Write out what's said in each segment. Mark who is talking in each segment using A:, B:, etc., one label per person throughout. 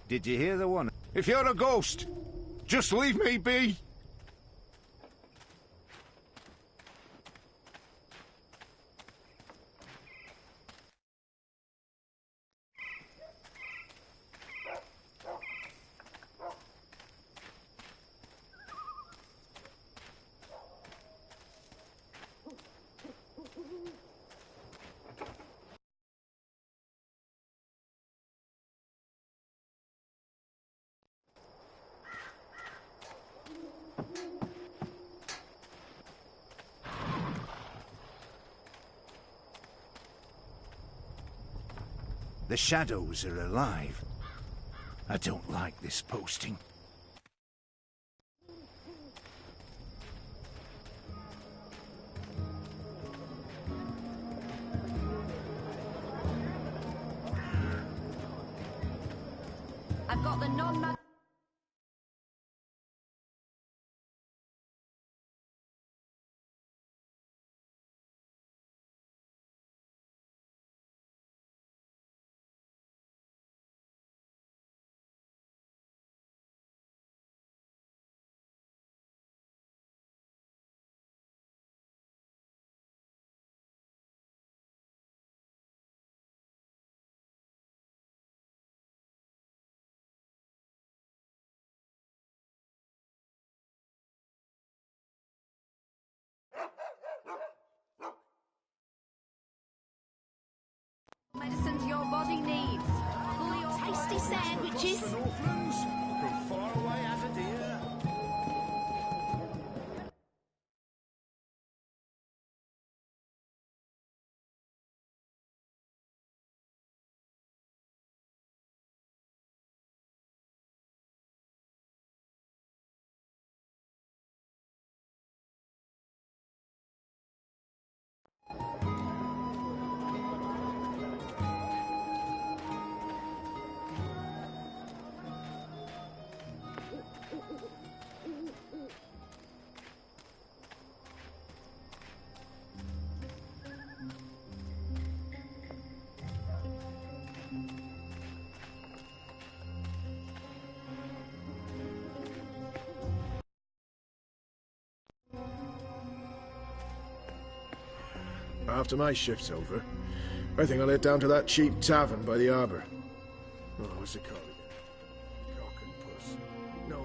A: Did you hear the one? If you're a ghost, just leave me be! The shadows are alive. I don't like this posting.
B: I've got the non-mag... medicines your body needs. Tasty sandwiches.
A: From far away as a deer.
C: After my shift's over, I think I'll head down to that cheap tavern by the harbour. Oh, what's it called again? Cock and Puss. No.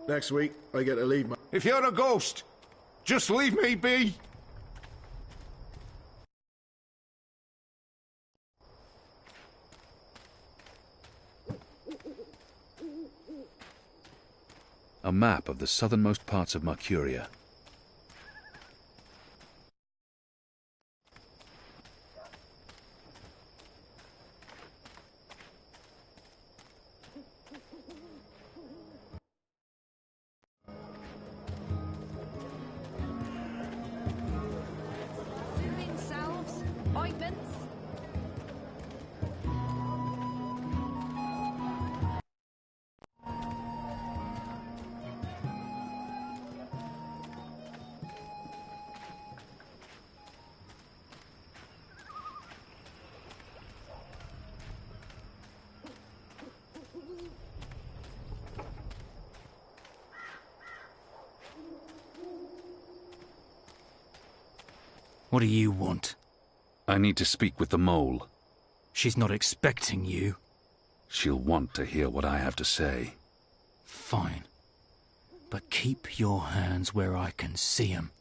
C: Next week, I get to leave my...
A: If you're a ghost, just leave me be.
D: A map of the southernmost parts of Mercuria.
B: Soothing salves, ointments.
E: What do you want?
D: I need to speak with the mole.
E: She's not expecting you.
D: She'll want to hear what I have to say.
E: Fine. But keep your hands where I can see 'em.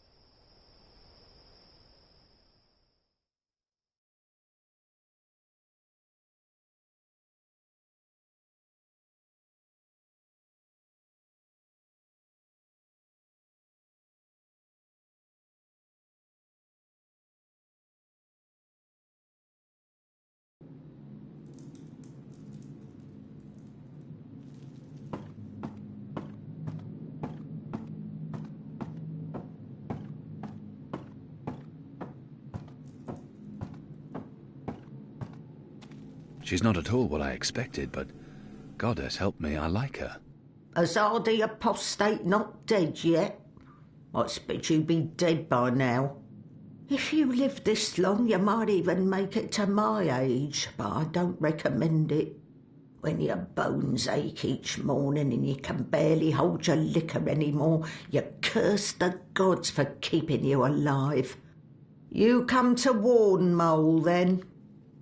D: She's not at all what I expected, but goddess help me, I like her.
F: Azadi apostate not dead yet? I expect you'd be dead by now. If you live this long, you might even make it to my age, but I don't recommend it. When your bones ache each morning and you can barely hold your liquor anymore, you curse the gods for keeping you alive. You come to warn Mole, then?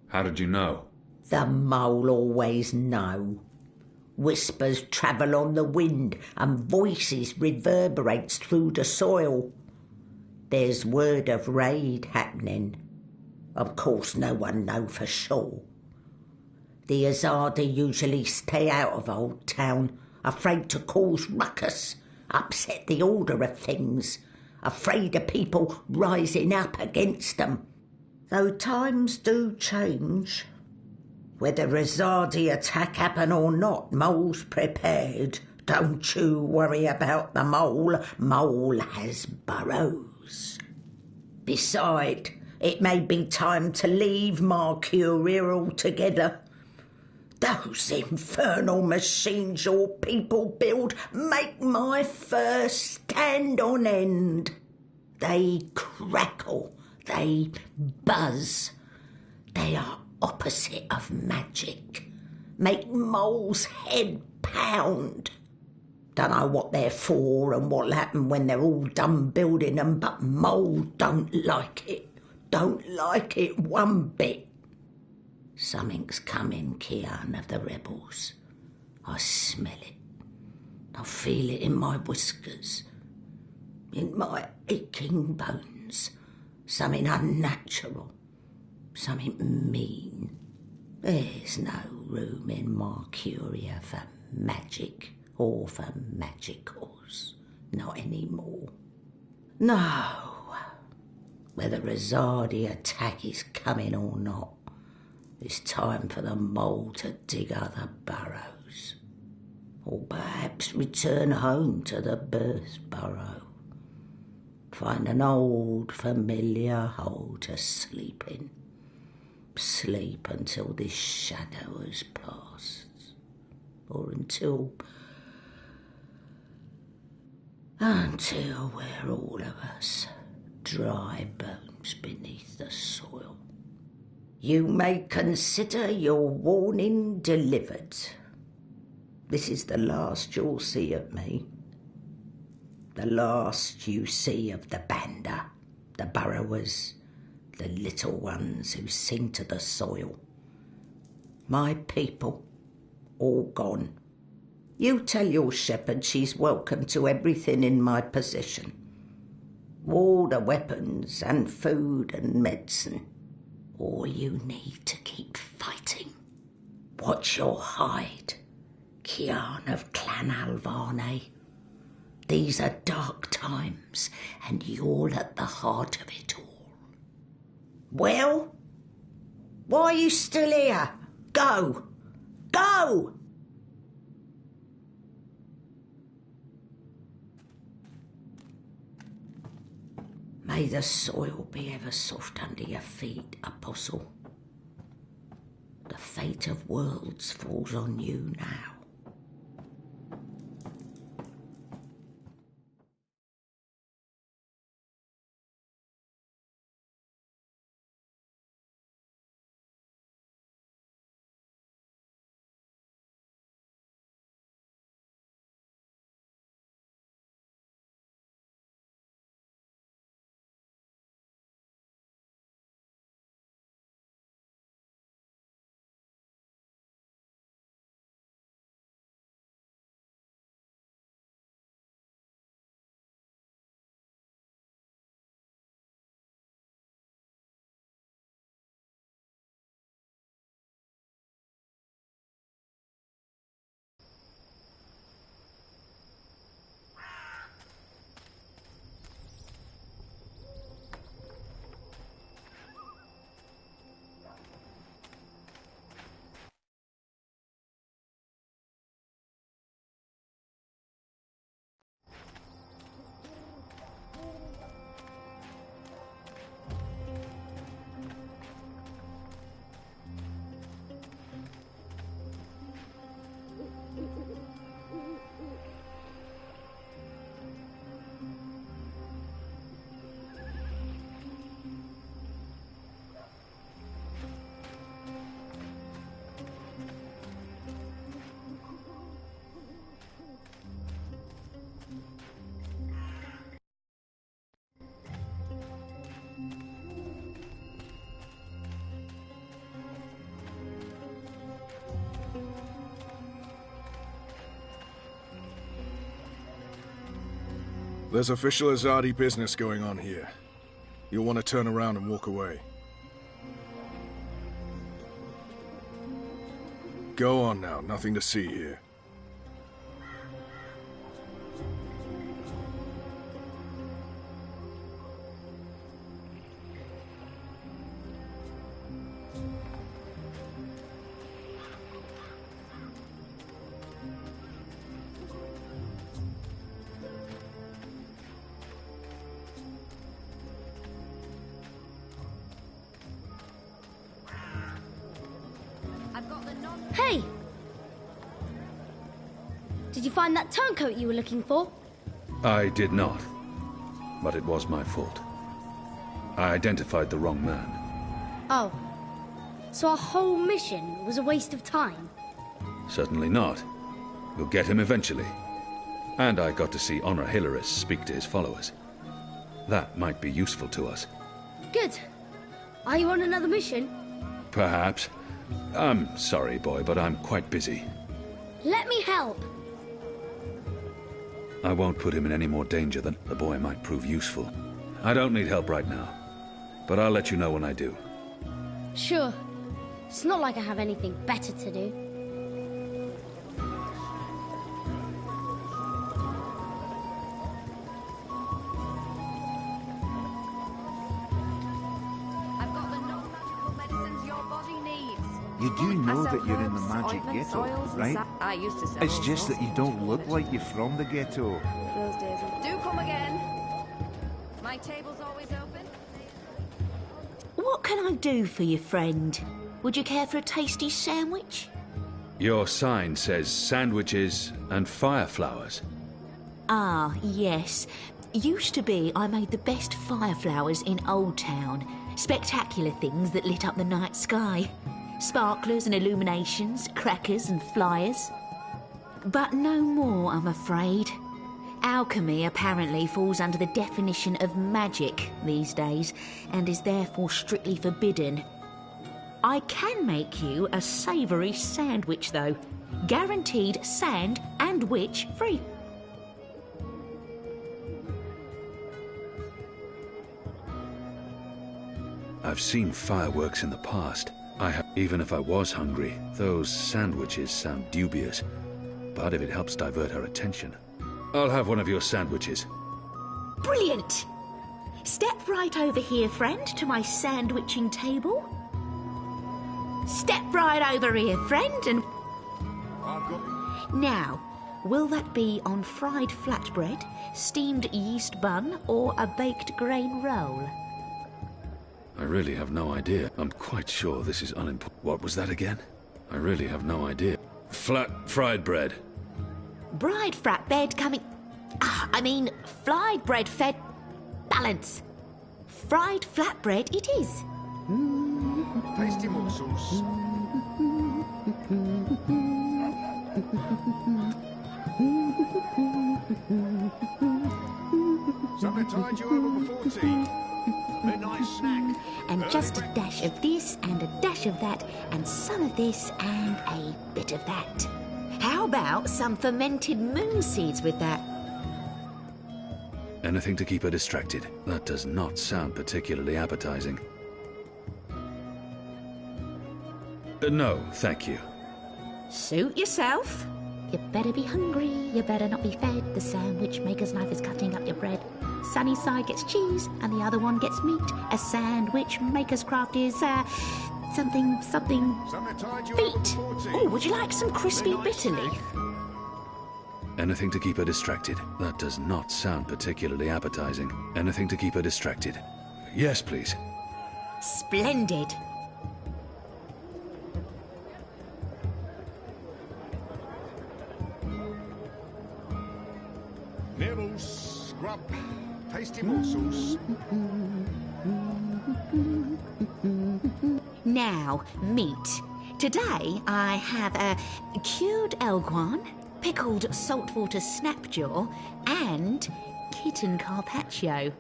D: How did you know?
F: The Mole always know. Whispers travel on the wind and voices reverberates through the soil. There's word of raid happening. Of course no one know for sure. The Azadi usually stay out of Old Town, afraid to cause ruckus, upset the order of things, afraid of people rising up against them. Though times do change. Whether Azadi attack happen or not, Mole's prepared. Don't you worry about the Mole. Mole has burrows. Besides, it may be time to leave Mercuria altogether. Those infernal machines your people build make my fur stand on end. They crackle, they buzz. They are opposite of magic. Make Mole's head pound. Don't know what they're for and what'll happen when they're all done building them, but Mole don't like it. Don't like it one bit. Something's coming, Kian, of the rebels. I smell it. I feel it in my whiskers, in my aching bones. Something unnatural, something mean. There's no room in Mercuria for magic or for magicals. Not anymore. No. Whether Azadi attack is coming or not, it's time for the Mole to dig other burrows. Or perhaps return home to the birth burrow. Find an old familiar hole to sleep in. Sleep until this shadow has passed. Or until we're all of us dry bones beneath the soil. You may consider your warning delivered. This is the last you'll see of me. The last you see of the Banda, the burrowers, the little ones who sing to the soil. My people, all gone. You tell your shepherd she's welcome to everything in my possession. All the weapons and food and medicine. All you need to keep fighting. Watch your hide, Kian of Clan Alvarne. These are dark times, and you're at the heart of it all. Well? Why are you still here? Go! Go! May the soil be ever soft under your feet, Apostle. The fate of worlds falls on you now.
C: There's official Azadi business going on here. You'll want to turn around and walk away. Go on now, nothing to see here.
G: Hey! Did you find that turncoat you were looking for?
D: I did not, but it was my fault. I identified the wrong man.
G: Oh. So our whole mission was a waste of time?
D: Certainly not. We'll get him eventually. And I got to see Honor Hilaris speak to his followers. That might be useful to us.
G: Good. Are you on another mission?
D: Perhaps. I'm sorry, boy, but I'm quite busy.
G: Let me help.
D: I won't put him in any more danger than the boy might prove useful. I don't need help right now, but I'll let you know when I do.
G: Sure. It's not like I have anything better to do.
B: I've got the non-magical medicines your body needs.
A: You do know
B: I sell
A: that you're in the
B: herbs,
A: magic
B: ointments,
A: ghetto,
B: oils, and
A: right?
B: I used to sell
A: It's
B: all
A: just
B: sorts.
A: that you don't look like you're from the ghetto.
B: Those days do come again. My table's always open.
H: What can I do for you, friend? Would you care for a tasty sandwich?
D: Your sign says sandwiches and fireflowers.
H: Ah, yes. Used to be I made the best fireflowers in Old Town. Spectacular things that lit up the night sky. Sparklers and illuminations, crackers and flyers. But no more, I'm afraid. Alchemy apparently falls under the definition of magic these days, and is therefore strictly forbidden. I can make you a savoury sandwich, though. Guaranteed sand and witch free.
D: I've seen fireworks in the past. Even if I was hungry, those sandwiches sound dubious. But if it helps divert her attention, I'll have one of your sandwiches.
H: Brilliant! Step right over here, friend, to my sandwiching table. Step right over here, friend, and... Now, will that be on fried flatbread, steamed yeast bun, or a baked grain roll?
D: I really have no idea. I'm quite sure this is unimportant. What was that again? I really have no idea. Fried bread.
H: Fried flatbread coming... fried bread fed... Balance. Fried flatbread it is.
C: Tasty morsels. Something tide you over before tea. Midnight snack.
H: And just a dash of this and a dash of that and some of this and a bit of that. How about some fermented moon seeds with that?
D: Anything to keep her distracted. That does not sound particularly appetizing. No, thank you.
H: Suit yourself. You better be hungry, you better not be fed. The sandwich maker's knife is cutting up your bread. Sunny side gets cheese and the other one gets meat. A sandwich maker's craft is, something... feet. Oh, would you like some crispy bitter leaf?
D: Anything to keep her distracted. That does not sound particularly appetizing. Anything to keep her distracted. Yes, please.
H: Splendid.
C: Nibbles, scrub, tasty morsels.
H: Now, meat. Today I have a cured elguan, pickled saltwater snapjaw, and kitten carpaccio.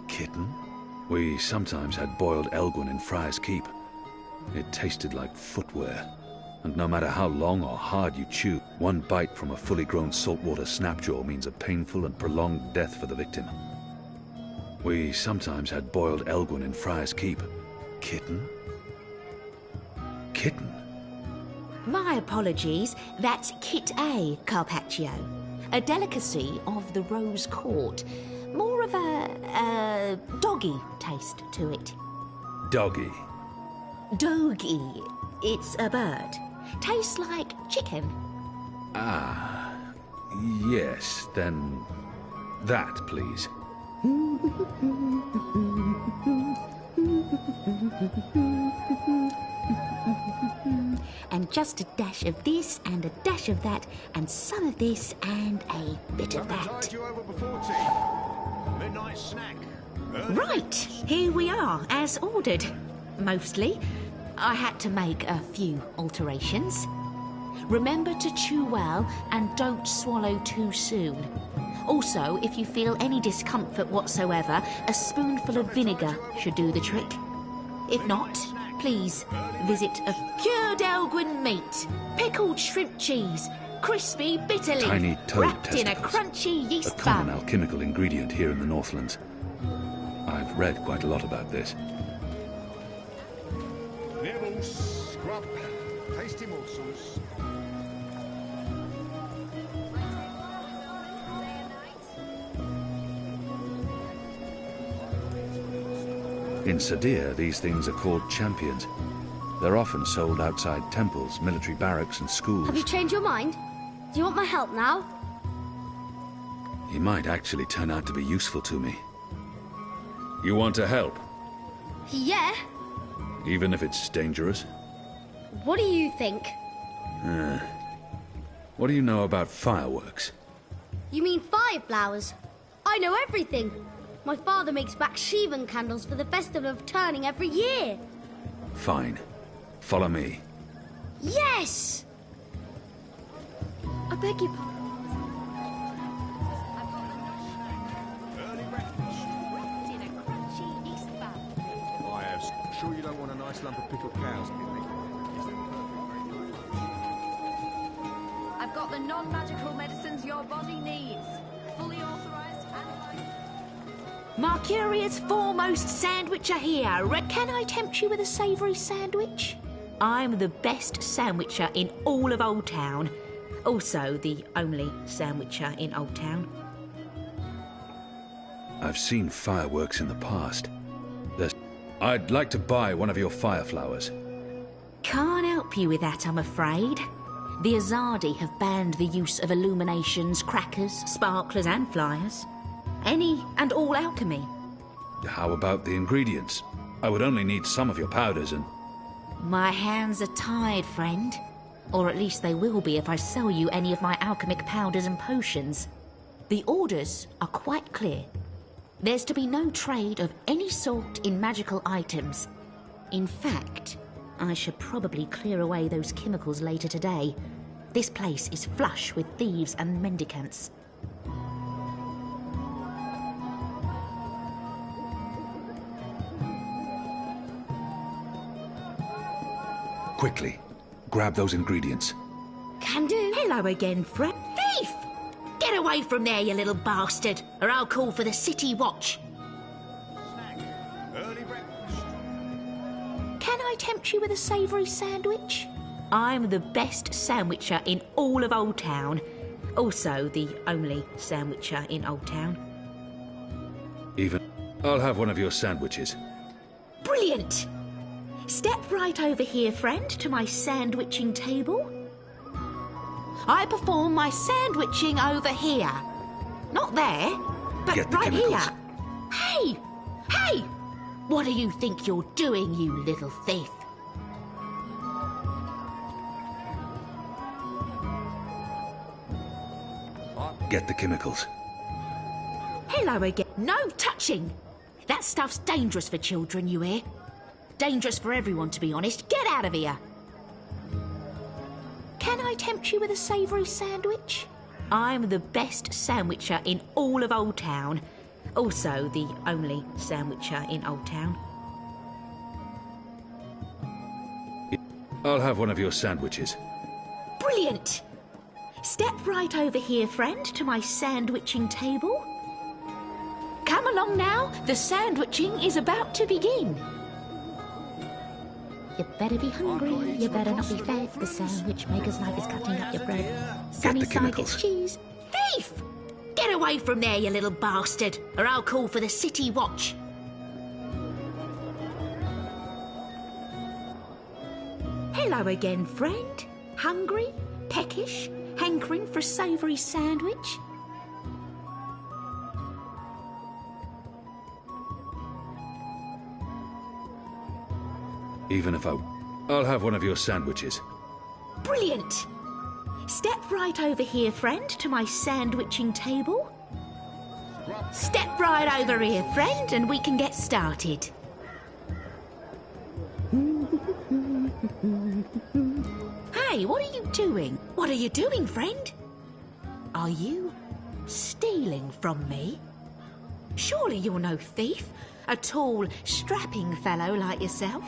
D: Kitten? We sometimes had boiled elguin in Friar's Keep. It tasted like footwear. And no matter how long or hard you chew, one bite from a fully grown saltwater snapjaw means a painful and prolonged death for the victim. We sometimes had boiled elguin in Friar's Keep. Kitten? Kitten?
H: My apologies, that's Kit A carpaccio, a delicacy of the Rose Court. More of a doggy taste to it.
D: Doggy.
H: Dogie. It's a bird. Tastes like chicken.
D: Ah, yes, then that, please.
H: And just a dash of this and a dash of that and some of this and a bit of that.
C: Tide you over before tea. Midnight snack.
H: Right, here we are, as ordered. Mostly. I had to make a few alterations. Remember to chew well and don't swallow too soon. Also, if you feel any discomfort whatsoever, a spoonful of vinegar should do the trick. If not, please visit a cured elguin meat, pickled shrimp cheese, crispy bitter leaf,
D: Tiny toad
H: wrapped in a
D: testicles.
H: crunchy
D: A
H: yeast
D: common
H: bun.
D: alchemical ingredient here in the Northlands. I've read quite a lot about this.
C: Nibbles, scrub, tasty morsels.
D: In Sadir, these things are called champions. They're often sold outside temples, military barracks, and schools.
G: Have you changed your mind? Do you want my help now?
D: He might actually turn out to be useful to me. You want to help,
G: Yeah.
D: even if it's dangerous?
G: What do you think?
D: What do you know about fireworks?
G: You mean fireflowers? I know everything. My father makes Bakshivan candles for the Festival of Turning every year.
D: Fine. Follow me.
G: Yes! I beg your pardon.
C: I am sure you don't want a nice lump of pickled cows. Is there a perfect
B: the non-magical medicines your body needs. Fully authorized and
H: Mercuria's foremost sandwicher here. Can I tempt you with a savoury sandwich? I'm the best sandwicher in all of Old Town. Also the only sandwicher in Old Town.
D: I've seen fireworks in the past. I'd like to buy one of your fire flowers.
H: Can't help you with that, I'm afraid. The Azadi have banned the use of illuminations, crackers, sparklers and flyers. Any and all alchemy.
D: How about the ingredients? I would only need some of your powders and...
H: My hands are tied, friend. Or at least they will be if I sell you any of my alchemic powders and potions. The orders are quite clear. There's to be no trade of any sort in magical items. In fact, I should probably clear away those chemicals later today. This place is flush with thieves and mendicants.
D: Quickly, grab those ingredients.
H: Can do. Hello again, friend. Thief! Get away from there, you little bastard, or I'll call for the city watch.
A: Early breakfast.
H: Can I tempt you with a savoury sandwich? I'm the best sandwicher in all of Old Town. Also the only sandwicher in Old Town.
D: I'll have one of your sandwiches.
H: Brilliant! Step right over here, friend, to my sandwiching table. I perform my sandwiching over here. Not there, but
D: Get the
H: right
D: chemicals.
H: here. Hey! Hey! What do you think you're doing, you little thief?
D: Get the chemicals.
H: Hello again. No touching! That stuff's dangerous for children, you hear? Dangerous for everyone, to be honest. Get out of here! Can I tempt you with a savoury sandwich? I'm the best sandwicher in all of Old Town. Also the only sandwicher in Old Town.
D: I'll have one of your sandwiches.
H: Brilliant! Step right over here, friend, to my sandwiching table. Come along now. The sandwiching is about to begin. You better be hungry, you better not be fed. The sandwich maker's knife is cutting up your bread. Sunny
D: the
H: side
D: chemicals.
H: gets cheese. Thief! Get away from there, you little bastard, or I'll call for the city watch. Hello again, friend. Hungry? Peckish? Hankering for a savoury sandwich?
D: I'll have one of your sandwiches.
H: Brilliant! Step right over here, friend, to my sandwiching table. Step right over here, friend, and we can get started. Hey, what are you doing? What are you doing, friend? Are you stealing from me? Surely you're no thief, a tall, strapping fellow like yourself.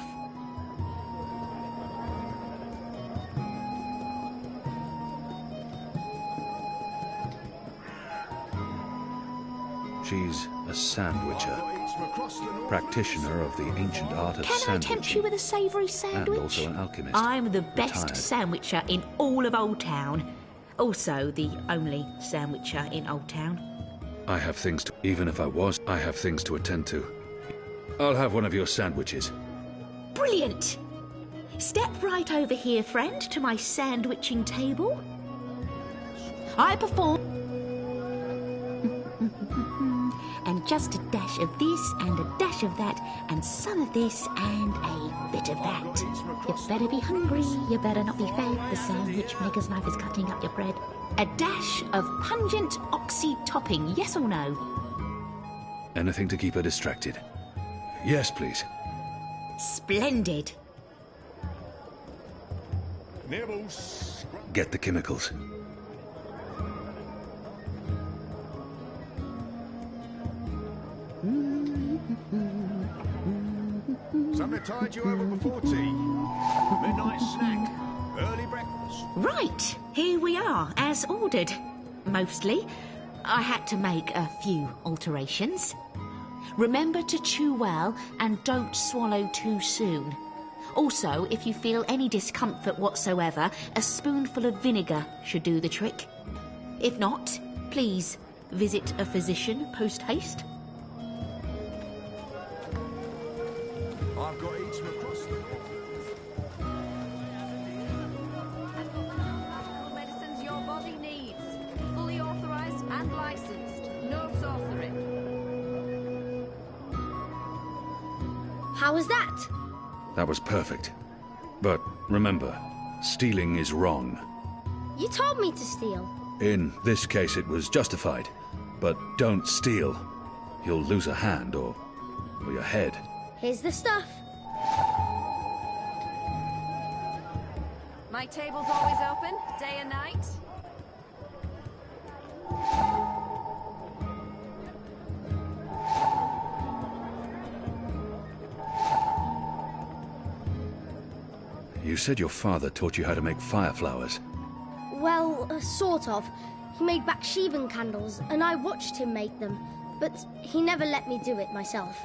D: She's a sandwicher, practitioner of the ancient art of
H: Can I tempt
D: sandwiching,
H: you with a savoury sandwich?
D: and also an alchemist.
H: I'm the best
D: Retired.
H: sandwicher in all of Old Town. Also the only sandwicher in Old Town.
D: I have things to... I have things to attend to. I'll have one of your sandwiches.
H: Brilliant! Step right over here, friend, to my sandwiching table. I perform... and just a dash of this and a dash of that and some of this and a bit of that. You better be hungry, you better not be fed. The sandwich maker's knife is cutting up your bread. A dash of pungent oxy topping, yes or no?
D: Anything to keep her distracted. Yes, please.
H: Splendid.
A: Nibbles.
D: Get the chemicals.
A: Something to tide you over before tea. Midnight snack. Early breakfast.
H: Right, here we are, as ordered. Mostly. I had to make a few alterations. Remember to chew well and don't swallow too soon. Also, if you feel any discomfort whatsoever, a spoonful of vinegar should do the trick. If not, please visit a physician post-haste.
A: I've got each across the...
B: Magical medicines your body needs. Fully authorized and licensed. No sorcery.
G: How was that?
D: That was perfect. But remember, stealing is wrong.
G: You told me to steal.
D: In this case, it was justified. But don't steal. You'll lose a hand or your head.
G: Here's the stuff.
B: My table's always open, day and night.
D: You said your father taught you how to make fire flowers.
G: Well, sort of. He made Baksheevan candles, and I watched him make them. But he never let me do it myself.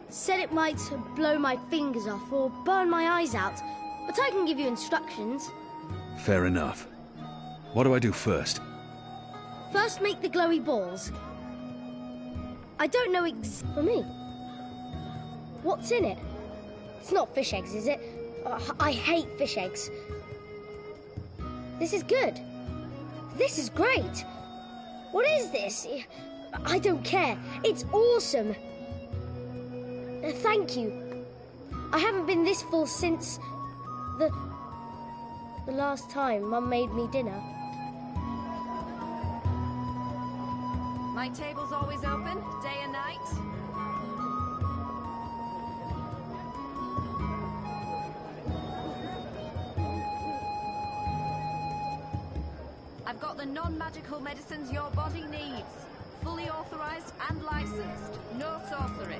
G: Said it might blow my fingers off or burn my eyes out. But I can give you instructions.
D: Fair enough. What do I do first?
G: First, make the glowy balls. I don't know for me. What's in it? It's not fish eggs, is it? I hate fish eggs. This is good. This is great. What is this? I don't care. It's awesome. Thank you. I haven't been this full since the last time Mum made me dinner.
B: My table's always open, day and night. I've got the non-magical medicines your body needs. Fully authorized and licensed. No sorcery.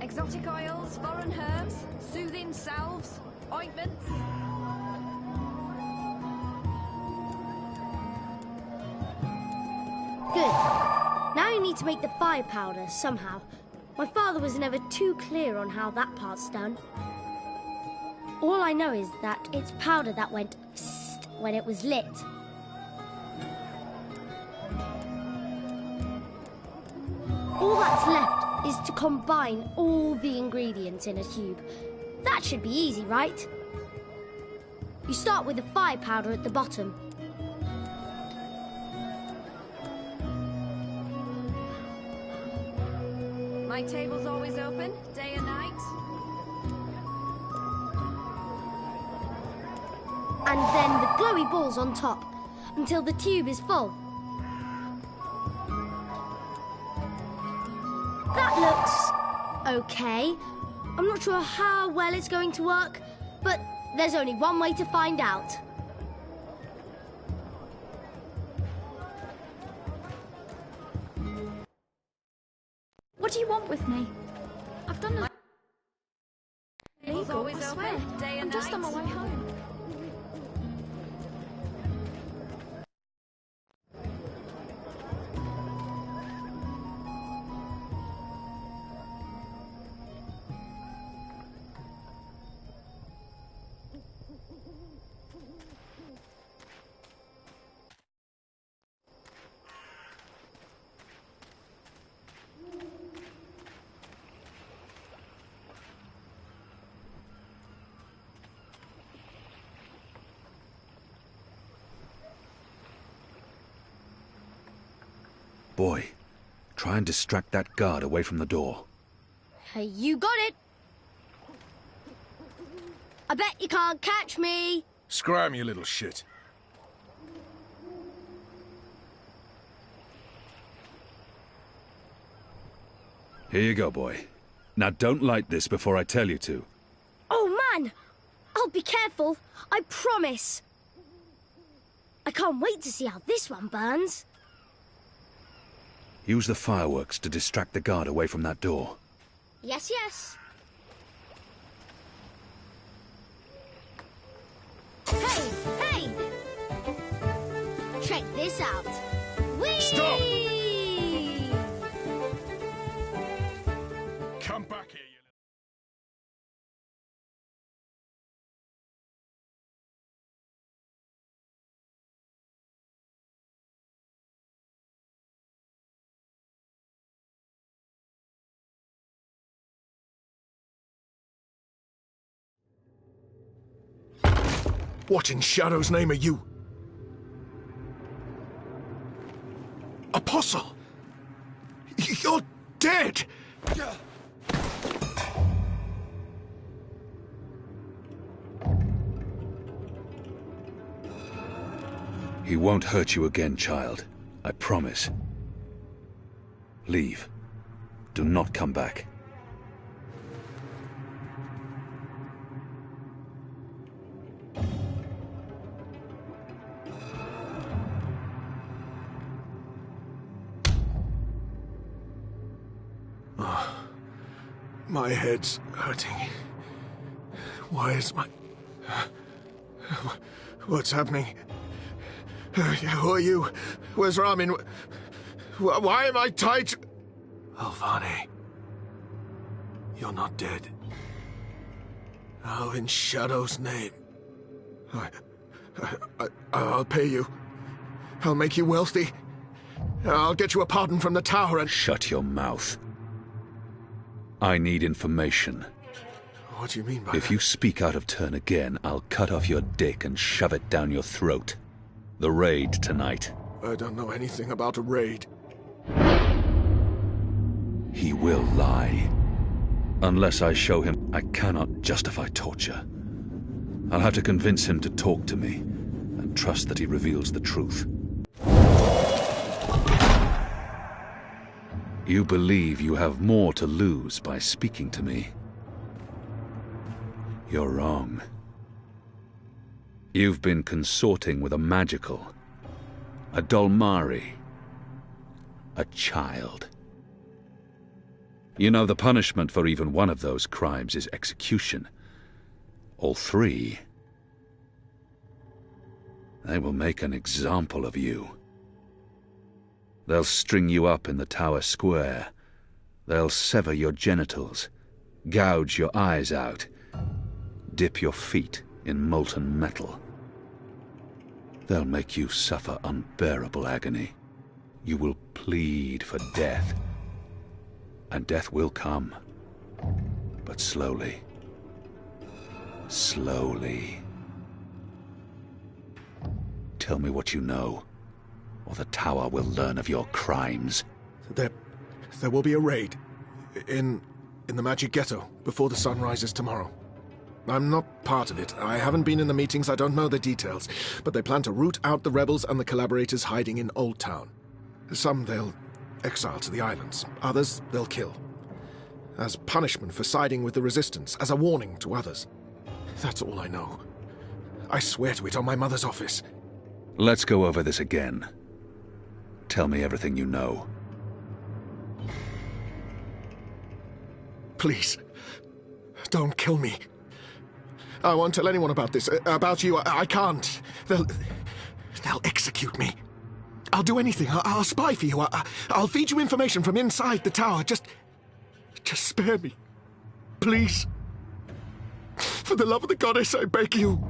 B: Exotic oils, foreign herbs, soothing salves, ointments.
G: Good. Now you need to make the fire powder somehow. My father was never too clear on how that part's done. All I know is that it's powder that went psst when it was lit. All that's left is to combine all the ingredients in a tube. That should be easy, right? You start with the fire powder at the bottom.
B: My table's always open, day and night.
G: And then the glowy balls on top, until the tube is full. That looks okay. I'm not sure how well it's going to work, but there's only one way to find out.
I: What do you want with me? I've done nothing
B: Table's
I: illegal,
B: always
I: I swear.
B: open, day
I: I'm
B: and
I: just on my
B: night.
I: way home.
D: Boy, try and distract that guard away from the door.
G: Hey, you got it. I bet you can't catch me.
C: Scram, you little shit.
D: Here you go, boy. Now don't light this before I tell you to.
G: Oh, man! I'll be careful, I promise. I can't wait to see how this one burns.
D: Use the fireworks to distract the guard away from that door.
G: Yes, yes. Hey! Hey! Check this out. Whee!
C: Stop! Come back here, you... What in Shadow's name are you? Apostle! You're dead!
D: He won't hurt you again, child. I promise. Leave. Do not come back.
C: My head's hurting. Why is my... What's happening? Who are you? Where's Ramin? Why am I tied to... Alvane. You're not dead. How in Shadow's name? I'll pay you. I'll make you wealthy. I'll get you a pardon from the tower and...
D: Shut your mouth. I need information.
C: What do you mean by
D: If
C: that?
D: you speak out of turn again, I'll cut off your dick and shove it down your throat. The raid tonight.
C: I don't know anything about a raid.
D: He will lie. Unless I show him I cannot justify torture. I'll have to convince him to talk to me, and trust that he reveals the truth. You believe you have more to lose by speaking to me. You're wrong. You've been consorting with a magical, a Dolmari, a child. You know the punishment for even one of those crimes is execution. All three, they will make an example of you. They'll string you up in the tower square. They'll sever your genitals, gouge your eyes out, dip your feet in molten metal. They'll make you suffer unbearable agony. You will plead for death. And death will come. But slowly. Slowly. Tell me what you know, or the tower will learn of your crimes.
C: There will be a raid. In the Magic Ghetto, before the sun rises tomorrow. I'm not part of it. I haven't been in the meetings, I don't know the details. But they plan to root out the rebels and the collaborators hiding in Old Town. Some they'll exile to the islands. Others they'll kill. As punishment for siding with the Resistance, as a warning to others. That's all I know. I swear to it on my mother's office.
D: Let's go over this again. Tell me everything you know.
C: Please, don't kill me. I won't tell anyone about this. About you, I can't. They'll execute me. I'll do anything. I'll spy for you. I'll feed you information from inside the tower. Just spare me. Please. For the love of the goddess, I beg you.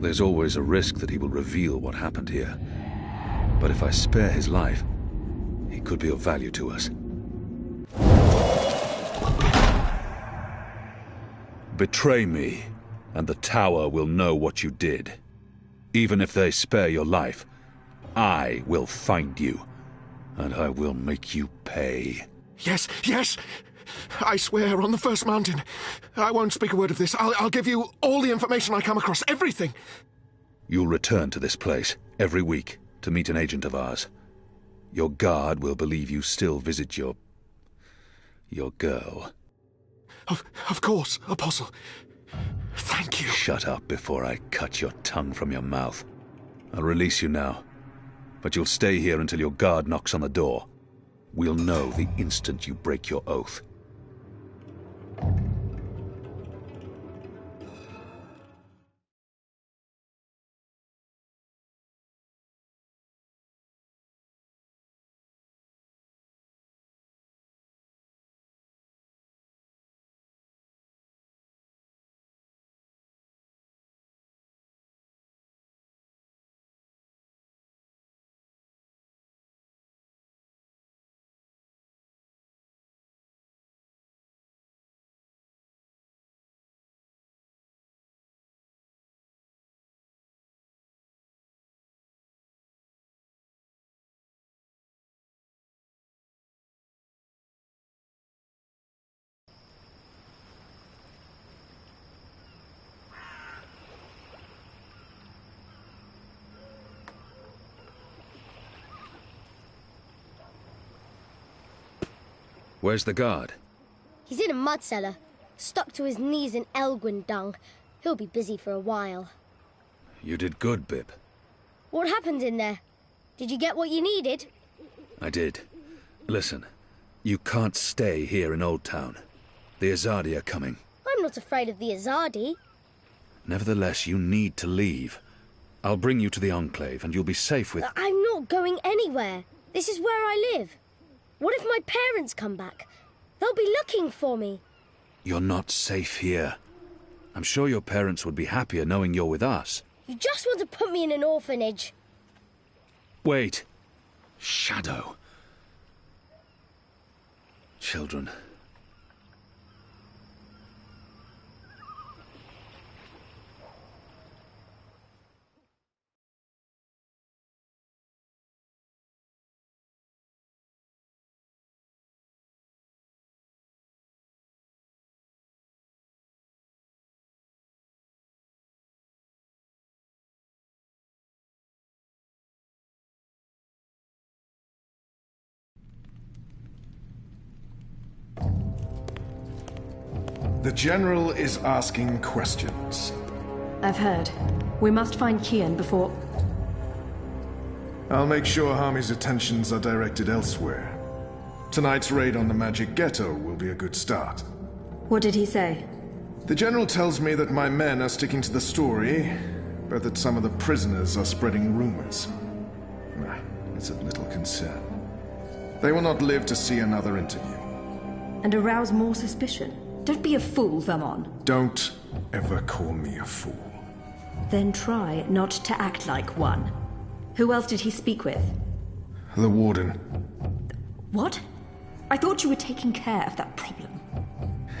D: There's always a risk that he will reveal what happened here. But if I spare his life, he could be of value to us. Betray me, and the tower will know what you did. Even if they spare your life, I will find you, and I will make you pay.
C: Yes, yes! I swear on the first mountain. I won't speak a word of this. I'll give you all the information I come across, everything.
D: You'll return to this place every week to meet an agent of ours. Your guard will believe you still visit your girl.
C: Of course, Apostle. Thank you.
D: Shut up before I cut your tongue from your mouth. I'll release you now. But you'll stay here until your guard knocks on the door. We'll know the instant you break your oath. Where's the guard?
G: He's in a mud cellar, stuck to his knees in Elgwyn dung. He'll be busy for a while.
D: You did good, Bib.
G: What happened in there? Did you get what you needed?
D: I did. Listen, you can't stay here in Old Town. The Azadi are coming.
G: I'm not afraid of the Azadi.
D: Nevertheless, you need to leave. I'll bring you to the Enclave, and you'll be safe with...
G: I'm not going anywhere. This is where I live. What if my parents come back? They'll be looking for me.
D: You're not safe here. I'm sure your parents would be happier knowing you're with us.
G: You just want to put me in an orphanage.
D: Wait. Shadow. Children.
C: The General is asking questions.
J: I've heard. We must find Kian before...
C: I'll make sure Harmy's attentions are directed elsewhere. Tonight's raid on the Magic Ghetto will be a good start.
J: What did he say?
C: The General tells me that my men are sticking to the story, but that some of the prisoners are spreading rumors. It's of little concern. They will not live to see another interview.
J: And arouse more suspicion? Don't be a fool, Vermon.
C: Don't ever call me a fool.
J: Then try not to act like one. Who else did he speak with?
C: The Warden.
J: What? I thought you were taking care of that problem.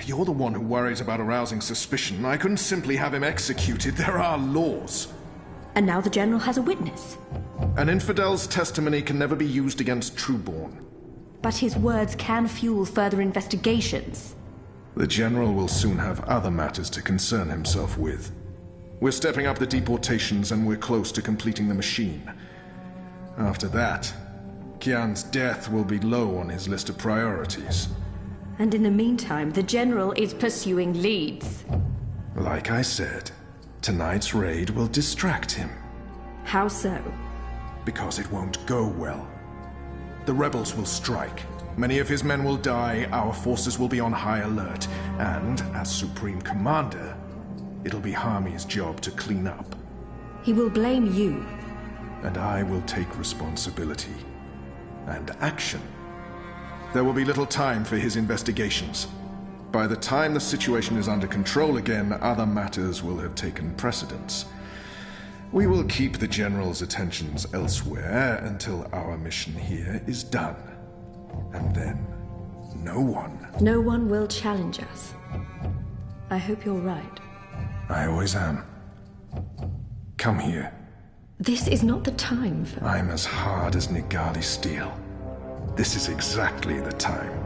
C: You're the one who worries about arousing suspicion. I couldn't simply have him executed. There are laws.
J: And now the General has a witness.
C: An infidel's testimony can never be used against Trueborn.
J: But his words can fuel further investigations.
C: The General will soon have other matters to concern himself with. We're stepping up the deportations and we're close to completing the machine. After that, Kian's death will be low on his list of priorities.
J: And in the meantime, the General is pursuing leads.
C: Like I said, tonight's raid will distract him.
J: How so?
C: Because it won't go well. The rebels will strike. Many of his men will die, our forces will be on high alert, and, as Supreme Commander, it'll be Harmy's job to clean up.
J: He will blame you.
C: And I will take responsibility. And action. There will be little time for his investigations. By the time the situation is under control again, other matters will have taken precedence. We will keep the General's attentions elsewhere until our mission here is done. And then, no one
J: will challenge us. I hope you're right.
C: I always am. Come here.
J: This is not the time for...
C: I'm as hard as Nigali steel. This is exactly the time.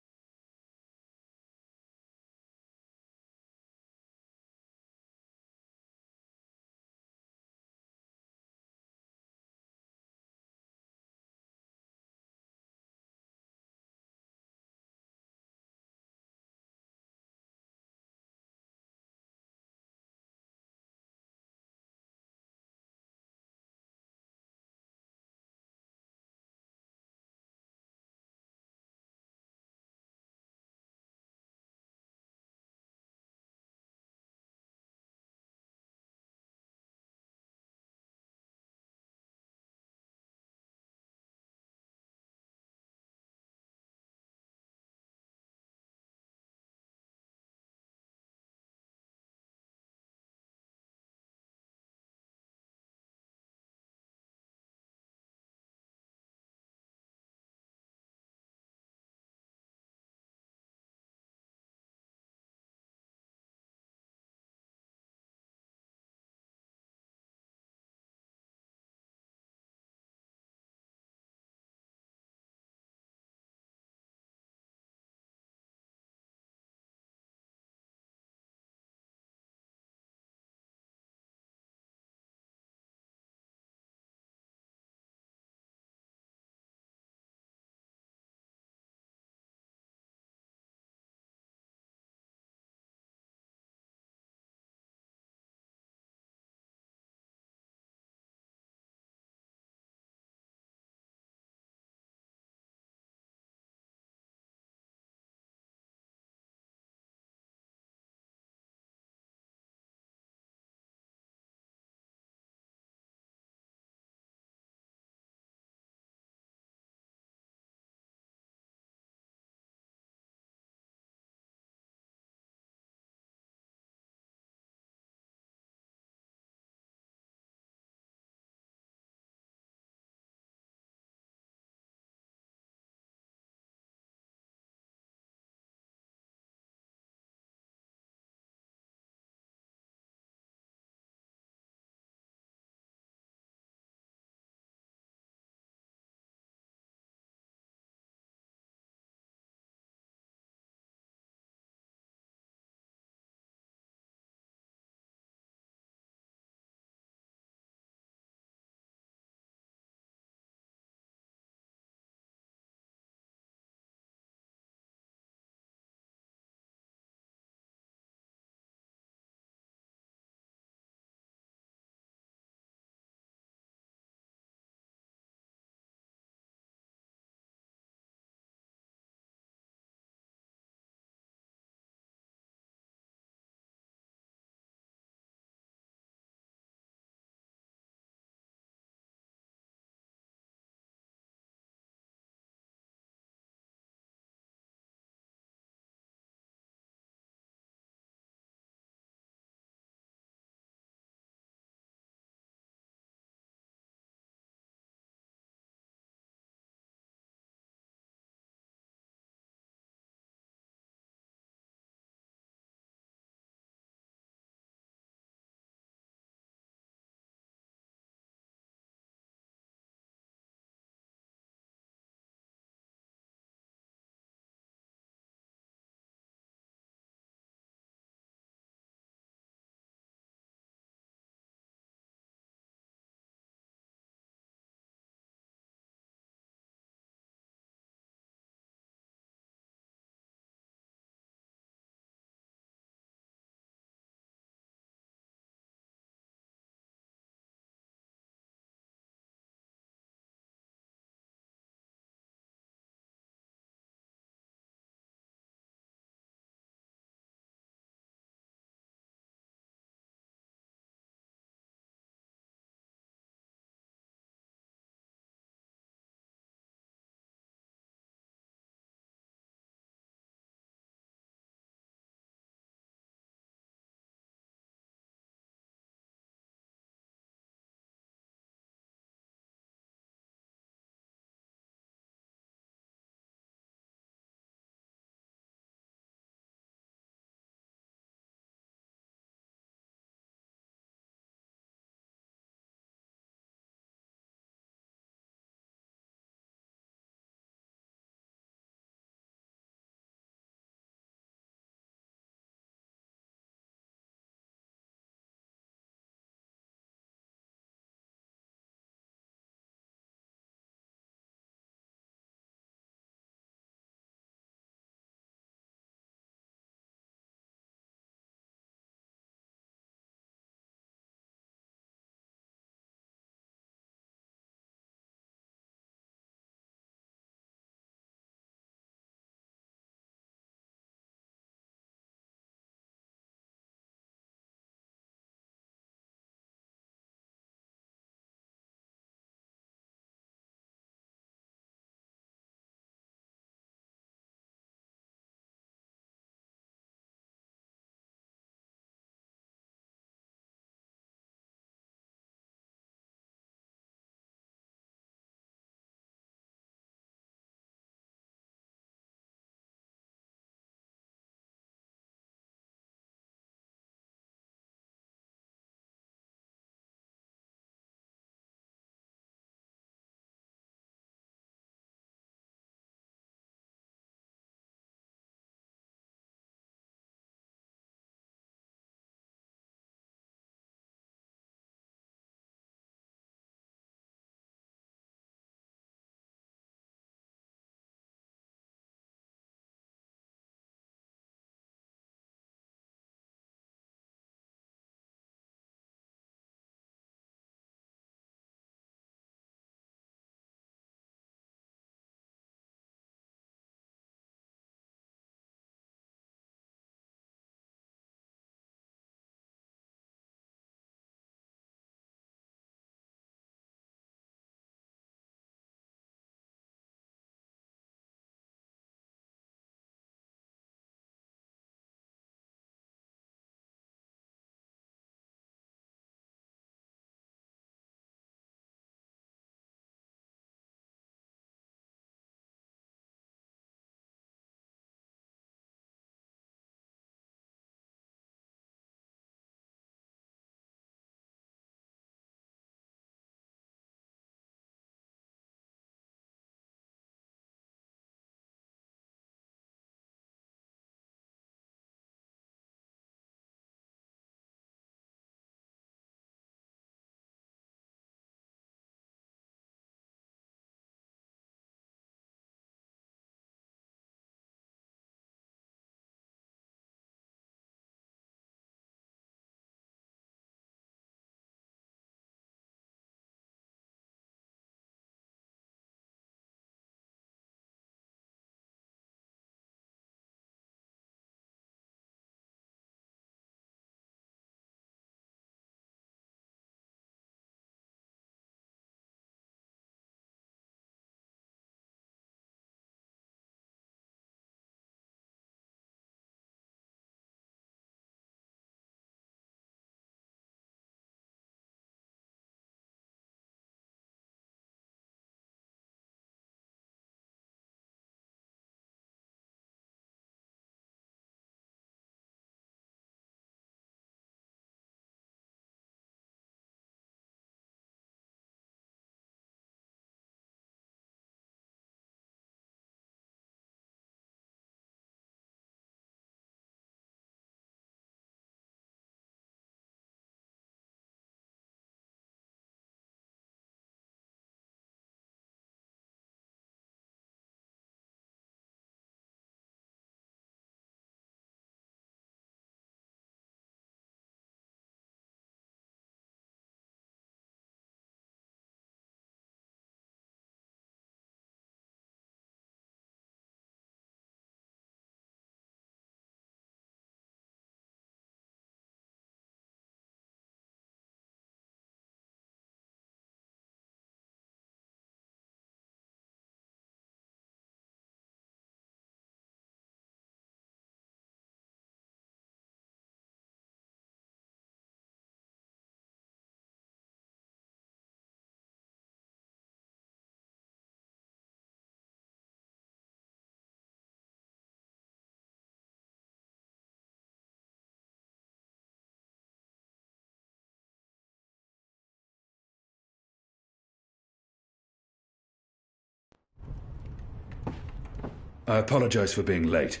D: I apologize for being late,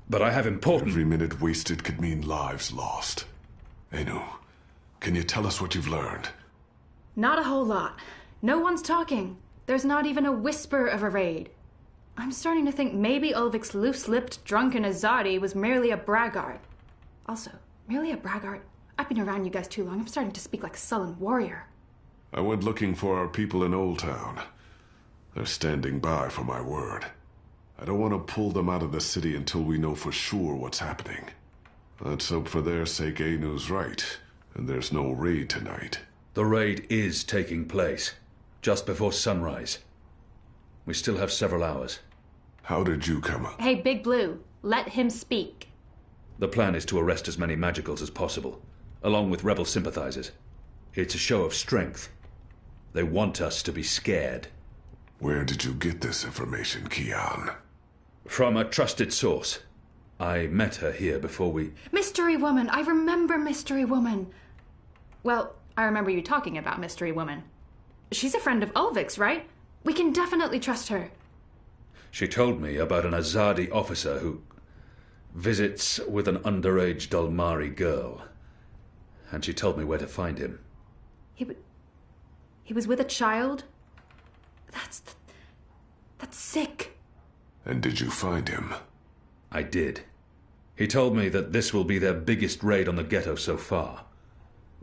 D: but I have important...
K: Every minute wasted could mean lives lost. Anu, can you tell us what you've learned?
I: Not a whole lot. No one's talking. There's not even a whisper of a raid. I'm starting to think maybe Ulvik's loose-lipped, drunken Azadi was merely a braggart. Also, merely a braggart? I've been around you guys too long. I'm starting to speak like a sullen warrior.
K: I went looking for our people in Old Town. They're standing by for my word. I don't want to pull them out of the city until we know for sure what's happening. Let's hope for their sake Anu's right, and there's no raid tonight.
D: The raid is taking place, just before sunrise. We still have several hours.
K: How did you come up?
I: Hey, Big Blue, let him speak.
D: The plan is to arrest as many magicals as possible, along with rebel sympathizers. It's a show of strength. They want us to be scared.
K: Where did you get this information, Kian?
D: From a trusted source. I met her here before we...
I: Mystery Woman! I remember Mystery Woman! Well, I remember you talking about Mystery Woman. She's a friend of Ulvik's, right? We can definitely trust her.
D: She told me about an Azadi officer who visits with an underage Dulmari girl. And she told me where to find him.
I: He was with a child? That's sick.
K: And did you find him?
D: I did. He told me that this will be their biggest raid on the ghetto so far.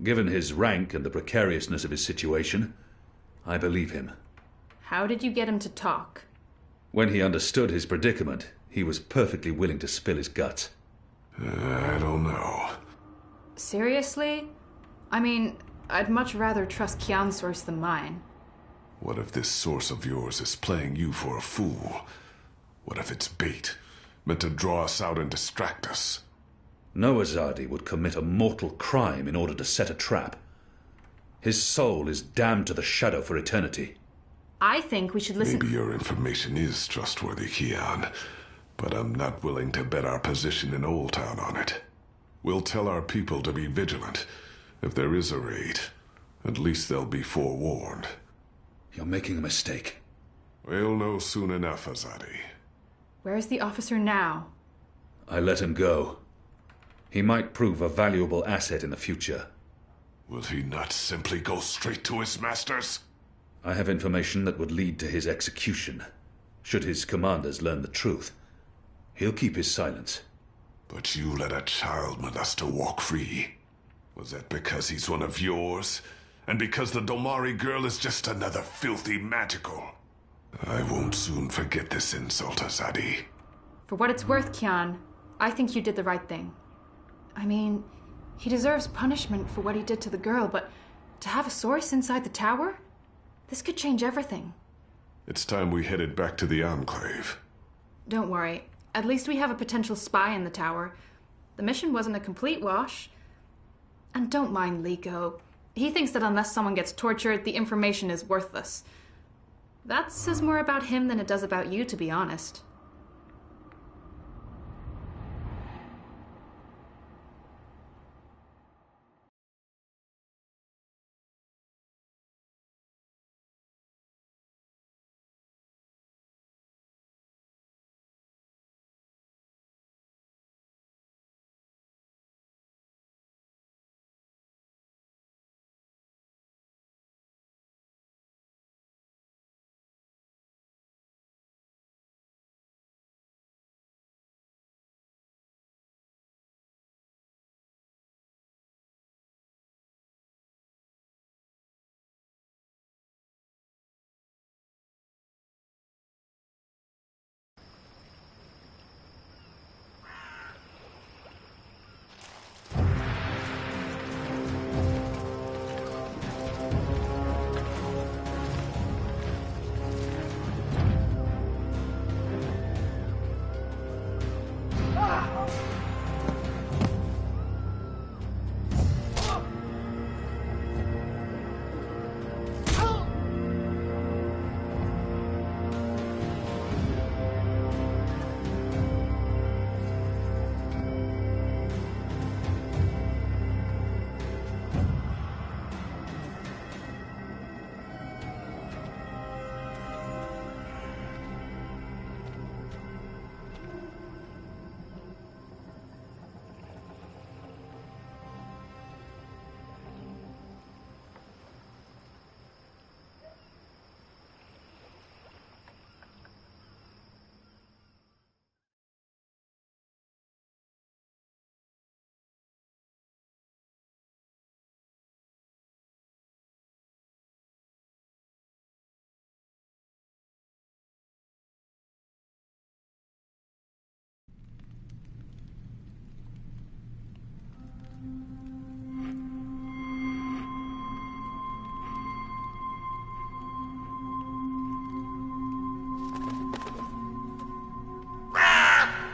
D: Given his rank and the precariousness of his situation, I believe him.
I: How did you get him to talk?
D: When he understood his predicament, he was perfectly willing to spill his guts.
K: I don't know.
I: Seriously? I mean, I'd much rather trust Kian's source than mine.
K: What if this source of yours is playing you for a fool? What if it's bait, meant to draw us out and distract us?
D: No Azadi would commit a mortal crime in order to set a trap. His soul is damned to the shadow for eternity.
I: I think we should listen...
K: Maybe your information is trustworthy, Kian, but I'm not willing to bet our position in Old Town on it. We'll tell our people to be vigilant. If there is a raid, at least they'll be forewarned.
D: You're making a mistake.
K: We'll know soon enough, Azadi.
I: Where's the officer now?
D: I let him go. He might prove a valuable asset in the future.
K: Will he not simply go straight to his masters?
D: I have information that would lead to his execution. Should his commanders learn the truth, he'll keep his silence.
K: But you let a child molester walk free. Was that because he's one of yours? And because the Dulmari girl is just another filthy magical? I won't soon forget this insult, Azadi.
I: For what it's worth, Kian, I think you did the right thing. I mean, he deserves punishment for what he did to the girl, but to have a source inside the tower? This could change everything.
K: It's time we headed back to the Enclave.
I: Don't worry. At least we have a potential spy in the tower. The mission wasn't a complete wash. And don't mind Liko. He thinks that unless someone gets tortured, the information is worthless. That says more about him than it does about you, to be honest.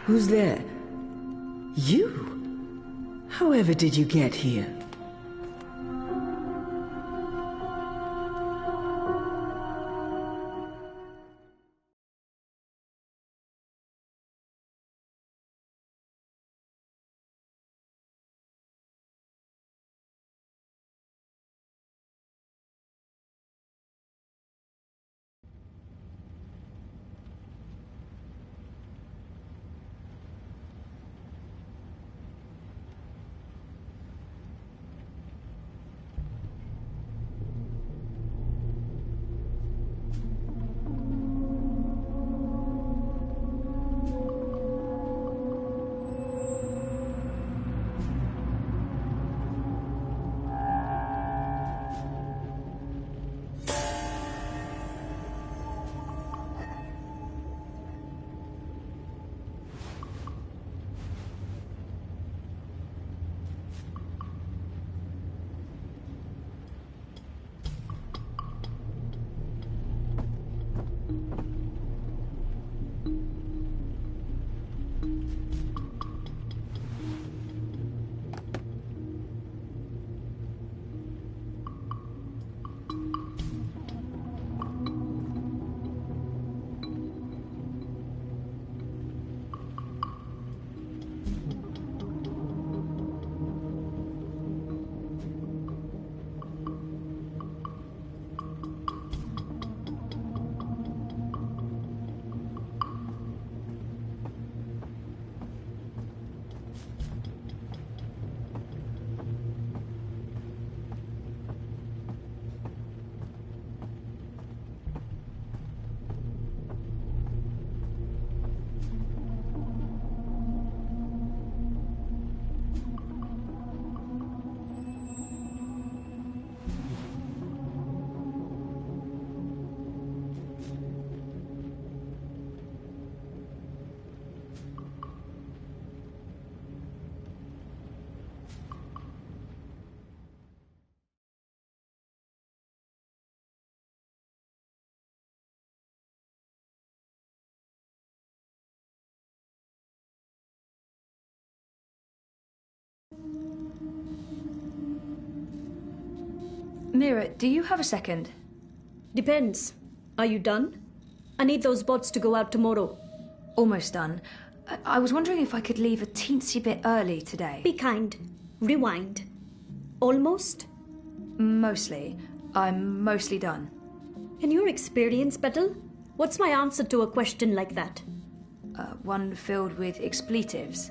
L: Who's there? You? However did you get here?
M: Mira, do you have a second?
J: Depends. Are you done? I need those bots to go out tomorrow.
M: Almost done. I was wondering if I could leave a teensy bit early today.
J: Be kind. Rewind. Almost?
M: Mostly. I'm mostly done.
J: In your experience, Petal, what's my answer to a question like that?
M: One filled with expletives.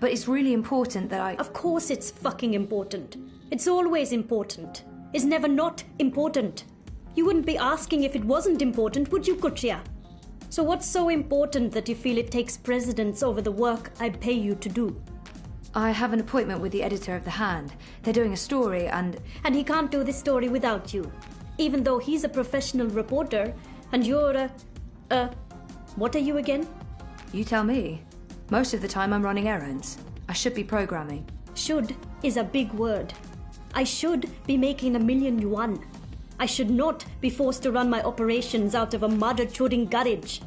M: But it's really important that I...
J: Of course it's fucking important. It's always important. It's never not important. You wouldn't be asking if it wasn't important, would you, Kutria? So what's so important that you feel it takes precedence over the work I pay you to do?
M: I have an appointment with the editor of The Hand. They're doing a story and...
J: And he can't do this story without you. Even though he's a professional reporter and you're what are you again?
M: You tell me. Most of the time I'm running errands. I should be programming.
J: Should is a big word. I should be making $1,000,000 yuan. I should not be forced to run my operations out of a mother-chuding garage.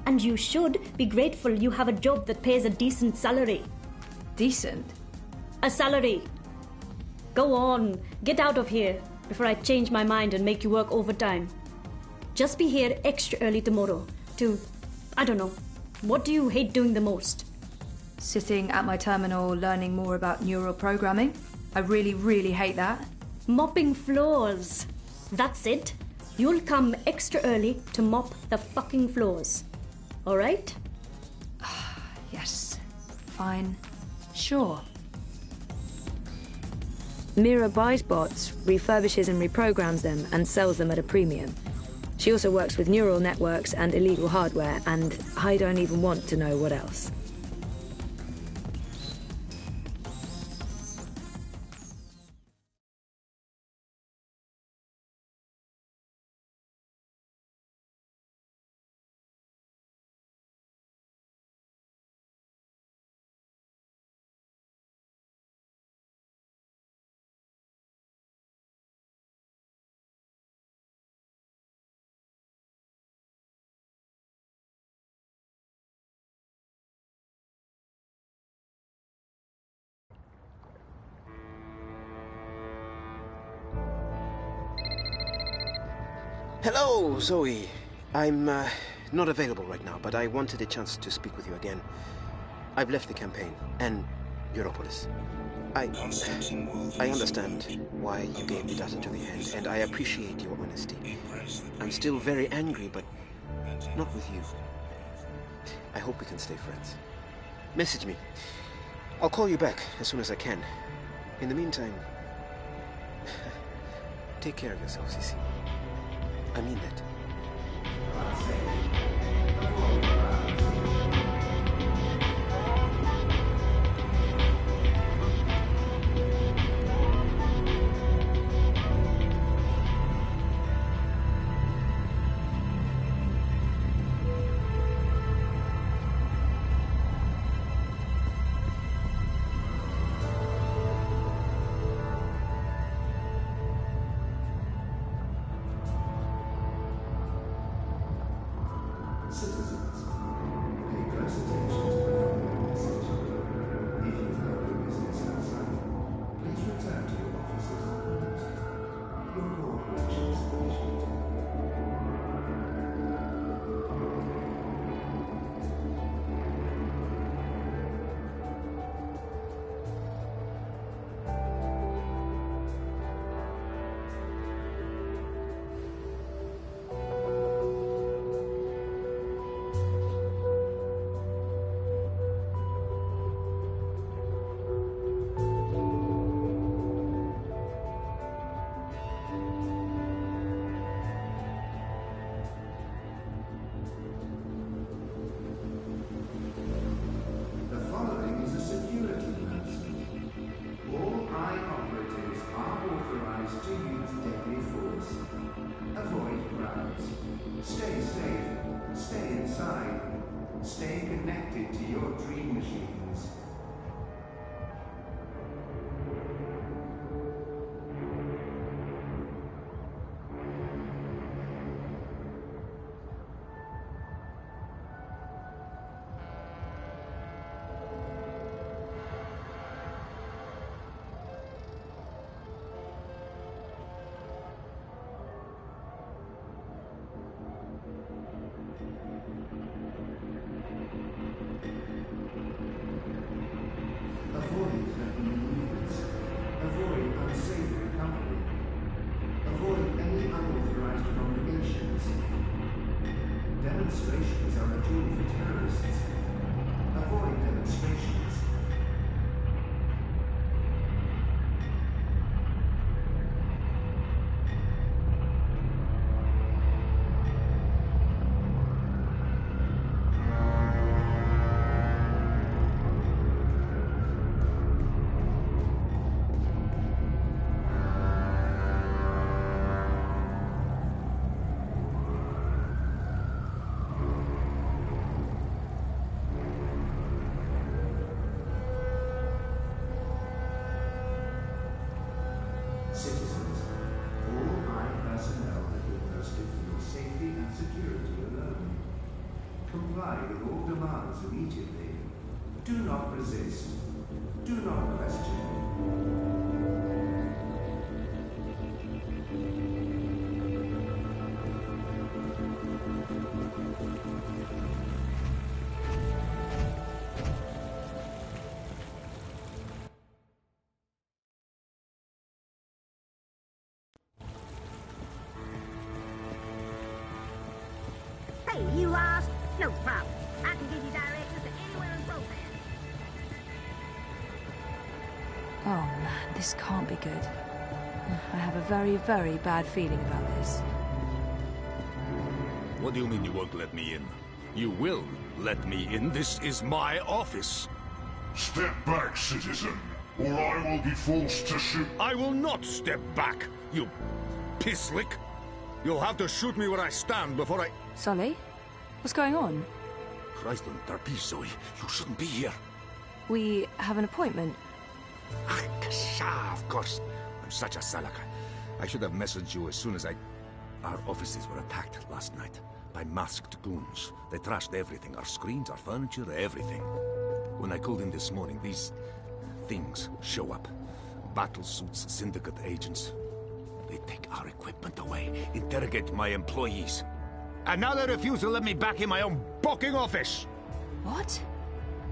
J: And you should be grateful you have a job that pays a decent salary.
M: Decent?
J: A salary. Go on, get out of here before I change my mind and make you work overtime. Just be here extra early tomorrow to, I don't know, what do you hate doing the most?
M: Sitting at my terminal learning more about neural programming. I really, really hate that.
J: Mopping floors. That's it. You'll come extra early to mop the fucking floors. All right?
M: Yes. Fine. Sure.
N: Mira buys bots, refurbishes and reprograms them, and sells them at a premium. She also works with neural networks and illegal hardware, and I don't even want to know what else.
O: Hello, Zoe. I'm not available right now, but I wanted a chance to speak with you again. I've left the campaign, and Europolis. I understand why you gave me data to the end, and I appreciate your honesty. I'm still very angry, but not with you. I hope we can stay friends. Message me. I'll call you back as soon as I can. In the meantime, take care of yourself, Cece. I mean that.
A: Citizens, all high personnel have been posted for your safety and security alone. Comply with all demands immediately. Do not resist. Do not question.
P: Hey, you lost? No problem. I can give you directions to anywhere in Propan.
M: Oh man, this can't be good. I have a very, very bad feeling about this.
Q: What do you mean you won't let me in? You will let me in. This is my office.
K: Step back, citizen, or I will be forced to shoot.
Q: I will not step back, you pisslick. You'll have to shoot me where I stand before I...
M: Sully? What's going on?
Q: Christ on Tarpees, Zoe. You shouldn't be here.
M: We have an appointment.
Q: Ah, kasha, of course. I'm such a salaka. I should have messaged you as soon as Our offices were attacked last night by masked goons. They trashed everything. Our screens, our furniture, everything. When I called in this morning, these things show up. Battle suits, syndicate agents. They They take our equipment away, interrogate my employees. And now they refuse to let me back in my own booking office!
M: What?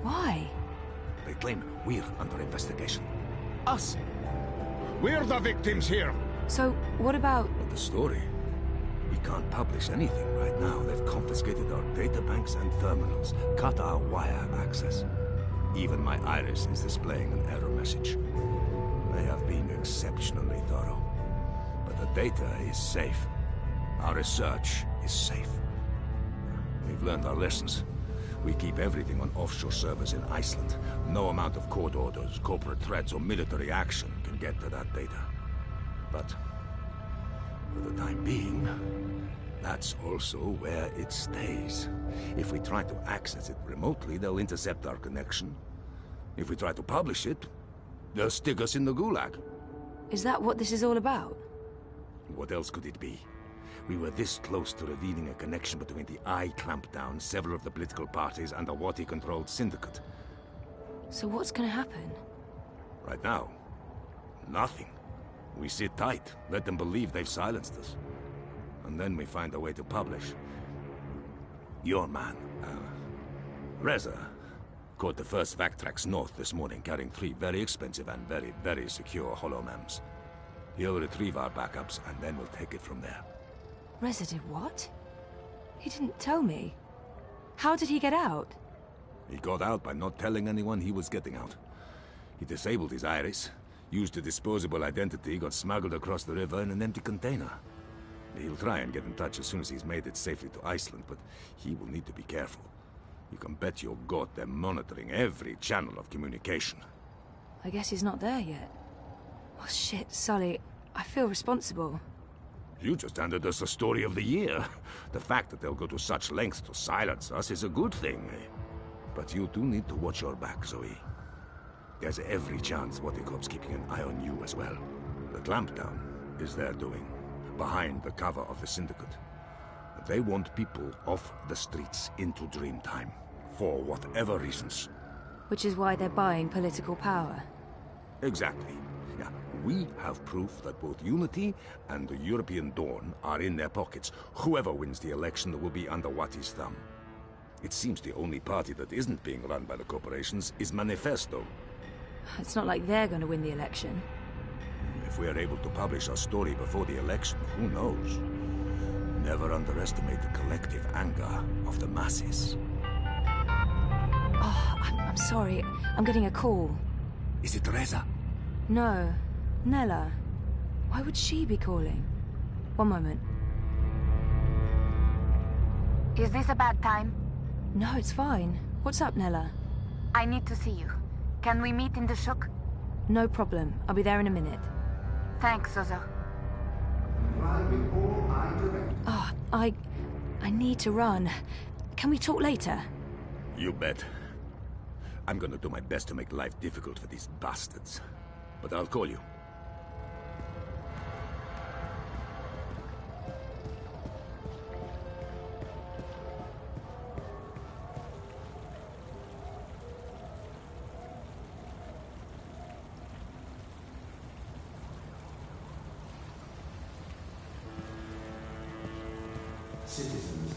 M: Why?
Q: They claim we're under investigation. Us! We're the victims here!
M: So, what about...
Q: But the story? We can't publish anything right now. They've confiscated our databanks and terminals, cut our wire access. Even my iris is displaying an error message. They have been exceptionally thorough. But the data is safe. Our research is safe. We've learned our lessons. We keep everything on offshore servers in Iceland. No amount of court orders, corporate threats, or military action can get to that data. But for the time being, that's also where it stays. If we try to access it remotely, they'll intercept our connection. If we try to publish it, they'll stick us in the gulag.
M: Is that what this is all about?
Q: What else could it be? We were this close to revealing a connection between the Eye clampdown, several of the political parties, and the Wati-controlled syndicate.
M: So what's gonna happen?
Q: Right now, nothing. We sit tight, let them believe they've silenced us. And then we find a way to publish. Your man, Reza, caught the first Vactrax north this morning, carrying 3 very expensive and very, very secure holomems. He'll retrieve our backups, and then we'll take it from there.
M: Reza did what? He didn't tell me. How did he get out?
Q: He got out by not telling anyone he was getting out. He disabled his iris, used a disposable identity, got smuggled across the river in an empty container. He'll try and get in touch as soon as he's made it safely to Iceland, but he will need to be careful. You can bet your god they're monitoring every channel of communication.
M: I guess he's not there yet. Oh shit, Sully. I feel responsible.
Q: You just handed us the story of the year. The fact that they'll go to such lengths to silence us is a good thing. But you do need to watch your back, Zoe. There's every chance Wati-Corp's keeping an eye on you as well. The clampdown is their doing, behind the cover of the Syndicate. They want people off the streets into Dreamtime, for whatever reasons.
M: Which is why they're buying political power.
Q: Exactly. Yeah, we have proof that both Unity and the European Dawn are in their pockets. Whoever wins the election will be under Wati's thumb. It seems the only party that isn't being run by the corporations is Manifesto.
M: It's not like they're going to win the election.
Q: If we're able to publish our story before the election, who knows? Never underestimate the collective anger of the masses.
M: Oh, I'm sorry. I'm getting a call.
Q: Is it Reza?
M: No. Nella. Why would she be calling? One moment.
R: Is this a bad time?
M: No, it's fine. What's up, Nella?
R: I need to see you. Can we meet in the Shuk?
M: No problem. I'll be there in a minute.
R: Thanks, Zozo.
M: Oh, I need to run. Can we talk later?
Q: You bet. I'm gonna do my best to make life difficult for these bastards. But I'll call you.
A: Citizens,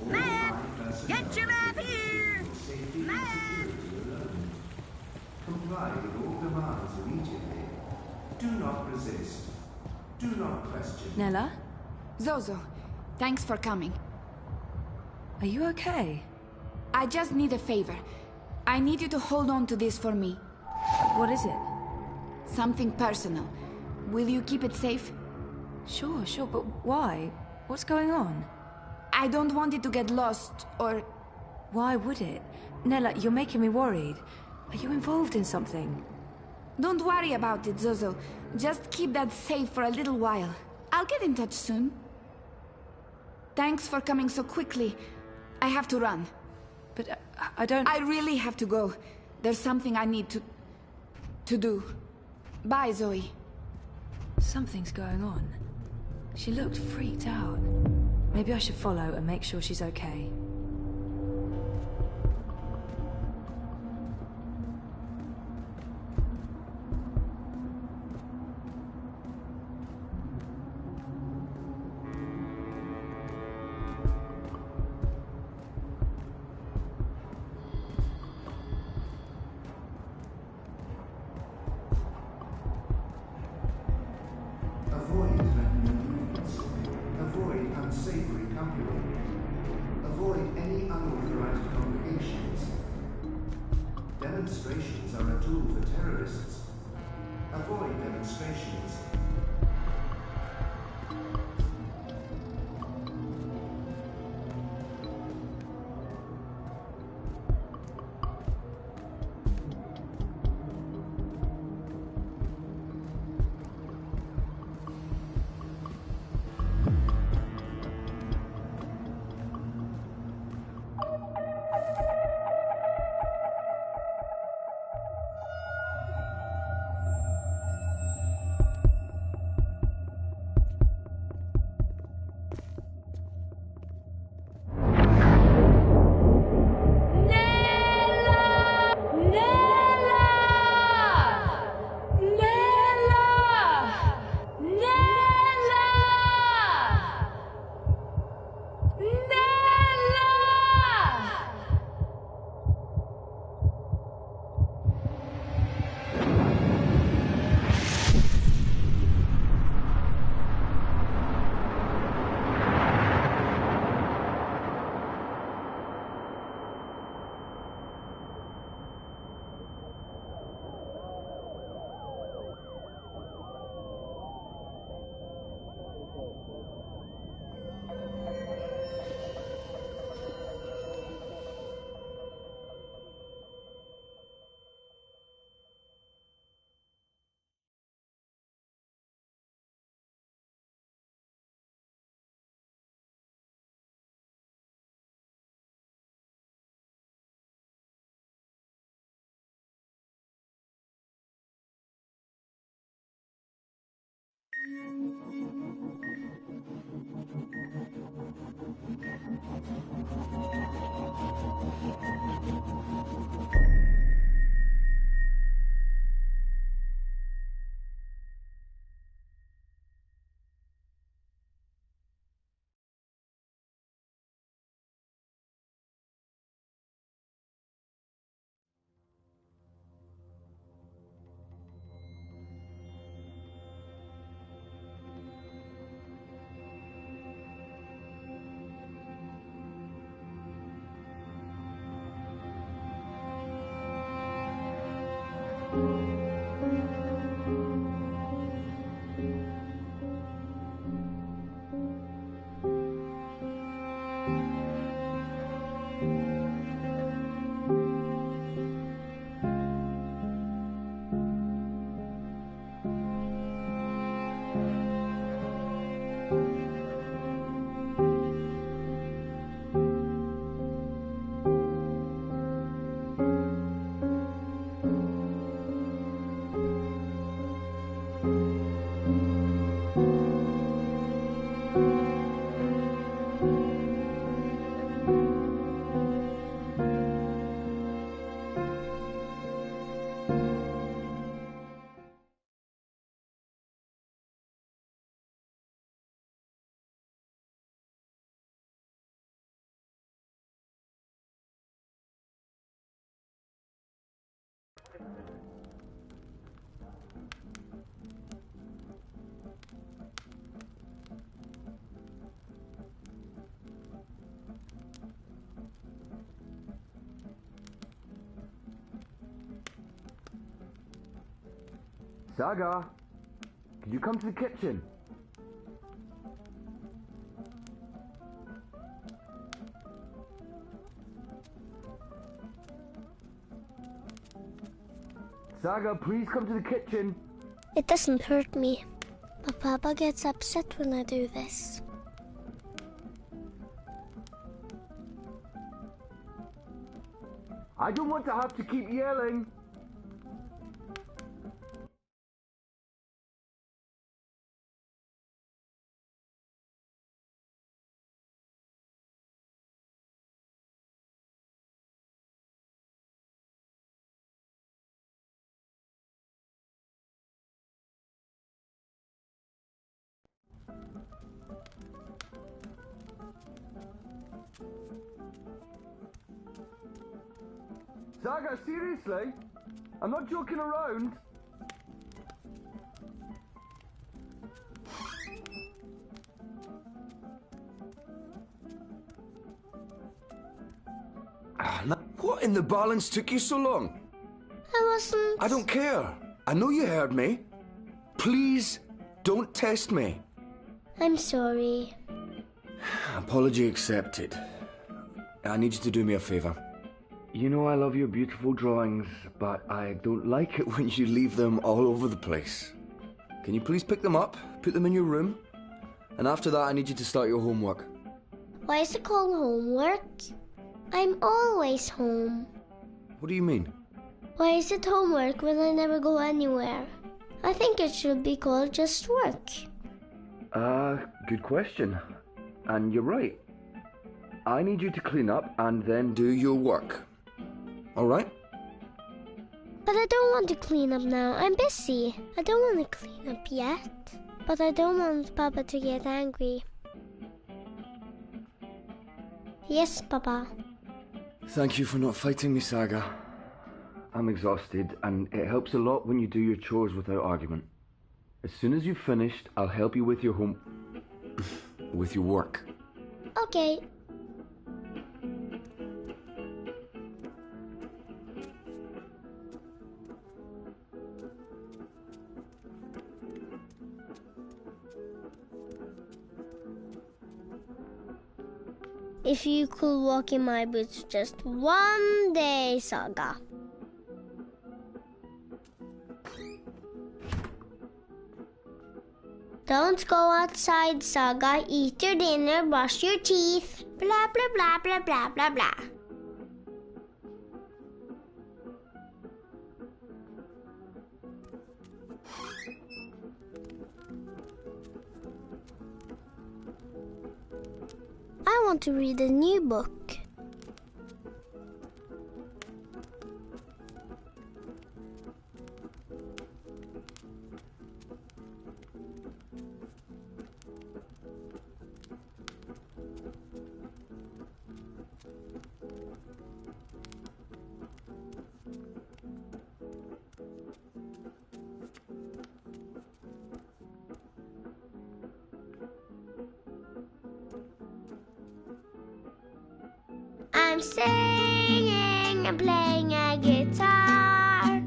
A: all
P: Man,
A: line personnel
P: get your map here!
A: safety and security alone. Comply with all demands immediately. Do not resist. Do not question.
M: Nella?
S: Zozo, thanks for coming.
M: Are you okay?
S: I just need a favor. I need you to hold on to this for me.
M: What is it?
S: Something personal. Will you keep it safe?
M: Sure, but why? What's going on?
S: I don't want it to get lost, or...
M: Why would it? Nella, you're making me worried. Are you involved in something?
S: Don't worry about it, Zozo. Just keep that safe for a little while. I'll get in touch soon. Thanks for coming so quickly. I have to run.
M: But I don't...
S: I really have to go. There's something I need to do. Bye, Zoe.
M: Something's going on. She looked freaked out. Maybe I should follow and make sure she's okay.
A: Demonstrations are a tool for terrorists. Avoid demonstrations.
T: Saga, could you come to the kitchen? Saga, please come to the kitchen.
G: It doesn't hurt me, but Papa gets upset when I do this.
T: I don't want to have to keep yelling. Saga, seriously? I'm not joking around.
U: What in the balance took you so long?
G: wasn't.
T: I don't care. I know you heard me. Please don't test me.
G: I'm sorry.
T: Apology accepted. I need you to do me a favor. You know I love your beautiful drawings, but I don't like it when you leave them all over the place. Can you please pick them up, put them in your room? And after that, I need you to start your homework.
G: Why is it called homework? I'm always home.
T: What do you mean?
G: Why is it homework when I never go anywhere? I think it should be called just work.
T: Good question. And you're right. I need you to clean up and then do your work. All right?
G: But I don't want to clean up now. I'm busy. I don't want to clean up yet. But I don't want Papa to get angry. Yes, Papa.
T: Thank you for not fighting me, Saga. I'm exhausted, and it helps a lot when you do your chores without argument. As soon as you've finished, I'll help you with your with your work.
G: Okay. If you could walk in my boots just one day, Saga. Don't go outside, Saga. Eat your dinner, brush your teeth. Blah, blah, blah, blah, blah, blah, blah. I want to read a new book. I'm singing and playing a guitar.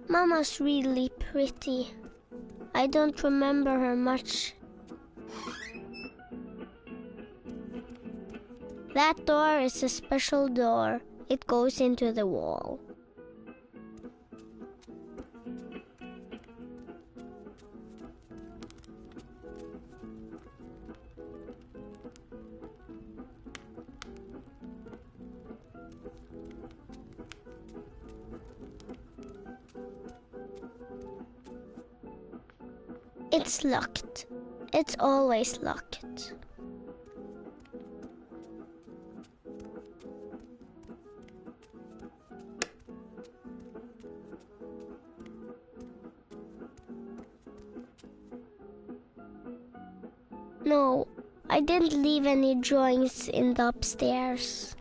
G: Mama's really pretty. I don't remember her much. That door is a special door. It goes into the wall. It's locked. It's always locked. No, I didn't leave any drawings in the upstairs.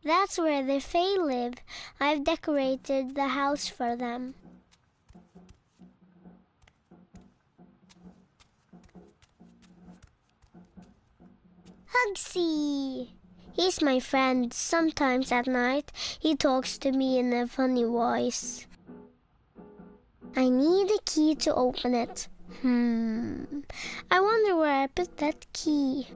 G: That's where the Fae live. I've decorated the house for them. Hugsy! He's my friend. Sometimes at night, he talks to me in a funny voice. I need a key to open it. I wonder where I put that key.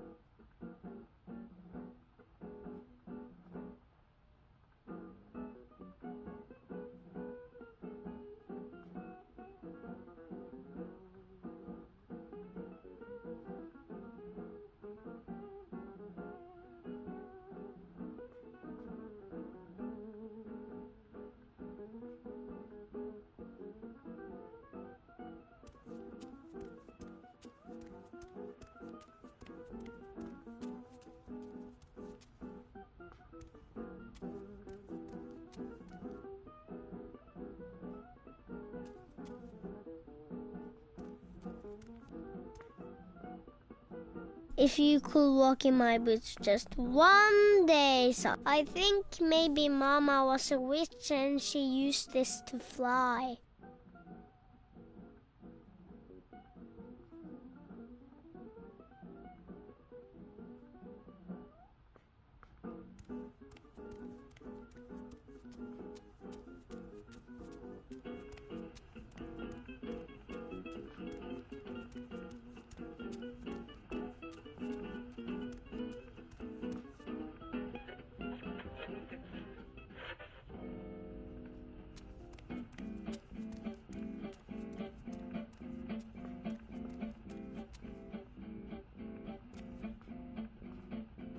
U: If you could walk in my boots just one day, so I think maybe Mama was a witch and she used this to fly.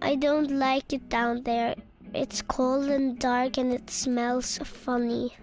U: I don't like it down there. It's cold and dark and it smells funny.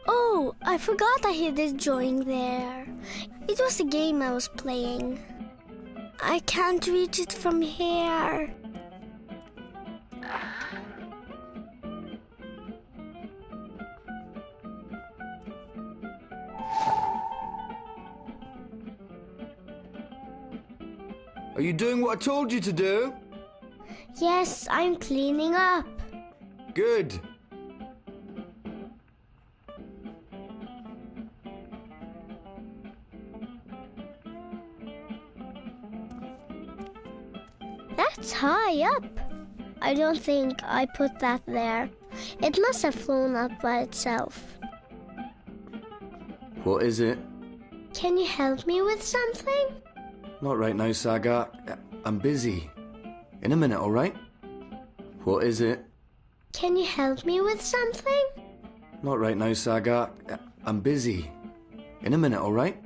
U: Oh, I forgot I hid this drawing there. It was a game I was playing. I can't reach it from here.
T: Are you doing what I told you to do?
U: Yes, I'm cleaning up.
T: Good.
U: That's high up. I don't think I put that there. It must have flown up by itself.
T: What is it?
U: Can you help me with something?
T: Not right now, Saga. I'm busy. In a minute, all right? What is it?
U: Can you help me with something?
T: Not right now, Saga. I'm busy. In a minute, all right?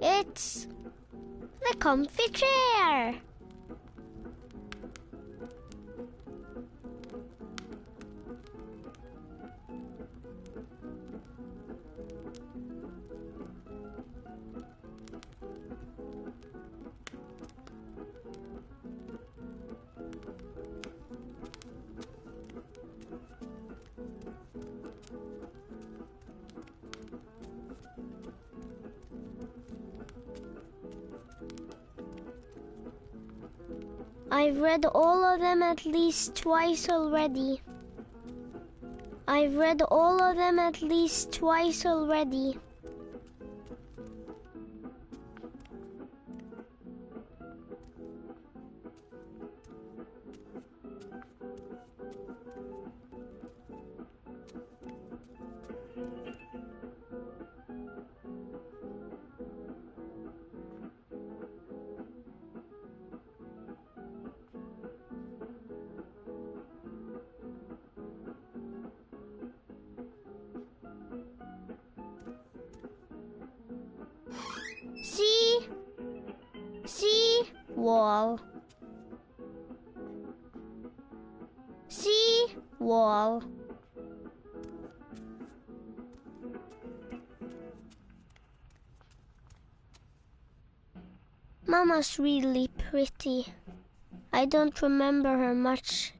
U: It's the comfy chair. I've read all of them at least twice already. I've read all of them at least twice already. wall. Sea wall. Mama's really pretty. I don't remember her much.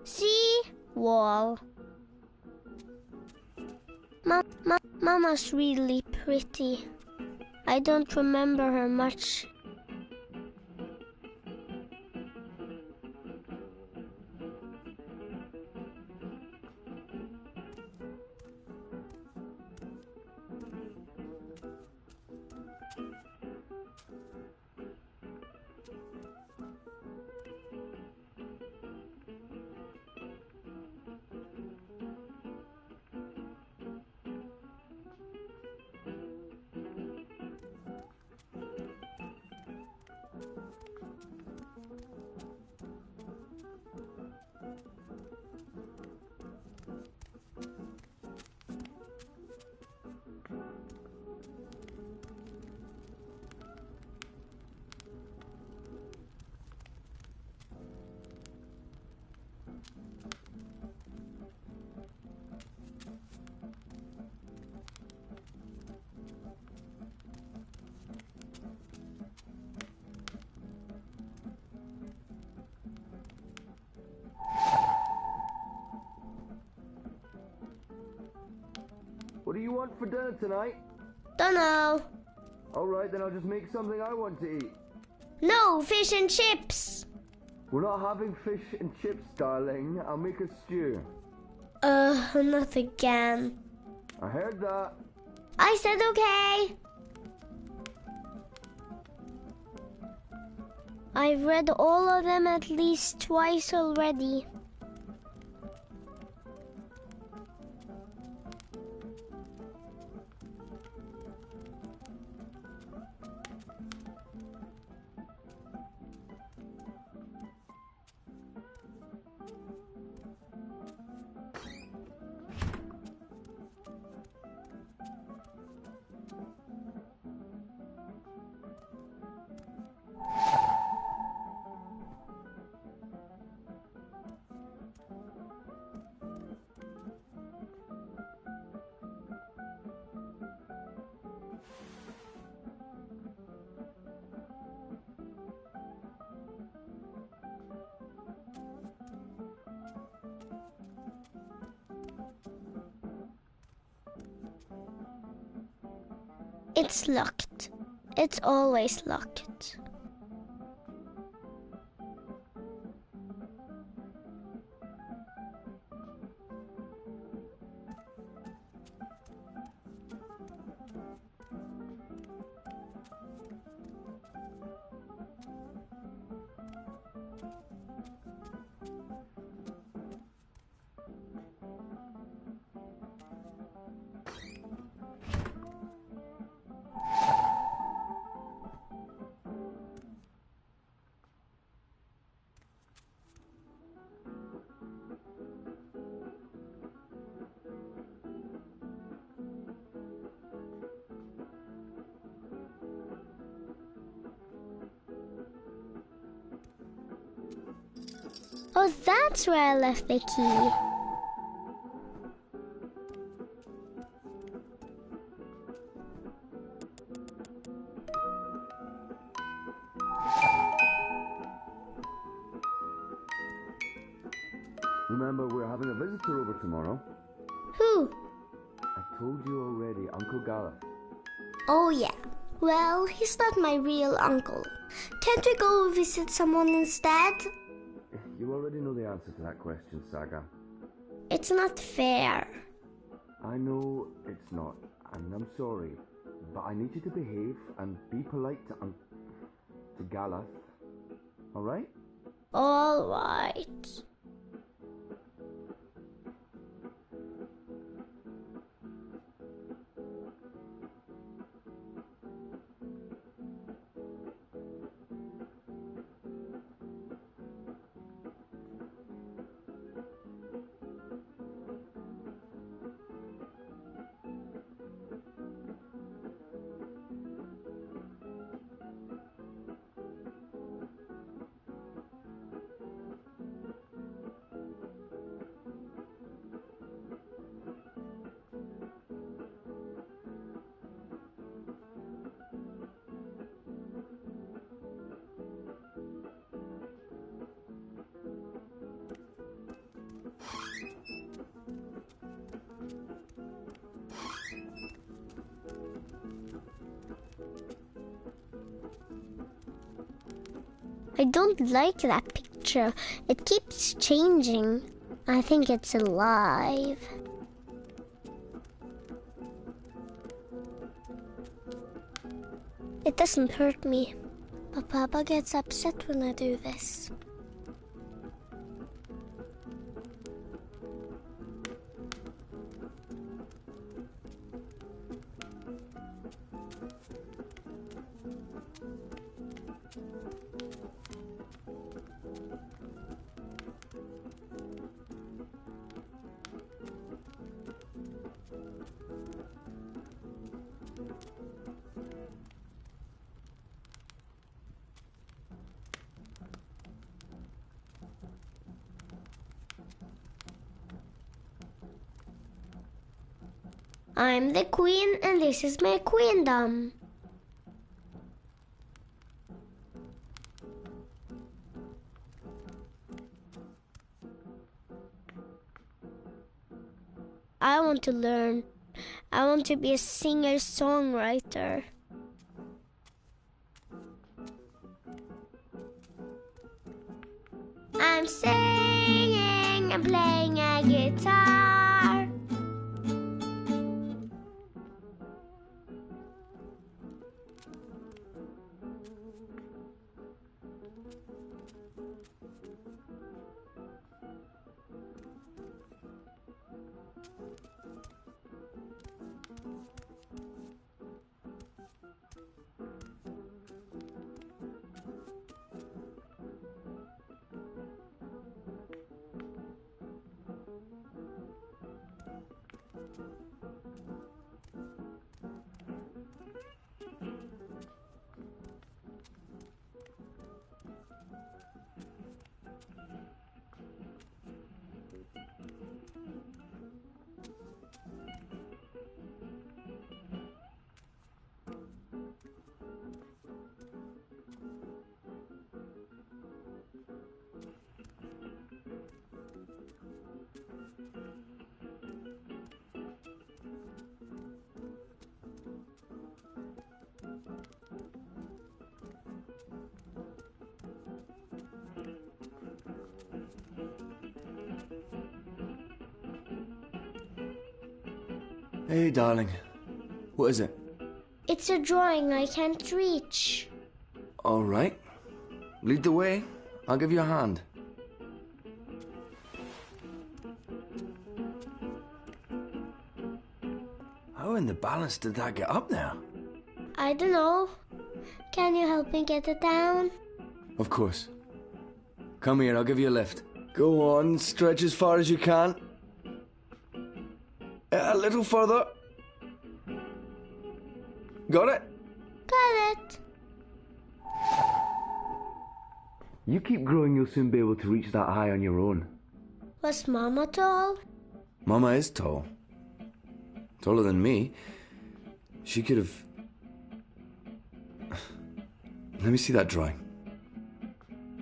U: Sea wall. Mama's really pretty. I don't remember her much.
T: What do you want for dinner tonight?
U: Dunno.
T: Alright, then I'll just make something I want to eat.
U: No, fish and chips.
T: We're not having fish and chips, darling. I'll make a stew.
U: Not again.
T: I heard that.
U: I said okay. I've read all of them at least twice already. It's locked. It's always locked. Oh, that's where I left the key.
T: Remember, we're having a visitor over tomorrow.
U: Who?
T: I told you already, Uncle Gareth.
U: Oh, yeah. Well, he's not my real uncle. Can't we go visit someone instead?
T: You already know the answer to that question, Saga.
U: It's not fair.
T: I know it's not, and I'm sorry, but I need you to behave and be polite to Galeth. All right?
U: All right. I don't like that picture. It keeps changing. I think it's alive. It doesn't hurt me, but Papa gets upset when I do this. I'm the queen and this is my queendom. I want to learn. I want to be a singer-songwriter. I'm singing and playing a guitar.
T: Hey, darling. What is it?
U: It's a drawing I can't reach.
T: All right. Lead the way. I'll give you a hand. How in the balance did that get up there?
U: I don't know. Can you help me get it down?
T: Of course. Come here, I'll give you a lift. Go on, stretch as far as you can. A little further. Got it?
U: Got it.
T: You keep growing, you'll soon be able to reach that high on your own.
U: Was Mama tall?
T: Mama is tall. Taller than me. She could have... Let me see that drawing.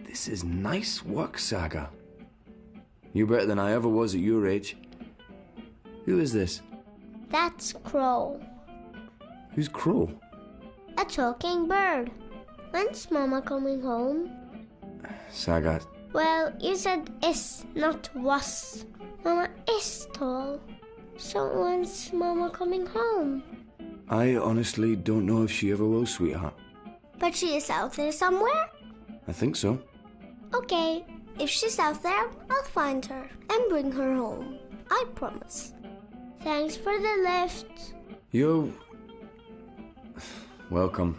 T: This is nice work, Saga. You're better than I ever was at your age. Who is this?
U: That's Crow.
T: Who's Crow?
U: A talking bird. When's Mama coming home?
T: Saga.
U: Well, you said is, not was. Mama is tall. So when's Mama coming home?
T: I honestly don't know if she ever will, sweetheart.
U: But she is out there somewhere?
T: I think so.
U: Okay, if she's out there, I'll find her and bring her home. I promise. Thanks for the lift.
T: You're... welcome.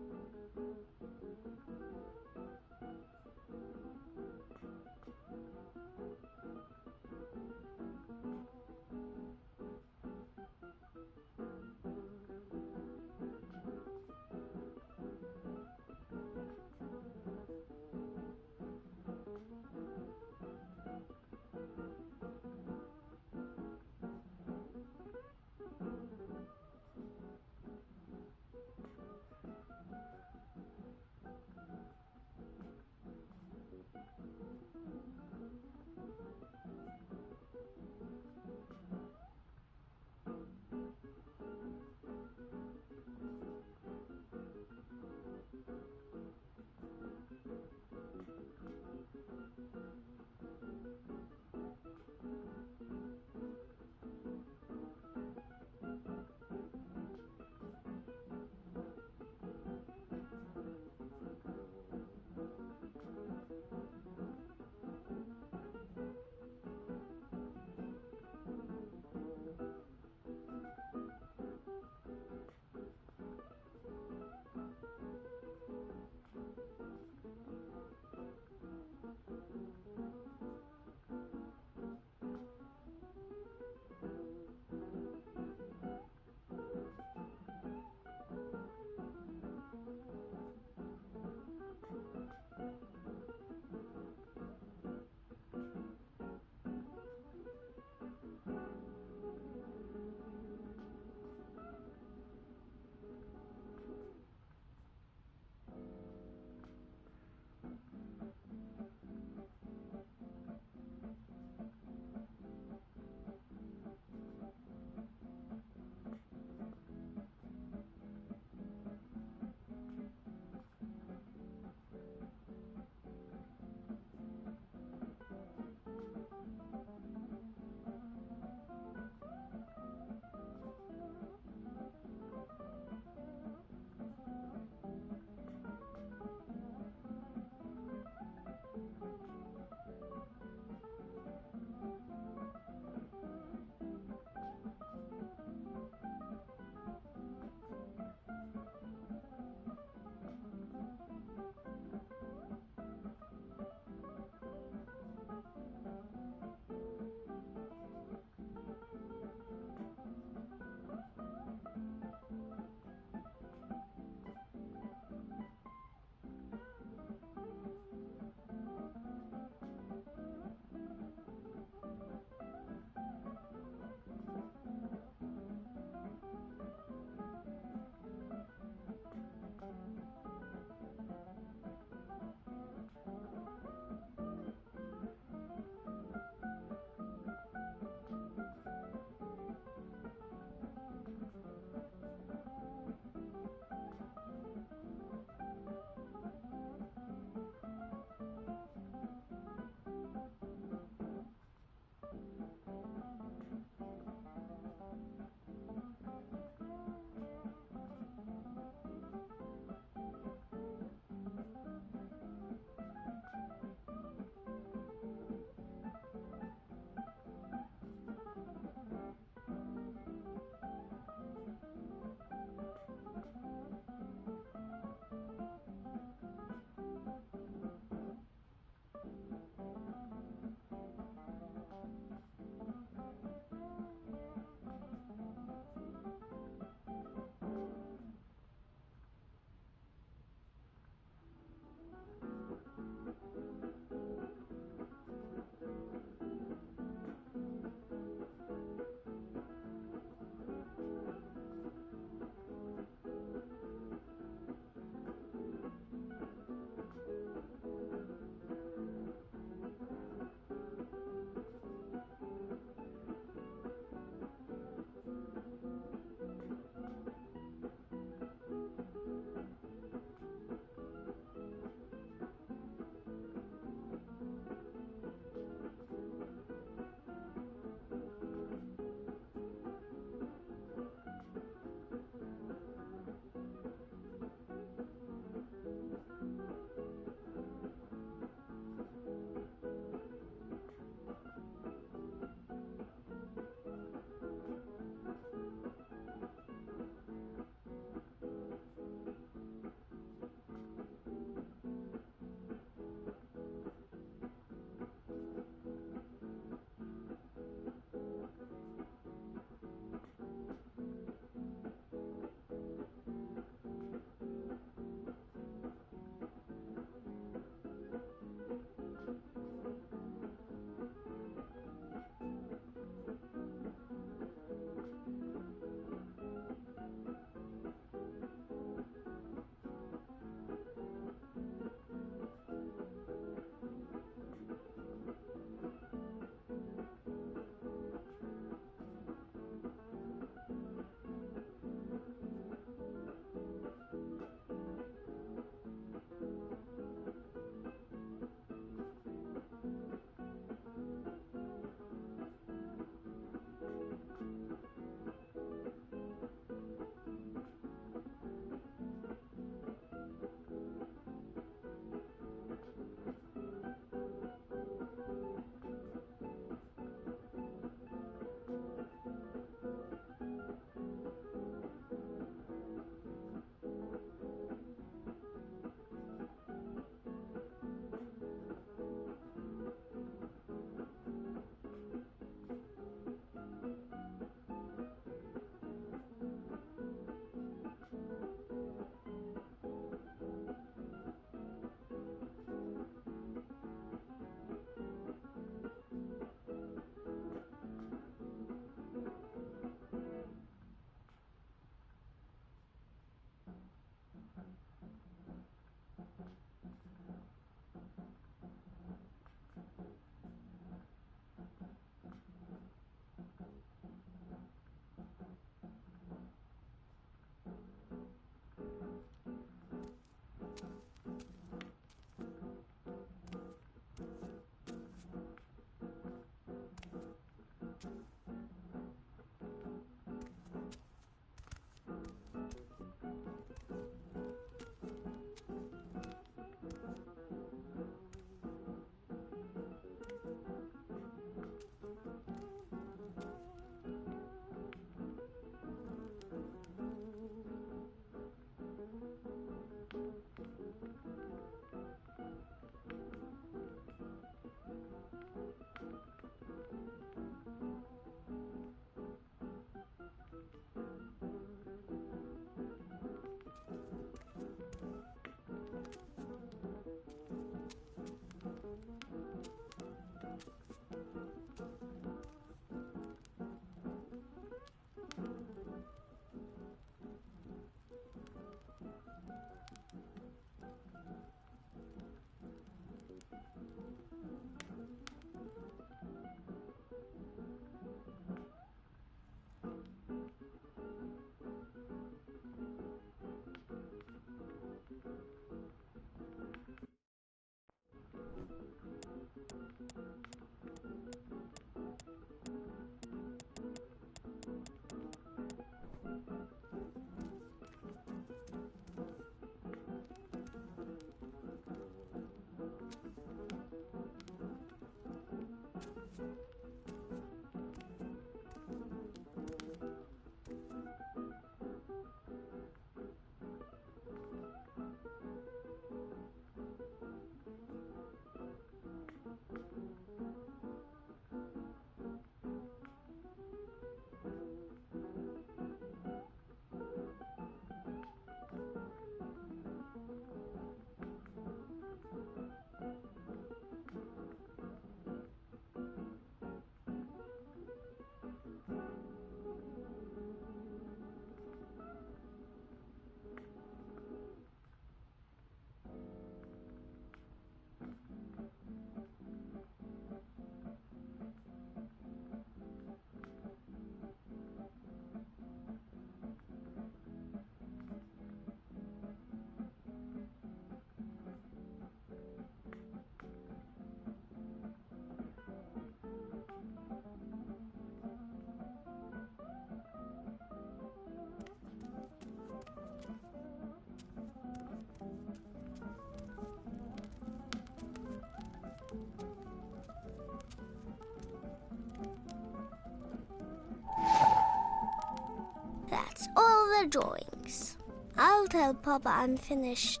U: the drawings. I'll tell Papa I'm finished.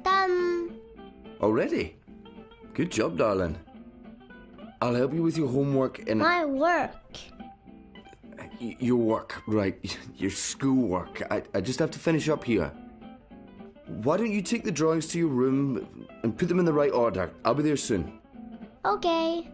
U: Done.
T: Already? Good job, darling. I'll help you with your homework in...
U: My work.
T: Your work, right. Your schoolwork. I just have to finish up here. Why don't you take the drawings to your room and put them in the right order? I'll be there soon.
U: Okay.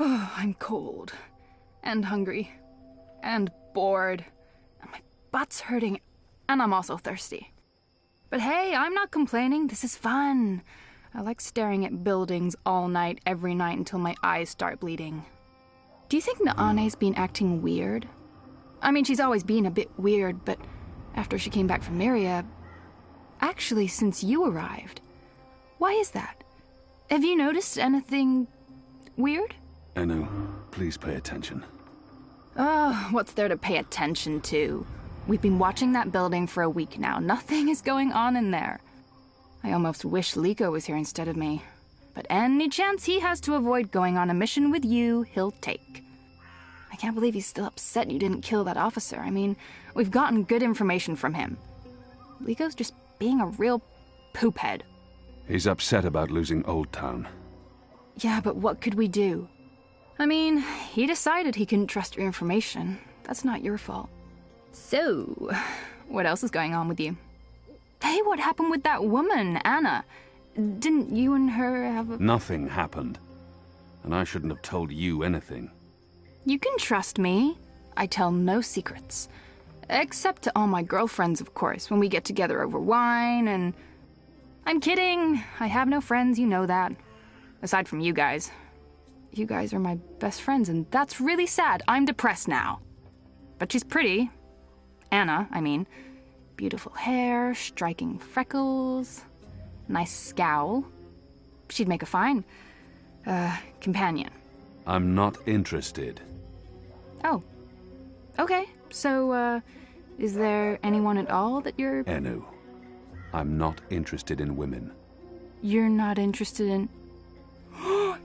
I: Oh, I'm cold. And hungry. And bored. And my butt's hurting. And I'm also thirsty. But hey, I'm not complaining. This is fun. I like staring at buildings all night, every night, until my eyes start bleeding. Do you think Naane's been acting weird? I mean, she's always been a bit weird, but after she came back from Myria... Actually, since you arrived. Why is that? Have you noticed anything... weird?
D: Enu, please pay attention.
I: Oh, what's there to pay attention to? We've been watching that building for a week now. Nothing is going on in there. I almost wish Liko was here instead of me. But any chance he has to avoid going on a mission with you, he'll take. I can't believe he's still upset you didn't kill that officer. I mean, we've gotten good information from him. Liko's just being a real poophead.
D: He's upset about losing Old Town.
I: Yeah, but what could we do? I mean, he decided he couldn't trust your information. That's not your fault. So, what else is going on with you? Hey, what happened with that woman, Anna? Didn't you and her have a...
D: Nothing happened. And I shouldn't have told you anything.
I: You can trust me. I tell no secrets. Except to all my girlfriends, of course, when we get together over wine and... I'm kidding. I have no friends, you know that. Aside from you guys. You guys are my best friends, and that's really sad. I'm depressed now. But she's pretty. Anna, I mean. Beautiful hair, striking freckles, nice scowl. She'd make a fine, companion.
D: I'm not interested.
I: Oh. Okay, so, is there anyone at all that you're...
D: Enu. I'm not interested in women.
I: You're not interested in...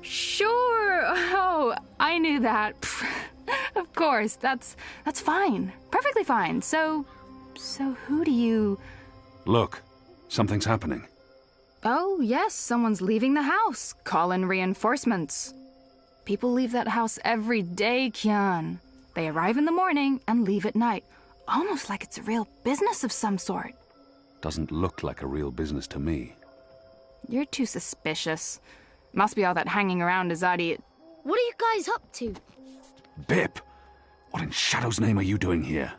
I: Sure! Oh, I knew that. Of course, that's fine. Perfectly fine. So who do you...
D: Look, something's happening.
I: Oh, yes, someone's leaving the house. Call in reinforcements. People leave that house every day, Kian. They arrive in the morning and leave at night. Almost like it's a real business of some sort.
D: Doesn't look like a real business to me.
I: You're too suspicious. Must be all that hanging around Azadi.
G: What are you guys up to?
D: Bip! What in Shadow's name are you doing here?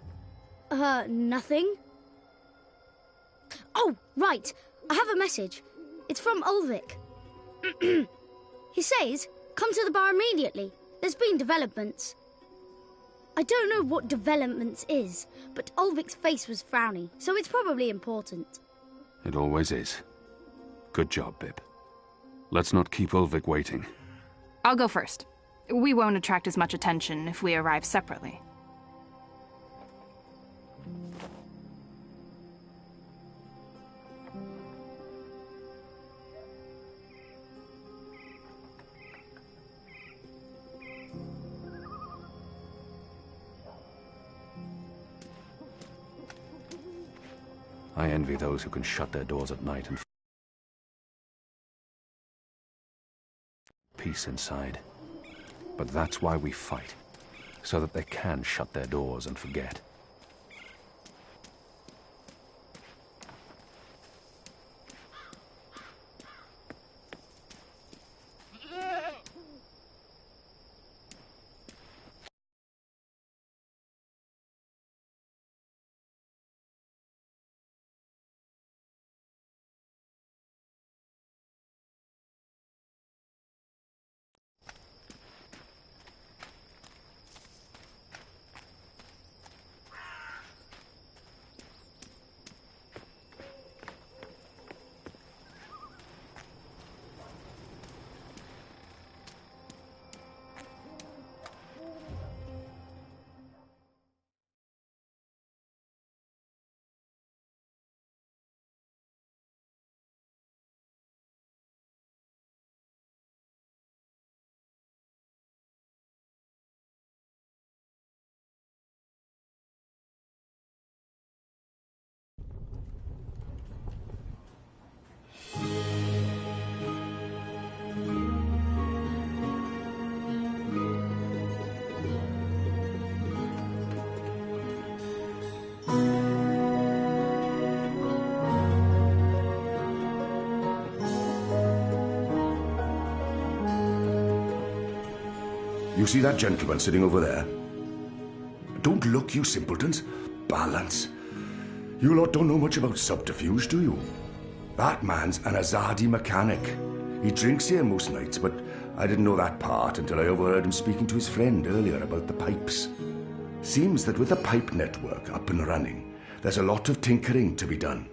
G: Nothing. Oh, right. I have a message. It's from Ulvik. He says, come to the bar immediately. There's been developments. I don't know what developments is, but Ulvik's face was frowny, so it's probably important.
D: It always is. Good job, Bip. Let's not keep Ulvik waiting.
I: I'll go first. We won't attract as much attention if we arrive separately.
D: I envy those who can shut their doors at night and peace inside. But that's why we fight, so that they can shut their doors and forget.
E: You see that gentleman sitting over there? Don't look, you simpletons. Balance. You lot don't know much about subterfuge, do you? That man's an Azadi mechanic. He drinks here most nights, but I didn't know that part until I overheard him speaking to his friend earlier about the pipes. Seems that with the pipe network up and running, there's a lot of tinkering to be done.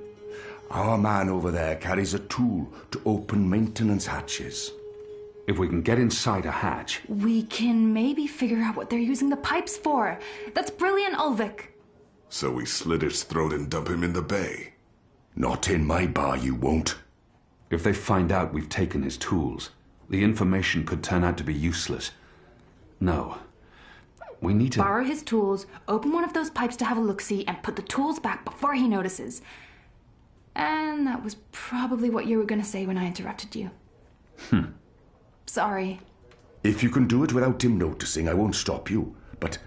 E: Our man over there carries a tool to open maintenance hatches.
D: If we can get inside a hatch...
I: We can maybe figure out what they're using the pipes for. That's brilliant, Ulvik.
K: So we slit his throat and dump him in the bay.
E: Not in my bar, you won't.
D: If they find out we've taken his tools, the information could turn out to be useless. No. We need to...
I: Borrow his tools, open one of those pipes to have a look-see, and put the tools back before he notices. And that was probably what you were going to say when I interrupted you. Sorry.
E: If you can do it without him noticing, I won't stop you. But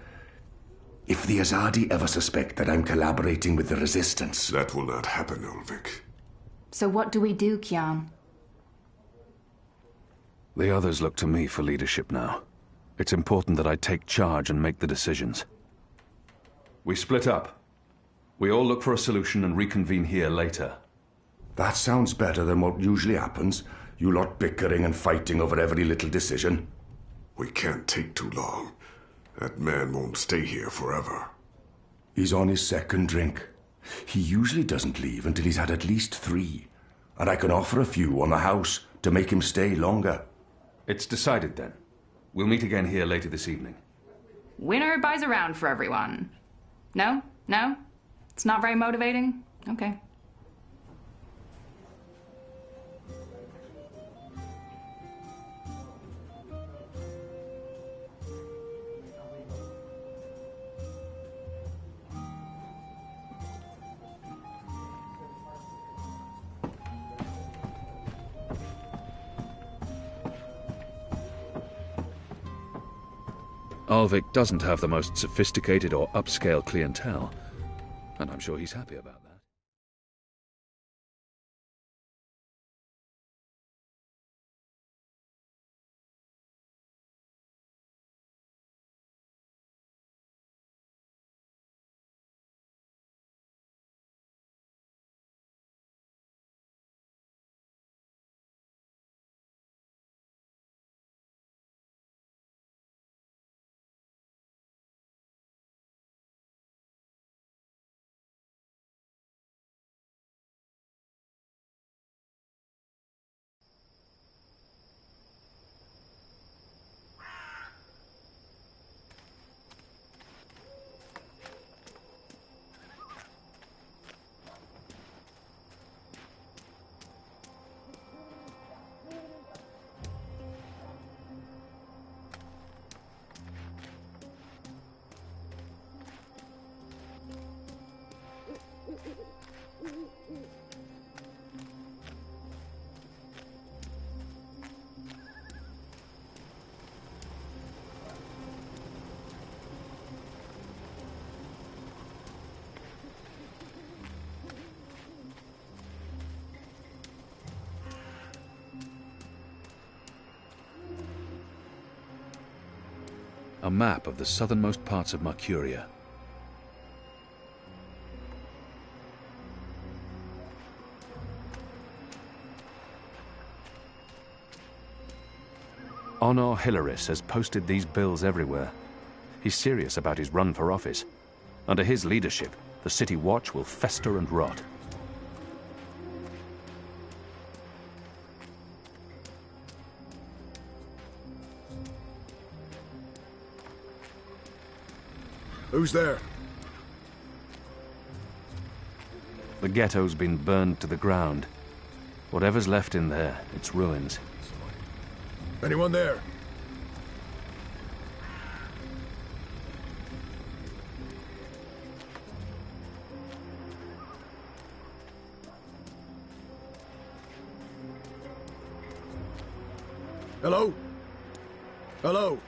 E: if the Azadi ever suspect that I'm collaborating with the Resistance...
K: That will not happen, Ulvik.
I: So what do we do, Kian?
D: The others look to me for leadership now. It's important that I take charge and make the decisions. We split up. We all look for a solution and reconvene here later.
E: That sounds better than what usually happens. You lot bickering and fighting over every little decision.
K: We can't take too long. That man won't stay here forever.
E: He's on his second drink. He usually doesn't leave until he's had at least 3. And I can offer a few on the house to make him stay longer.
D: It's decided then. We'll meet again here later this evening.
I: Winner buys around for everyone. No? No? It's not very motivating? Okay.
D: Alvik doesn't have the most sophisticated or upscale clientele, and I'm sure he's happy about that. A map of the southernmost parts of Mercuria. Honor Hilaris has posted these bills everywhere. He's serious about his run for office. Under his leadership, the City Watch will fester and rot.
C: Who's there?
D: The ghetto's been burned to the ground. Whatever's left in there, it's ruins.
C: Anyone there? Hello? Hello?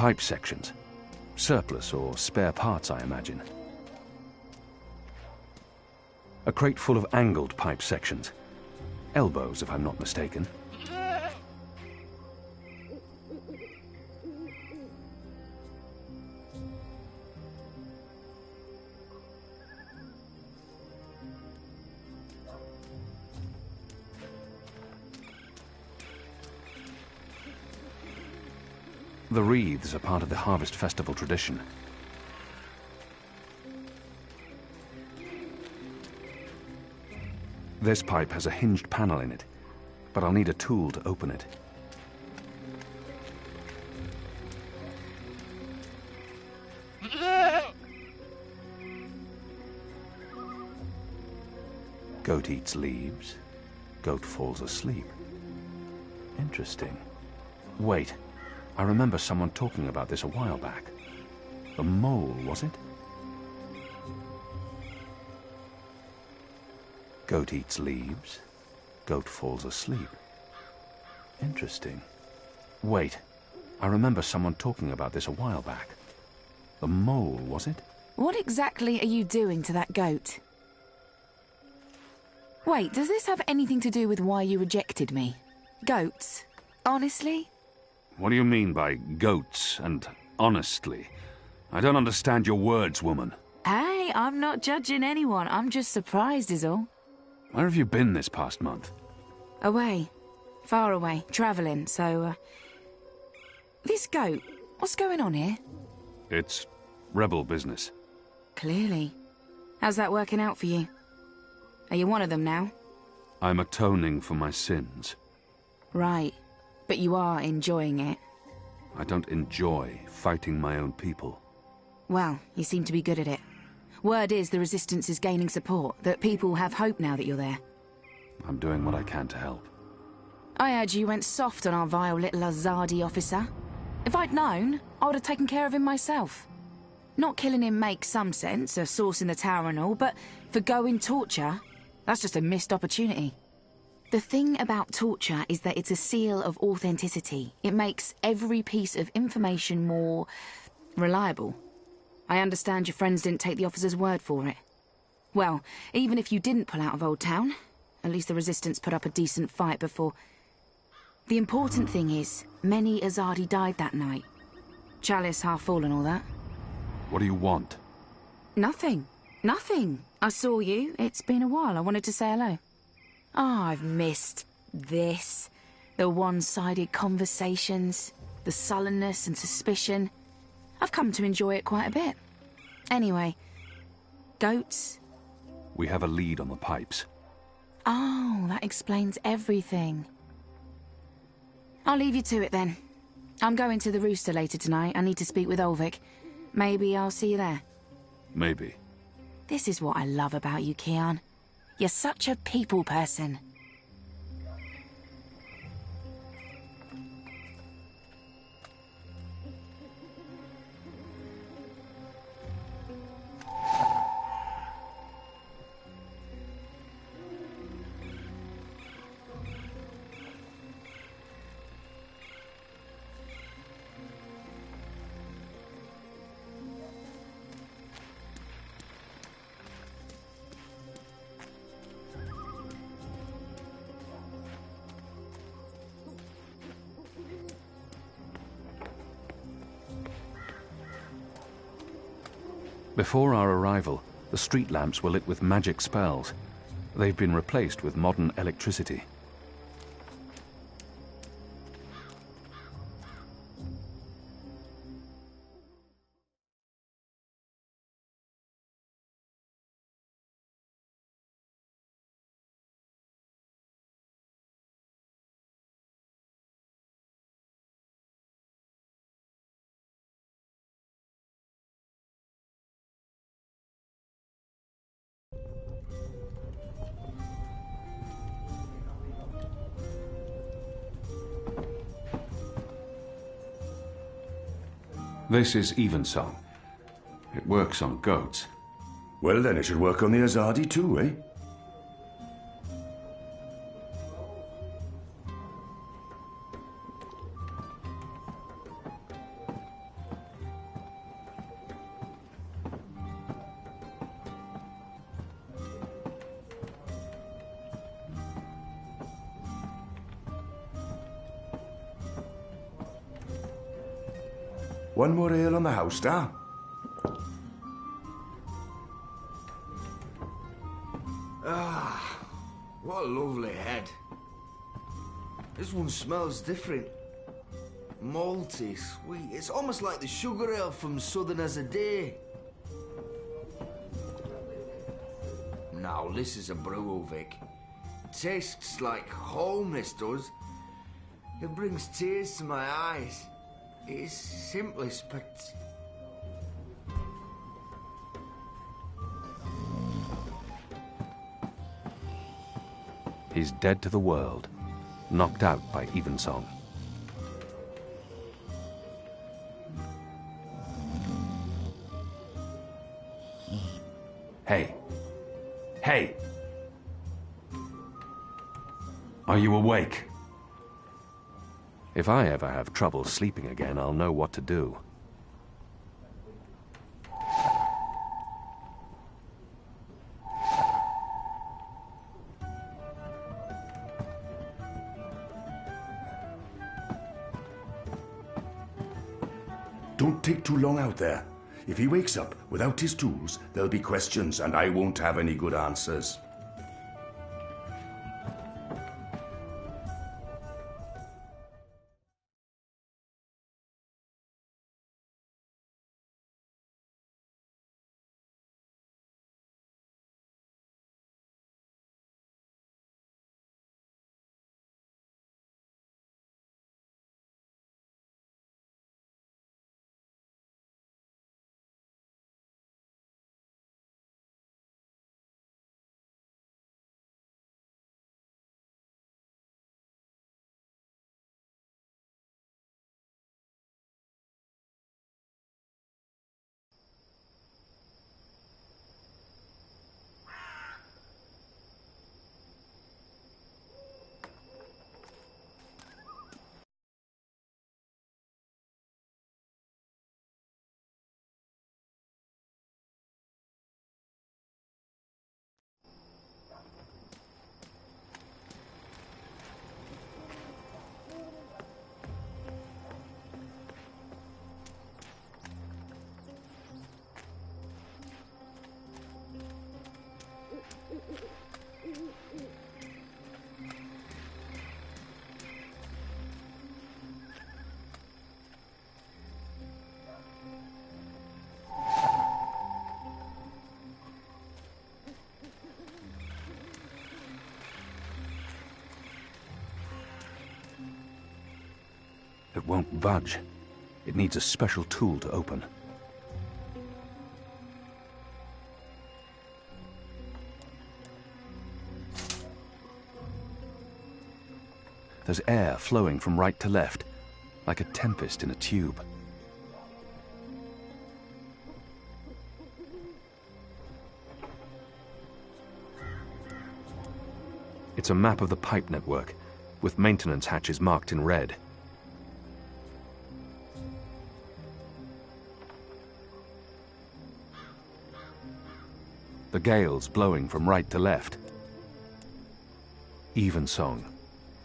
D: Pipe sections. Surplus or spare parts, I imagine. A crate full of angled pipe sections. Elbows, if I'm not mistaken. The wreaths are part of the Harvest Festival tradition. This pipe has a hinged panel in it, but I'll need a tool to open it. Goat eats leaves, goat falls asleep. Interesting. Wait. I remember someone talking about this a while back. The mole, was it? Goat eats leaves, goat falls asleep. Interesting. Wait, I remember someone talking about this a while back. The mole, was it?
R: What exactly are you doing to that goat? Wait, does this have anything to do with why you rejected me? Goats? Honestly?
D: What do you mean by goats and honestly? I don't understand your words, woman.
R: Hey, I'm not judging anyone. I'm just surprised is all.
D: Where have you been this past month?
R: Away. Far away. Travelling, so, This goat, what's going on here?
D: It's rebel business.
R: Clearly. How's that working out for you? Are you one of them now?
D: I'm atoning for my sins.
R: Right. But you are enjoying it.
D: I don't enjoy fighting my own people.
R: Well, you seem to be good at it. Word is the Resistance is gaining support, that people have hope now that you're there.
D: I'm doing what I can to help.
R: I heard you went soft on our vile little Azadi officer. If I'd known, I would have taken care of him myself. Not killing him makes some sense, a source in the tower and all, but for going torture, that's just a missed opportunity. The thing about torture is that it's a seal of authenticity. It makes every piece of information more reliable. I understand your friends didn't take the officer's word for it. Well, even if you didn't pull out of Old Town, at least the Resistance put up a decent fight before. The important thing is, many Azadi died that night. Chalice half full and all that.
D: What do you want?
R: Nothing. Nothing. I saw you. It's been a while. I wanted to say hello. Oh, I've missed this. The one-sided conversations, the sullenness and suspicion. I've come to enjoy it quite a bit. Anyway, goats?
D: We have a lead on the pipes.
R: Oh, that explains everything. I'll leave you to it then. I'm going to the Rooster later tonight. I need to speak with Ulvik. Maybe I'll see you there.
D: Maybe.
R: This is what I love about you, Kian. You're such a people person.
D: Before our arrival, the street lamps were lit with magic spells. They've been replaced with modern electricity. This is Evensong. It works on goats.
E: Well, then it should work on the Azadi too, eh? One more ale on the house, Star.
T: Ah, what a lovely head. This one smells different. Malty, sweet. It's almost like the sugar ale from Southern as a Day. Now, this is a brew, Vic. Tastes like home, this does. It brings tears to my eyes. It is simply
D: He's dead to the world, knocked out by Evensong. Hey. Hey! Are you awake? If I ever have trouble sleeping again, I'll know what to do.
E: Don't take too long out there. If he wakes up without his tools, there'll be questions, and I won't have any good answers.
D: It won't budge. It needs a special tool to open. There's air flowing from right to left, like a tempest in a tube. It's a map of the pipe network, with maintenance hatches marked in red. The gales blowing from right to left. Evensong,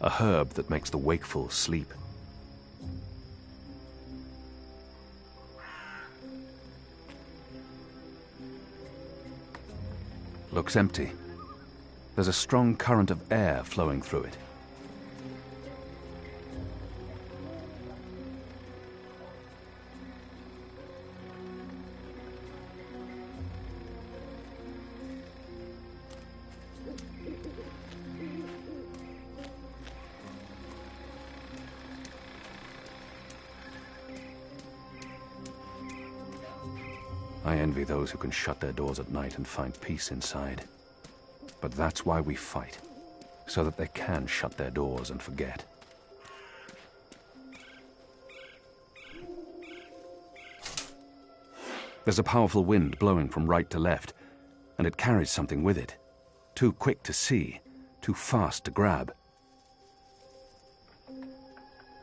D: a herb that makes the wakeful sleep. Looks empty. There's a strong current of air flowing through it. I envy those who can shut their doors at night and find peace inside. But that's why we fight, so that they can shut their doors and forget. There's a powerful wind blowing from right to left, and it carries something with it. Too quick to see, too fast to grab.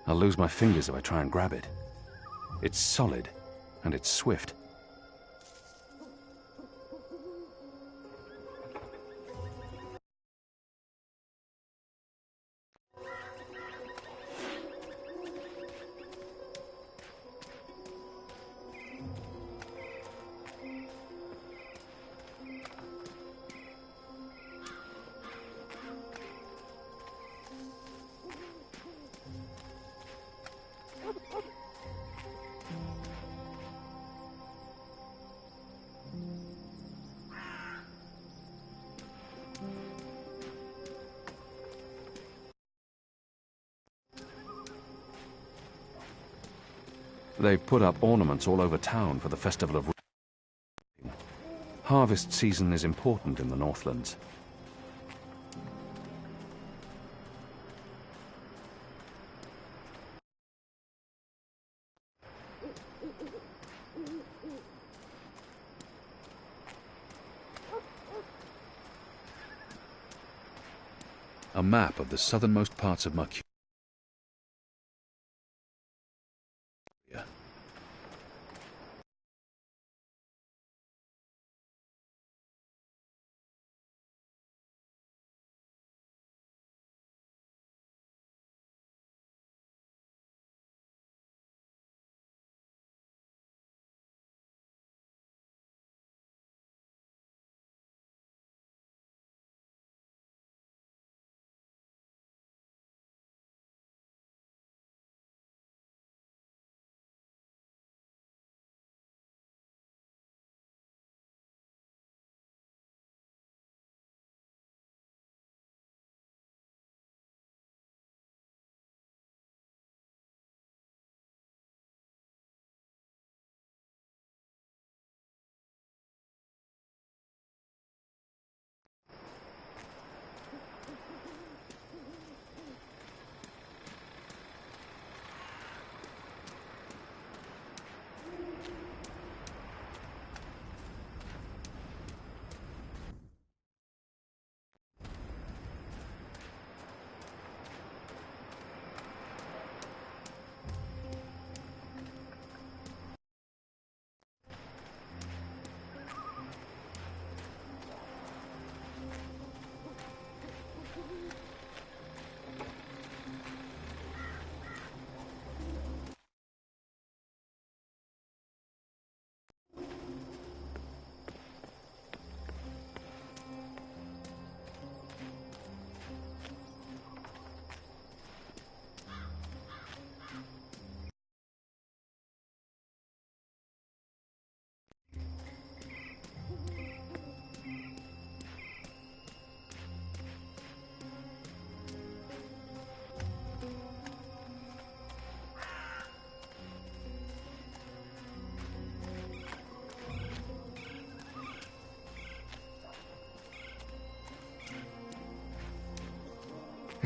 D: I'll lose my fingers if I try and grab it. It's solid, and it's swift. They've put up ornaments all over town for the Festival of Reaping. Harvest season is important in the Northlands. A map of the southernmost parts of Mercuria.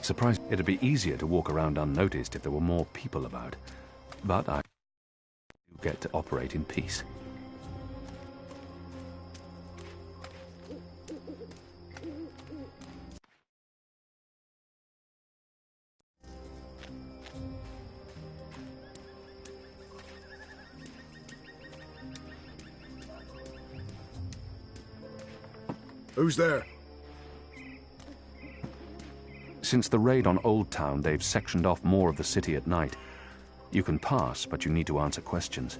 D: It's surprising. It'd be easier to walk around unnoticed if there were more people about. But I do get to operate in peace.
C: Who's there?
D: Since the raid on Old Town, they've sectioned off more of the city at night. You can pass, but you need to answer questions.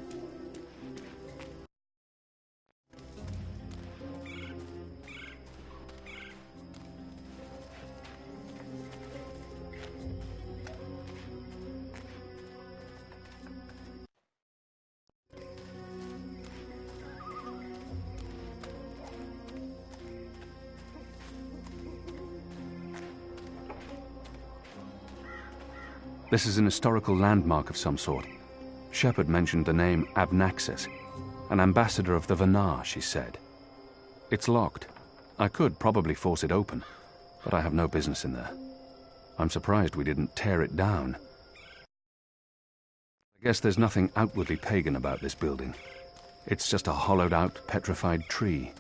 D: This is an historical landmark of some sort. Shepard mentioned the name Abnaxis, an ambassador of the Vanar, she said. It's locked. I could probably force it open, but I have no business in there. I'm surprised we didn't tear it down. I guess there's nothing outwardly pagan about this building. It's just a hollowed-out, petrified tree.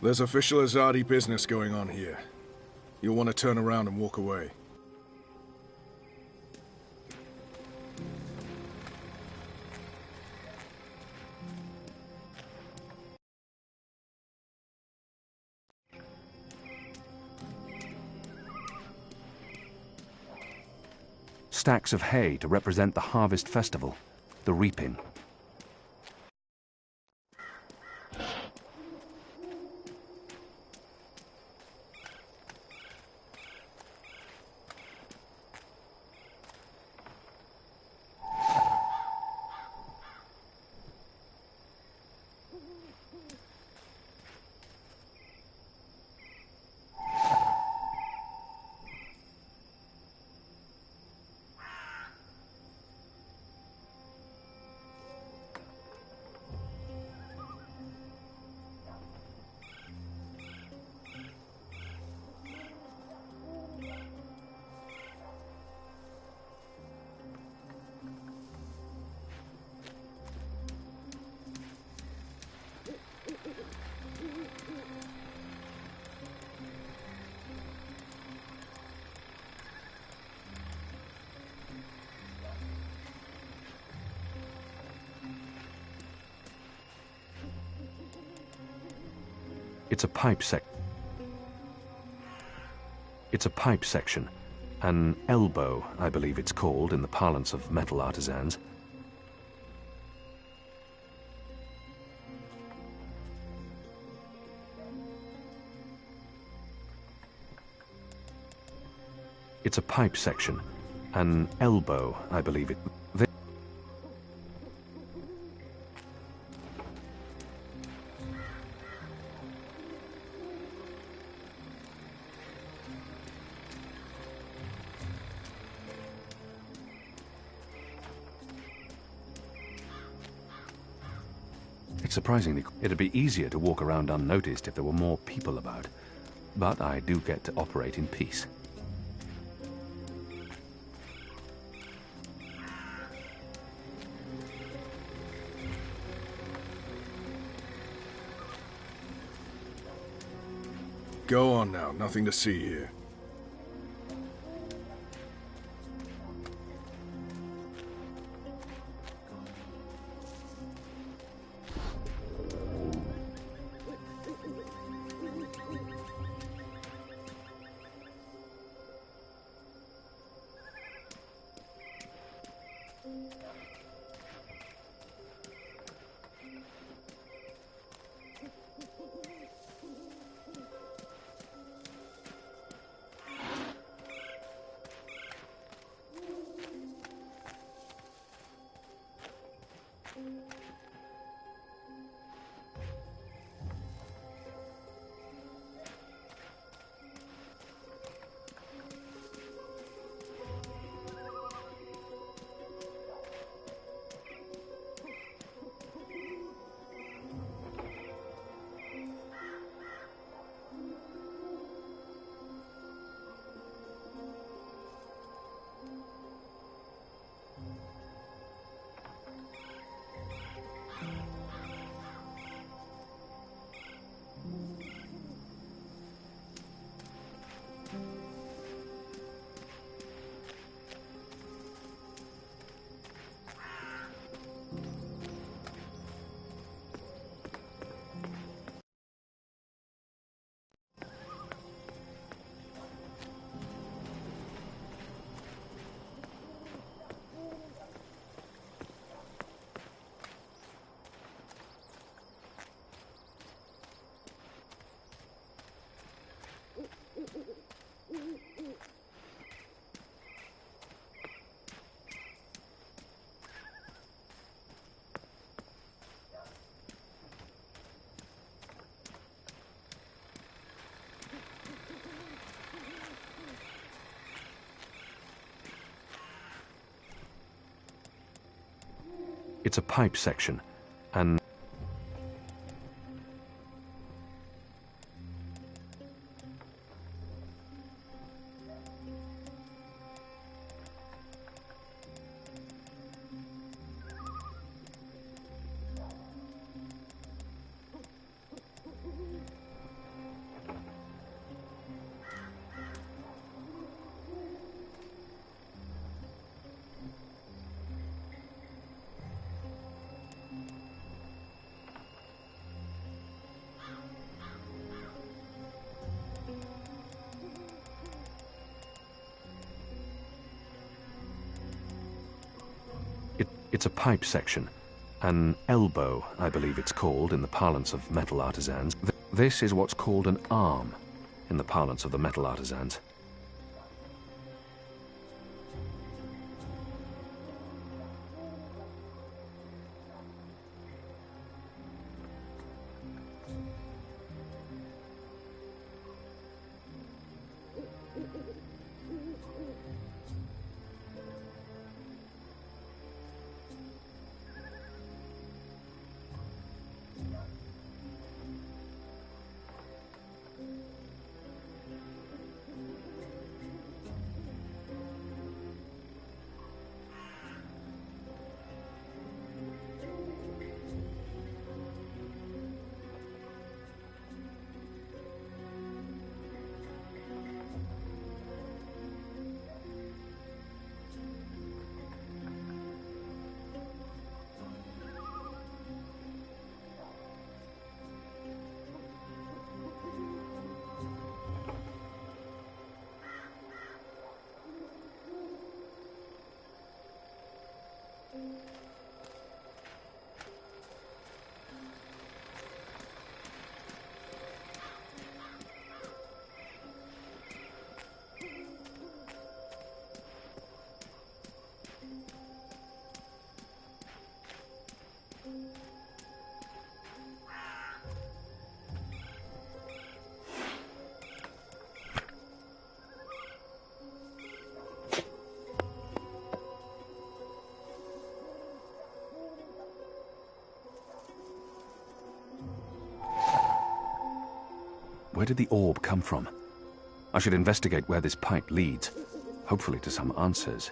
C: There's official Azadi business going on here. You'll want to turn around and walk away.
F: stacks of hay to represent the harvest festival, the reaping. It's a pipe section. An elbow, I believe it's called in the parlance of metal artisans. It's a pipe section. An elbow, I believe it. Surprisingly, it'd be easier to walk around unnoticed if there were more people about. But I do get to operate in peace.
C: Go on now, nothing to see here.
F: It's a pipe section. And It's a pipe section. An elbow, I believe it's called in the parlance of metal artisans. This is what's called an arm in the parlance of the metal artisans. Where did the orb come from? I should investigate where this pipe leads, hopefully to some answers.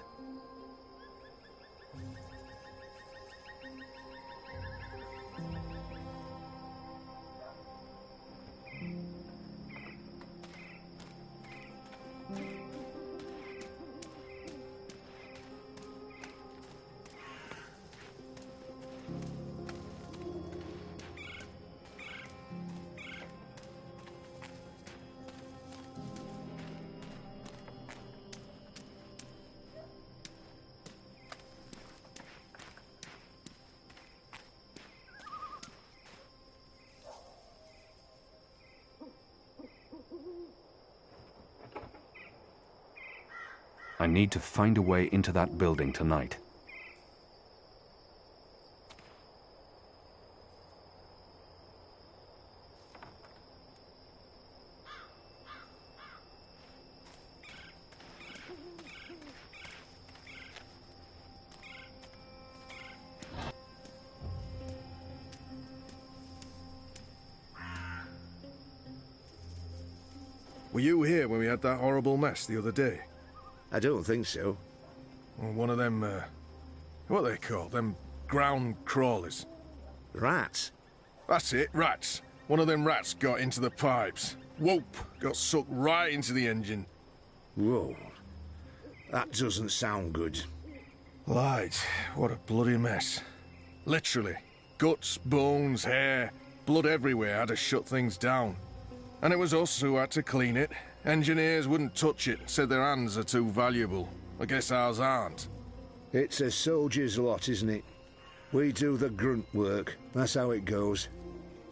F: I need to find a way into that building tonight.
C: Were you here when we had that horrible mess the other day?
Q: I don't think so.
C: Well, one of them, what are they called? Them ground crawlers.
Q: Rats?
C: That's it, rats. One of them rats got into the pipes. Whoop! Got sucked right into the engine.
Q: Whoa. That doesn't sound good.
C: Light, what a bloody mess. Literally. Guts, bones, hair, blood everywhere had to shut things down. And it was us who had to clean it. Engineers wouldn't touch it, said their hands are too valuable. I guess ours aren't.
Q: It's a soldier's lot, isn't it? We do the grunt work. That's how it goes.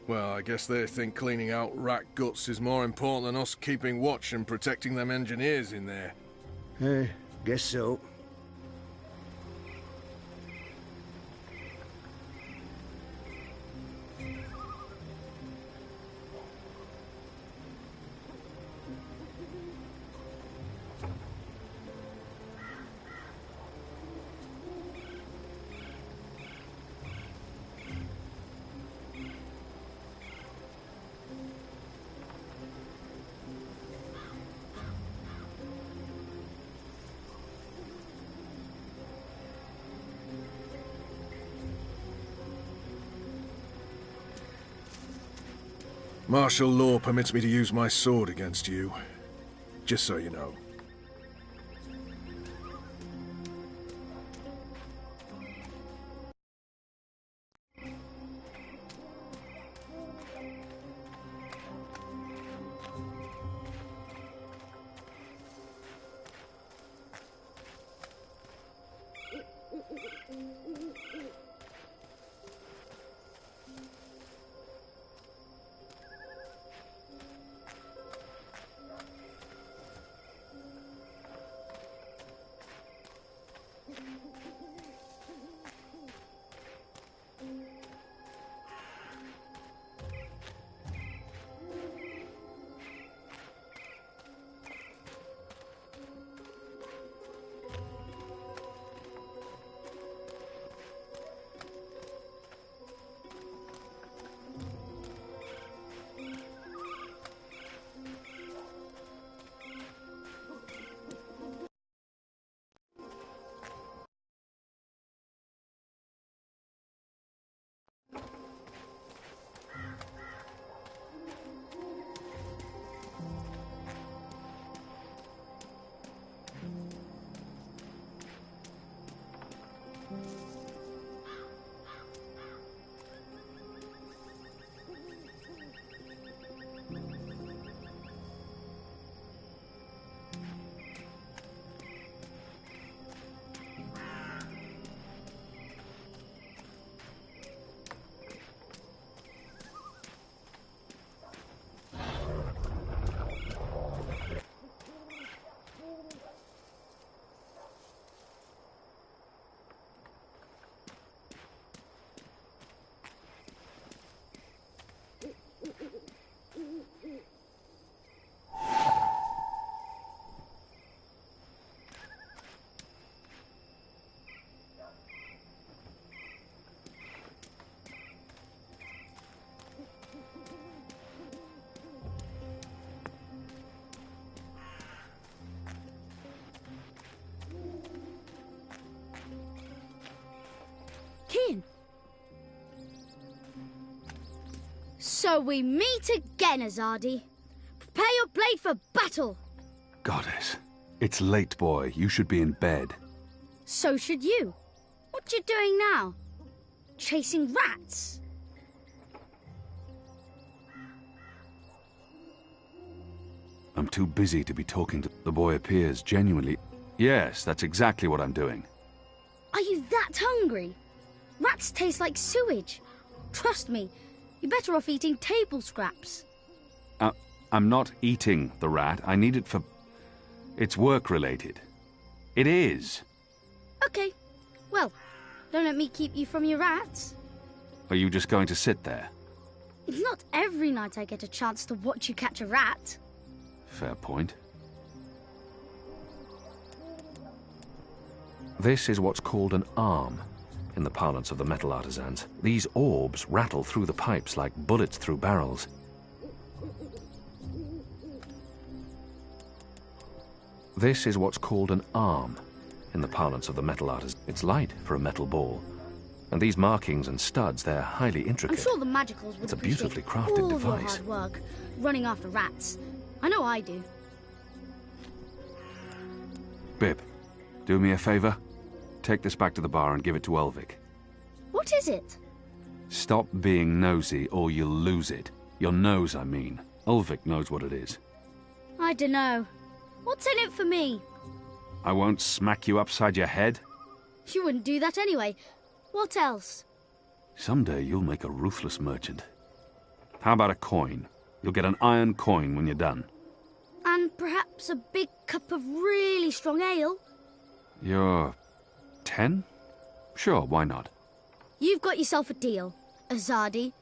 C: Well, I guess they think cleaning out rat guts is more important than us keeping watch and protecting them engineers in there.
Q: Guess so.
C: Martial law permits me to use my sword against you. Just so you know.
H: So we meet again, Azadi. Prepare your blade for battle.
D: Goddess. It's late, boy. You should be in bed.
H: So should you. What you doing now? Chasing rats?
D: I'm too busy to be talking to... The boy appears genuinely... Yes, that's exactly what I'm doing.
H: Are you that hungry? Rats taste like sewage. Trust me, you're better off eating table scraps.
D: I'm not eating the rat. I need it for... It's work-related. It is.
H: Okay. Well, don't let me keep you from your rats.
D: Are you just going to sit there?
H: It's not every night I get a chance to watch you catch a rat.
D: Fair point.
F: This is what's called an arm, in the parlance of the metal artisans. These orbs rattle through the pipes like bullets through barrels. This is what's called an arm, in the parlance of the metal artisans. It's light for a metal ball. And these markings and studs, they're highly intricate.
H: I'm sure the Magicals would
F: It's a
H: appreciate
F: beautifully crafted
H: all
F: device.
H: your hard work running after rats. I know I do.
D: Bib, do me a favor. Take this back to the bar and give it to Ulvik.
H: What is it?
D: Stop being nosy or you'll lose it. Your nose, I mean. Ulvik knows what it is.
H: I dunno. What's in it for me?
D: I won't smack you upside your head.
H: You wouldn't do that anyway. What else?
D: Someday you'll make a ruthless merchant. How about a coin? You'll get an iron coin when you're done.
H: And perhaps a big cup of really strong ale?
D: You're 10? Sure, why not?
H: You've got yourself a deal, Azadi.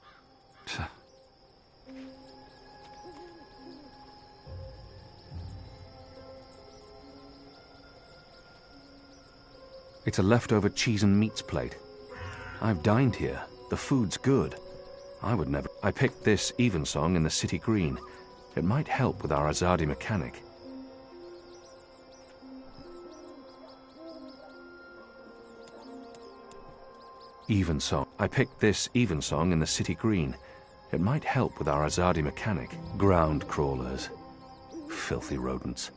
F: It's a leftover cheese and meats plate. I've dined here. The food's good. I would never... I picked this evensong in the city green. It might help with our Azadi mechanic. Evensong. I picked this evensong in the city green. It might help with our Azadi mechanic. Ground crawlers. Filthy rodents.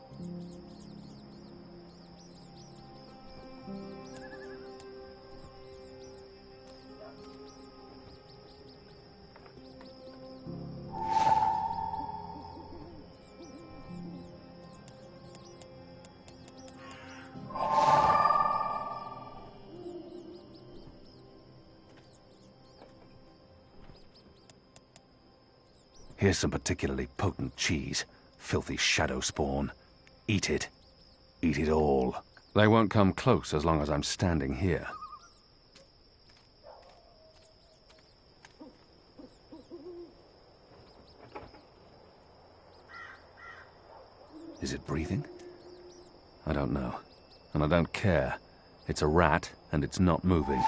F: Here's some particularly potent cheese. Filthy shadow spawn. Eat it. Eat it all. They won't come close as long as I'm standing here. Is it breathing? I don't know. And I don't care. It's a rat, and it's not moving.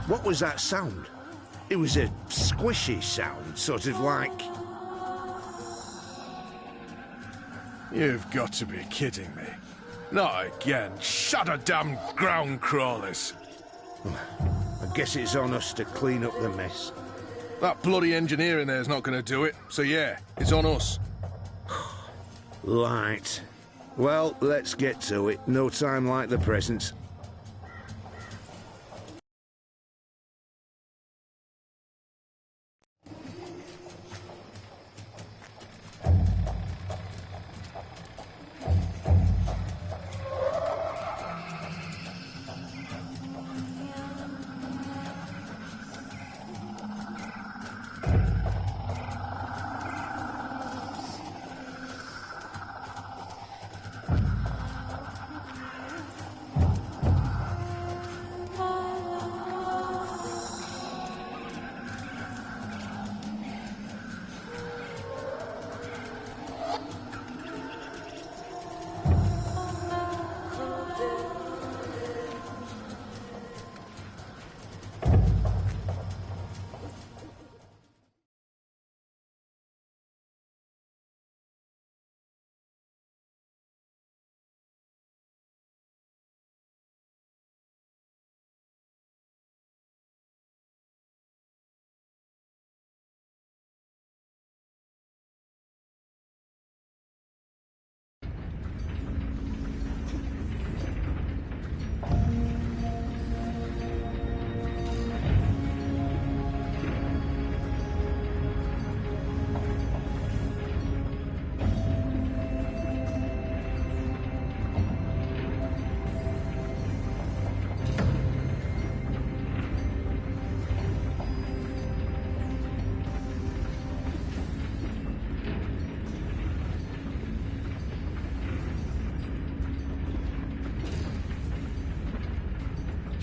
V: What was that sound? It was a squishy sound, sort of like...
C: You've got to be kidding me. Not again. Shut a damn ground crawlers.
V: I guess it's on us to clean up the mess.
C: That bloody engineer in there's not going to do it, so yeah, it's on us.
V: Right. Well, let's get to it. No time like the present.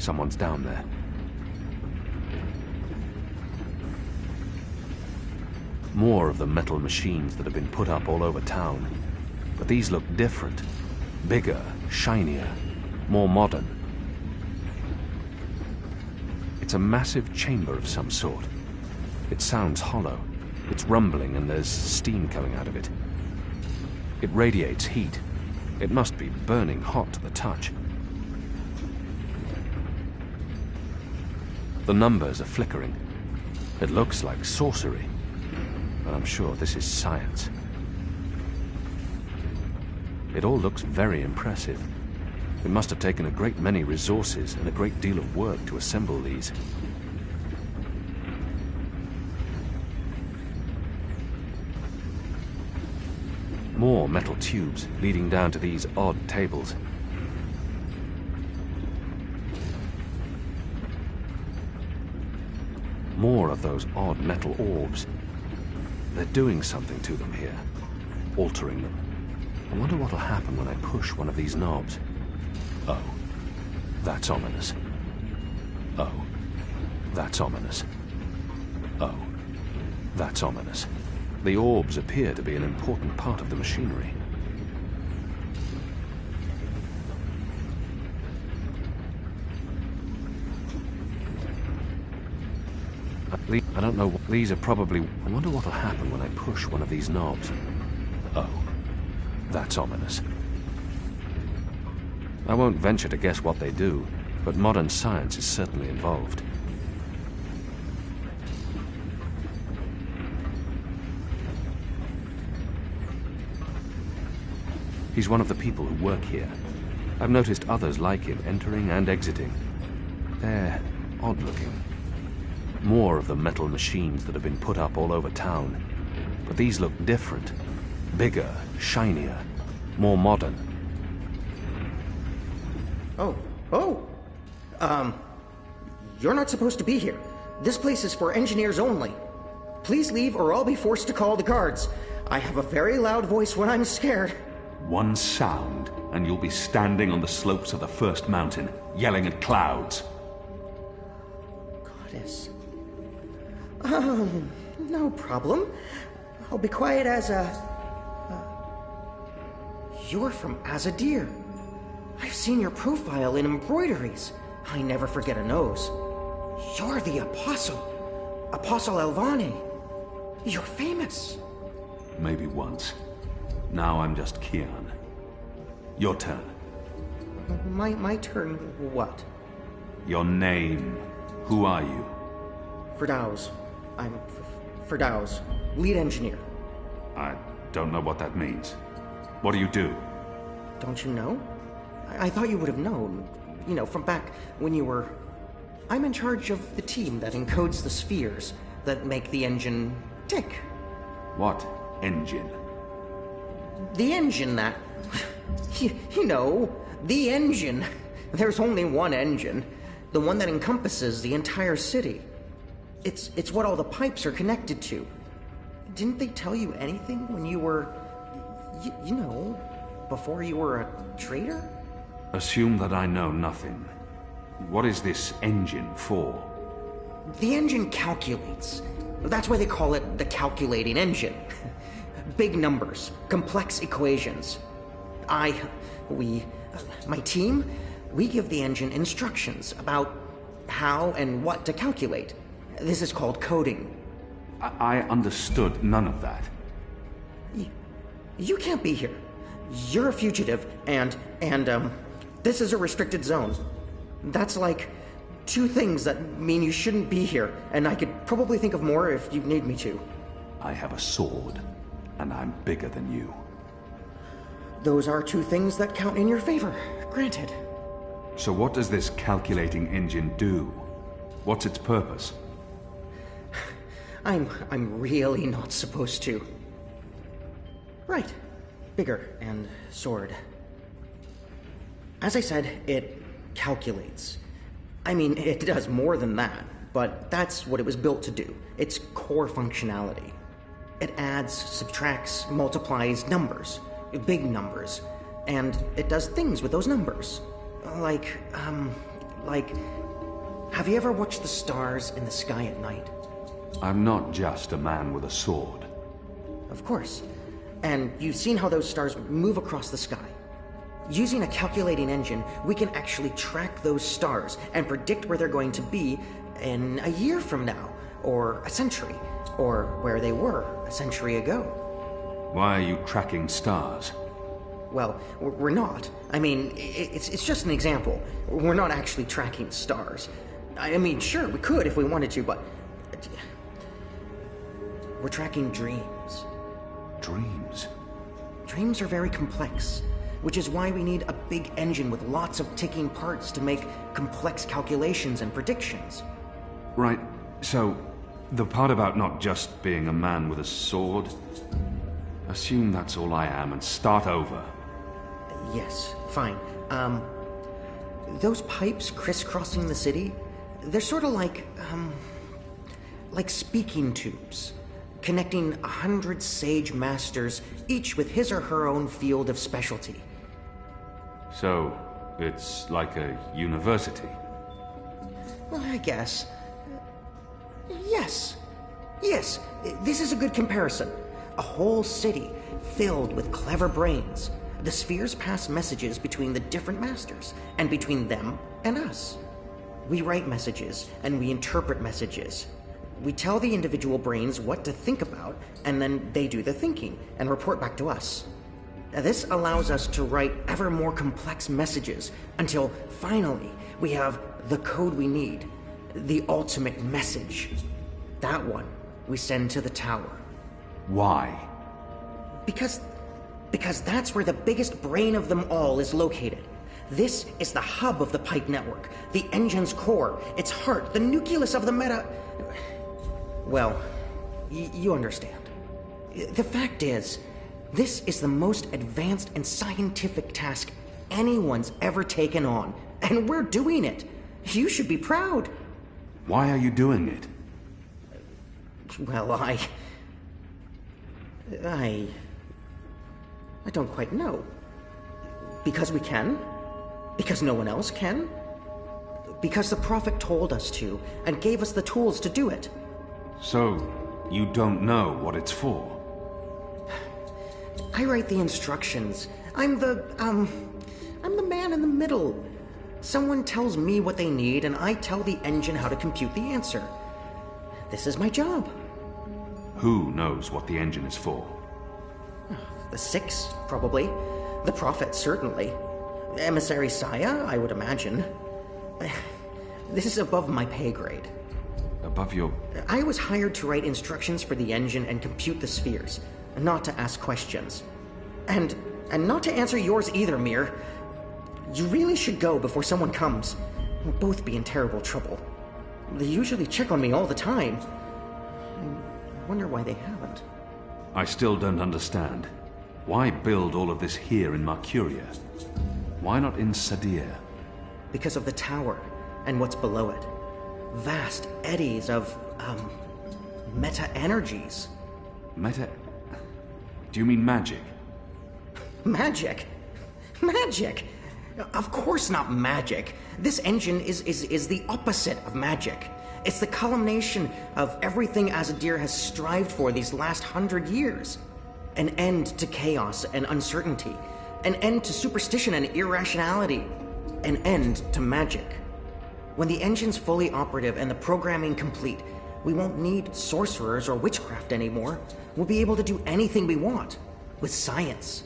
F: Someone's down there. More of the metal machines that have been put up all over town. But these look different. Bigger, shinier, more modern. It's a massive chamber of some sort. It sounds hollow. It's rumbling and there's steam coming out of it. It radiates heat. It must be burning hot to the touch. The numbers are flickering. It looks like sorcery, but I'm sure this is science. It all looks very impressive. It must have taken a great many resources and a great deal of work to assemble these. More metal tubes leading down to these odd tables. More of those odd metal orbs. They're doing something to them here, altering them. I wonder what'll happen when I push one of these knobs. Oh, that's ominous. Oh, that's ominous. Oh, that's ominous. The orbs appear to be an important part of the machinery. I don't know. These are probably... I wonder what'll happen when I push one of these knobs. Oh, that's ominous. I won't venture to guess what they do, but modern science is certainly involved. He's one of the people who work here. I've noticed others like him entering and exiting. They're odd-looking. More of the metal machines that have been put up all over town. But these look different. Bigger, shinier, more modern.
B: You're not supposed to be here. This place is for engineers only. Please leave or I'll be forced to call the guards. I have a very loud voice when I'm scared.
D: One sound, and you'll be standing on the slopes of the first mountain, yelling at clouds.
B: Goddess. No problem. I'll be quiet as a... You're from Azadir. I've seen your profile in embroideries. I never forget a nose. You're the Apostle. Apostle Elvani. You're famous.
D: Maybe once. Now I'm just Kian. Your turn.
B: My turn what?
D: Your name. Who are you?
B: Firdaus. I'm Firdaus, lead engineer.
D: I don't know what that means. What do you do?
B: Don't you know? I thought you would have known. You know, from back when you were... I'm in charge of the team that encodes the spheres that make the engine tick.
D: What engine?
B: The engine that... You know, the engine. There's only one engine. The one that encompasses the entire city. It's what all the pipes are connected to. Didn't they tell you anything when you were... you know, before you were a traitor?
D: Assume that I know nothing. What is this engine for?
B: The engine calculates. That's why they call it the calculating engine. Big numbers, complex equations. My team, we give the engine instructions about how and what to calculate. This is called coding.
D: I understood none of that.
B: You can't be here. You're a fugitive, and this is a restricted zone. That's like 2 things that mean you shouldn't be here, and I could probably think of more if you need me to.
D: I have a sword, and I'm bigger than you.
B: Those are 2 things that count in your favor, granted.
D: So what does this calculating engine do? What's its purpose?
B: I'm really not supposed to. Right. Bigger and sword. As I said, it calculates. I mean, it does more than that, but that's what it was built to do. Its core functionality. It adds, subtracts, multiplies numbers. Big numbers. And it does things with those numbers. Like Like, have you ever watched the stars in the sky at night?
F: I'm not just a man with a sword.
B: Of course. And you've seen how those stars move across the sky. Using a calculating engine, we can actually track those stars and predict where they're going to be in a year from now, or a century, or where they were a century ago.
F: Why are you tracking stars?
B: Well, we're not. I mean, it's just an example. We're not actually tracking stars. I mean, sure, we could if we wanted to, but... we're tracking dreams.
F: Dreams?
B: Dreams are very complex, which is why we need a big engine with lots of ticking parts to make complex calculations and predictions.
F: Right, so the part about not just being a man with a sword, assume that's all I am and start over.
B: Yes, fine. Those pipes crisscrossing the city, they're sort of like speaking tubes, connecting 100 sage masters, each with his or her own field of specialty.
F: So, it's like a university?
B: Well, I guess. Yes. Yes, this is a good comparison. A whole city filled with clever brains. The spheres pass messages between the different masters, and between them and us. We write messages, and we interpret messages. We tell the individual brains what to think about, and then they do the thinking, and report back to us. This allows us to write ever more complex messages, until finally we have the code we need, the ultimate message. That one we send to the tower.
F: Why?
B: Because that's where the biggest brain of them all is located. This is the hub of the pipe network, the engine's core, its heart, the nucleus of the meta... Well, you understand. The fact is, this is the most advanced and scientific task anyone's ever taken on, and we're doing it. You should be proud.
F: Why are you doing it?
B: Well, I don't quite know. Because we can? Because no one else can? Because the Prophet told us to, and gave us the tools to do it.
F: So, you don't know what it's for?
B: I write the instructions. I'm the man in the middle. Someone tells me what they need, and I tell the engine how to compute the answer. This is my job.
F: Who knows what the engine is for?
B: The Six, probably. The Prophet, certainly. Emissary Saya, I would imagine. This is above my pay grade.
F: Above your...
B: I was hired to write instructions for the engine and compute the spheres, not to ask questions. And not to answer yours either, Mir. You really should go before someone comes. We'll both be in terrible trouble. They usually check on me all the time. I wonder why they haven't.
F: I still don't understand. Why build all of this here in Mercuria? Why not in Sadir?
B: Because of the tower and what's below it. Vast eddies of, meta-energies.
F: Meta... Do you mean magic?
B: Magic? Magic? Of course not magic. This engine is the opposite of magic. It's the culmination of everything Azadir has strived for these last 100 years. An end to chaos and uncertainty. An end to superstition and irrationality. An end to magic. When the engine's fully operative and the programming complete, we won't need sorcerers or witchcraft anymore. We'll be able to do anything we want. With science.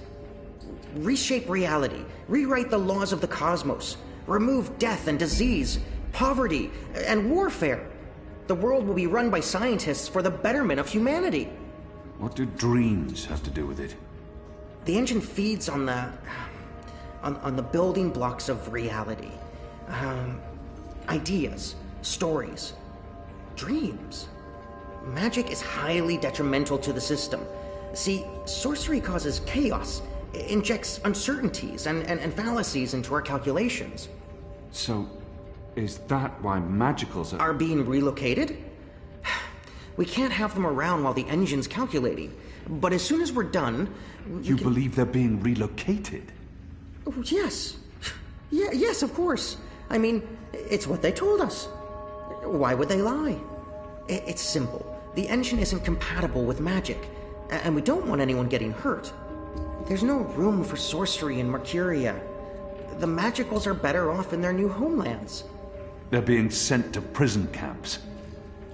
B: Reshape reality. Rewrite the laws of the cosmos. Remove death and disease, poverty, and warfare. The world will be run by scientists for the betterment of humanity.
F: What do dreams have to do with it?
B: The engine feeds on the building blocks of reality. Ideas, stories, dreams. Magic is highly detrimental to the system. See, sorcery causes chaos, injects uncertainties and fallacies into our calculations.
F: So, is that why magicals
B: are being relocated? We can't have them around while the engine's calculating. But as soon as we're done...
F: You believe they're being relocated?
B: Oh, yes. Yes, of course. I mean, it's what they told us. Why would they lie? It's simple. The engine isn't compatible with magic, and we don't want anyone getting hurt. There's no room for sorcery in Mercuria. The Magicals are better off in their new homelands.
D: They're being sent to prison camps.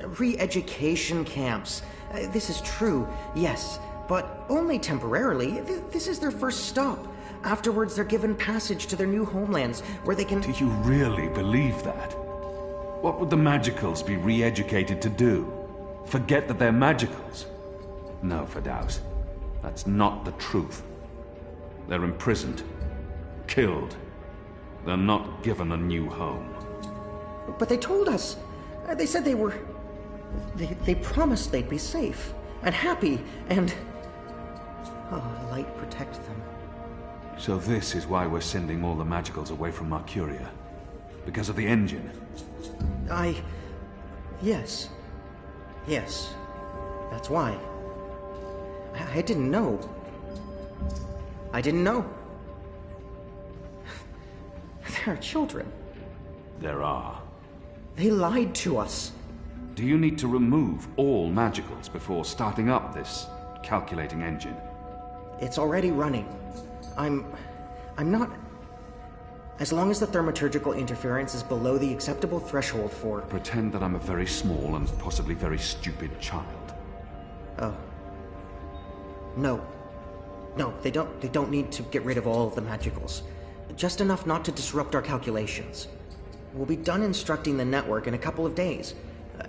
B: Re-education camps. This is true, yes, but only temporarily. This is their first stop. Afterwards, they're given passage to their new homelands, where they can...
D: Do you really believe that? What would the Magicals be re-educated to do? Forget that they're Magicals? No, Firdaus. That's not the truth. They're imprisoned. Killed. They're not given a new home.
B: But they told us. They said they were... They promised they'd be safe and happy and... Oh, light protect them.
D: So this is why we're sending all the Magicals away from Mercuria. Because of the engine.
B: Yes. Yes. That's why. I didn't know. I didn't know. There are children.
D: There are.
B: They lied to us.
D: Do you need to remove all Magicals before starting up this calculating engine?
B: It's already running. I'm not... As long as the thaumaturgical interference is below the acceptable threshold for...
D: Pretend that I'm a very small and possibly very stupid child.
B: Oh. No. No, they don't need to get rid of all of the Magicals. Just enough not to disrupt our calculations. We'll be done instructing the network in a couple of days.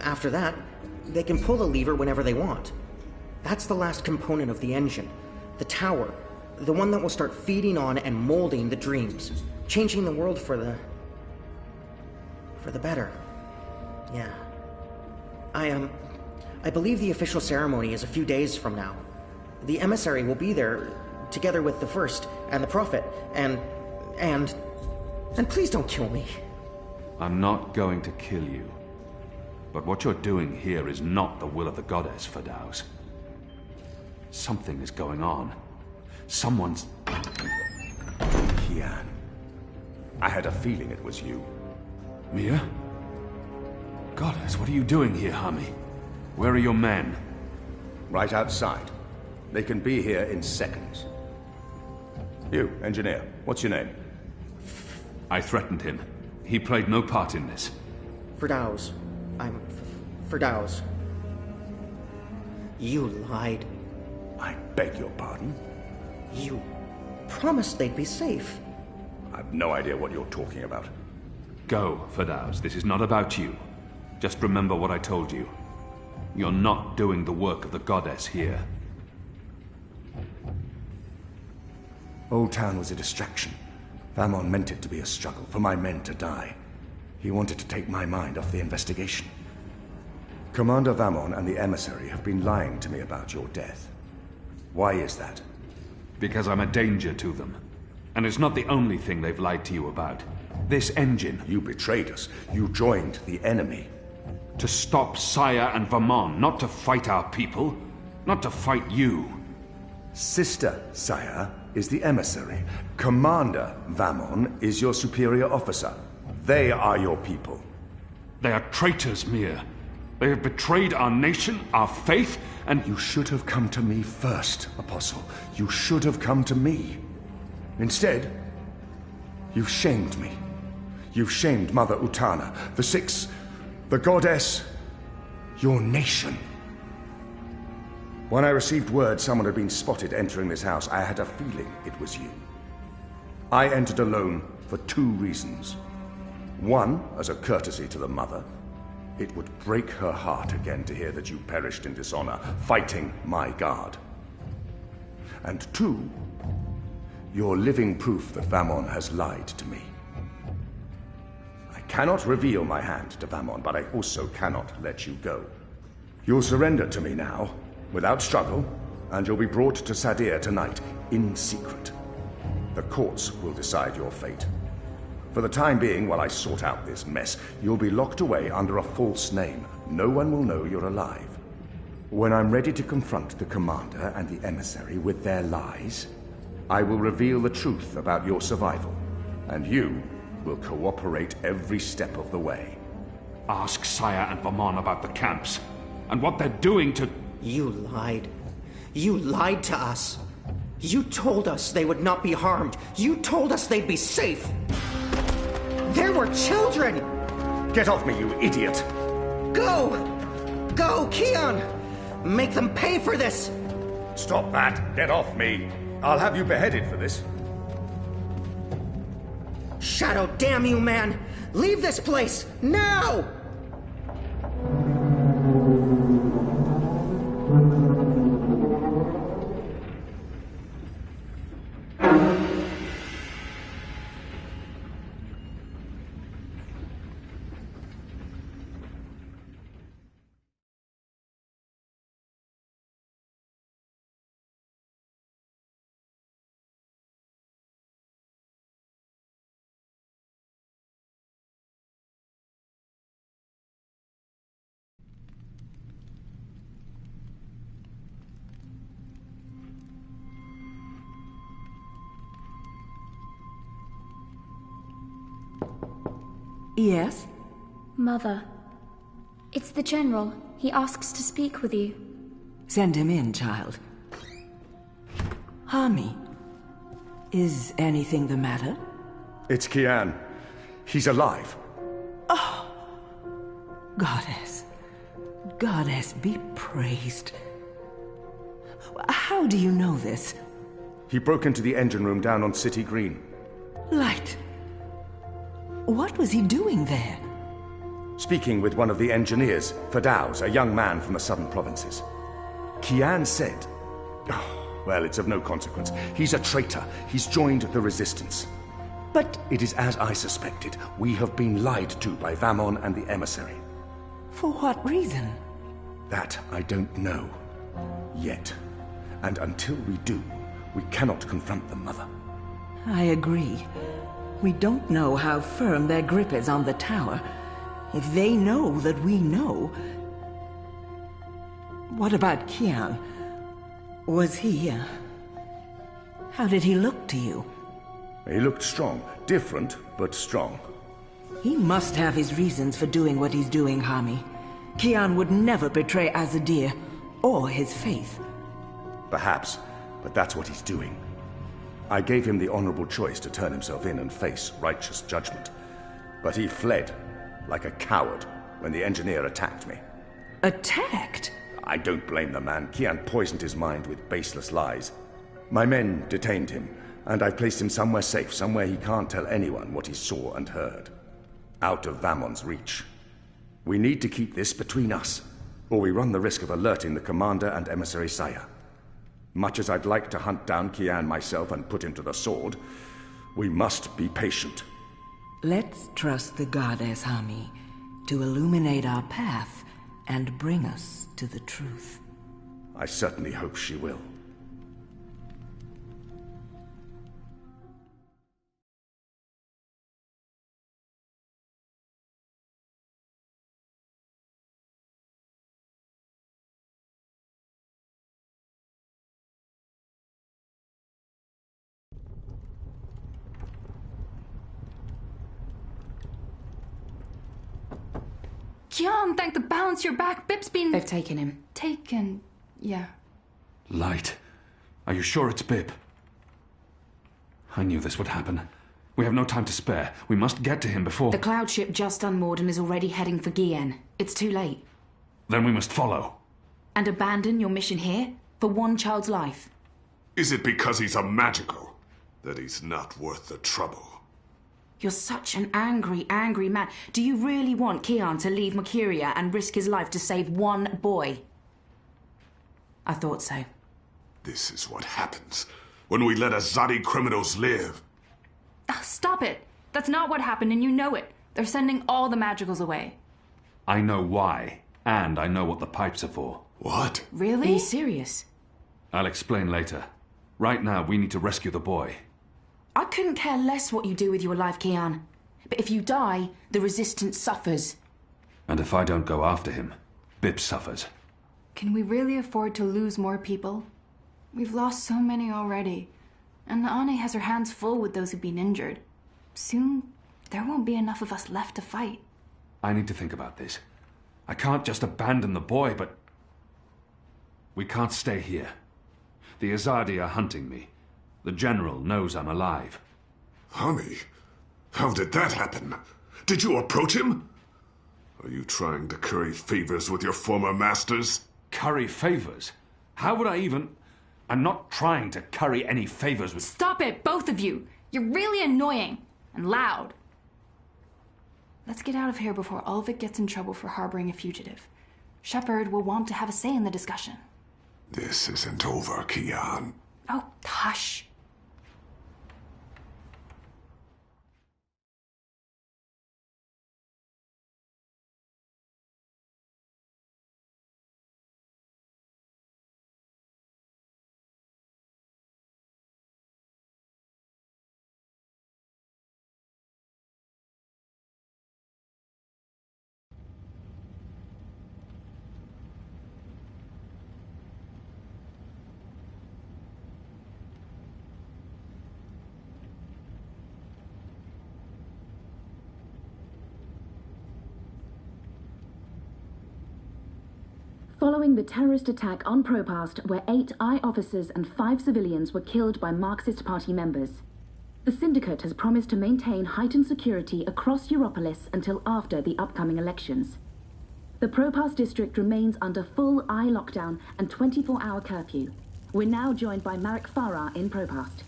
B: After that, they can pull the lever whenever they want. That's the last component of the engine. The tower. The one that will start feeding on and molding the dreams. Changing the world for the better. Yeah. I believe the official ceremony is a few days from now. The emissary will be there, together with the First and the Prophet, and please don't kill me.
D: I'm not going to kill you. But what you're doing here is not the will of the goddess, Firdaus. Something is going on. Someone's...
E: Kian. I had a feeling it was you.
D: Mia? Goddess, what are you doing here, Hami? Where are your men?
E: Right outside. They can be here in seconds. You, engineer, what's your name?
D: I threatened him. He played no part in this.
B: Firdaus. I'm Firdaus. You lied.
E: I beg your pardon?
B: You promised they'd be safe.
E: I've no idea what you're talking about.
D: Go, Firdaus. This is not about you. Just remember what I told you. You're not doing the work of the goddess here.
E: Old Town was a distraction. Vamon meant it to be a struggle, for my men to die. He wanted to take my mind off the investigation. Commander Vamon and the emissary have been lying to me about your death. Why is that?
D: Because I'm a danger to them. And it's not the only thing they've lied to you about. This engine...
E: You betrayed us. You joined the enemy.
D: To stop Saya and Vamon, not to fight our people. Not to fight you.
E: Sister Saya is the emissary. Commander Vamon is your superior officer. They are your people.
D: They are traitors, Mia. They have betrayed our nation, our faith, and...
E: You should have come to me first, Apostle. You should have come to me. Instead, you've shamed me. You've shamed Mother Utana, the Six, the Goddess, your nation. When I received word someone had been spotted entering this house, I had a feeling it was you. I entered alone for 2 reasons. One, as a courtesy to the Mother. It would break her heart again to hear that you perished in dishonor, fighting my guard. And 2, you're living proof that Vamon has lied to me. I cannot reveal my hand to Vamon, but I also cannot let you go. You'll surrender to me now, without struggle, and you'll be brought to Sadir tonight, in secret. The courts will decide your fate. For the time being, while I sort out this mess, you'll be locked away under a false name. No one will know you're alive. When I'm ready to confront the commander and the emissary with their lies, I will reveal the truth about your survival. And you will cooperate every step of the way.
J: Ask Saya and Vamon about the camps, and what they're doing to...
B: You lied. You lied to us. You told us they would not be harmed. You told us they'd be safe. There were children!
E: Get off me, you idiot!
B: Go! Go, Kian! Make them pay for this!
E: Stop that! Get off me! I'll have you beheaded for this.
B: Shadow, damn you, man! Leave this place! Now!
L: Yes?
W: Mother. It's the General. He asks to speak with you.
L: Send him in, child. Hami, is anything the matter?
E: It's Kian. He's alive.
L: Oh! Goddess. Goddess be praised. How do you know this?
E: He broke into the engine room down on City Green.
L: Light. What was he doing there?
E: Speaking with one of the engineers, Fadaus, a young man from the southern provinces. Kian said... Oh, well, it's of no consequence. He's a traitor. He's joined the resistance. But it is as I suspected. We have been lied to by Vamon and the emissary.
L: For what reason?
E: That I don't know. Yet. And until we do, we cannot confront them, Mother.
L: I agree. We don't know how firm their grip is on the tower. If they know that we know... What about Kian? Was he... How did he look to you?
E: He looked strong. Different, but strong.
L: He must have his reasons for doing what he's doing, Hami. Kian would never betray Azadir, or his faith.
E: Perhaps, but that's what he's doing. I gave him the honorable choice to turn himself in and face righteous judgment. But he fled, like a coward, when the engineer attacked me.
L: Attacked?
E: I don't blame the man. Kian poisoned his mind with baseless lies. My men detained him, and I placed him somewhere safe, somewhere he can't tell anyone what he saw and heard. Out of Vamon's reach. We need to keep this between us, or we run the risk of alerting the commander and emissary Saya. Much as I'd like to hunt down Kian myself and put him to the sword, we must be patient.
L: Let's trust the goddess, Hami, to illuminate our path and bring us to the truth.
E: I certainly hope she will.
I: Kian, thank the balance you're back. Bip's been...
R: They've taken him.
I: Taken... yeah.
J: Light. Are you sure it's Bip? I knew this would happen. We have no time to spare. We must get to him before...
R: The cloud ship just unmoored and is already heading for Gien. It's too late.
J: Then we must follow.
R: And abandon your mission here? For one child's life?
K: Is it because he's a magical that he's not worth the trouble?
R: You're such an angry, angry man. Do you really want Kian to leave Mercuria and risk his life to save one boy? I thought so.
K: This is what happens when we let Azadi criminals live.
I: Stop it. That's not what happened, and you know it. They're sending all the magicals away.
J: I know why, and I know what the pipes are for.
K: What?
R: Really? Are you serious?
J: I'll explain later. Right now, we need to rescue the boy.
R: I couldn't care less what you do with your life, Kian. But if you die, the Resistance suffers.
J: And if I don't go after him, Bip suffers.
I: Can we really afford to lose more people? We've lost so many already. And Ane has her hands full with those who've been injured. Soon, there won't be enough of us left to fight.
J: I need to think about this. I can't just abandon the boy, but... we can't stay here. The Azadi are hunting me. The General knows I'm alive.
K: Honey, how did that happen? Did you approach him? Are you trying to curry favors with your former masters?
J: Curry favors? How would I even... I'm not trying to curry any favors with...
I: Stop it, both of you! You're really annoying and loud. Let's get out of here before Ulvik gets in trouble for harboring a fugitive. Shepard will want to have a say in the discussion.
K: This isn't over, Kian.
I: Oh, hush.
N: Following the terrorist attack on Propast, where 8 I officers and 5 civilians were killed by Marxist Party members, the Syndicate has promised to maintain heightened security across Europolis until after the upcoming elections. The Propast district remains under full I lockdown and 24-hour curfew. We're now joined by Marek Farah in Propast.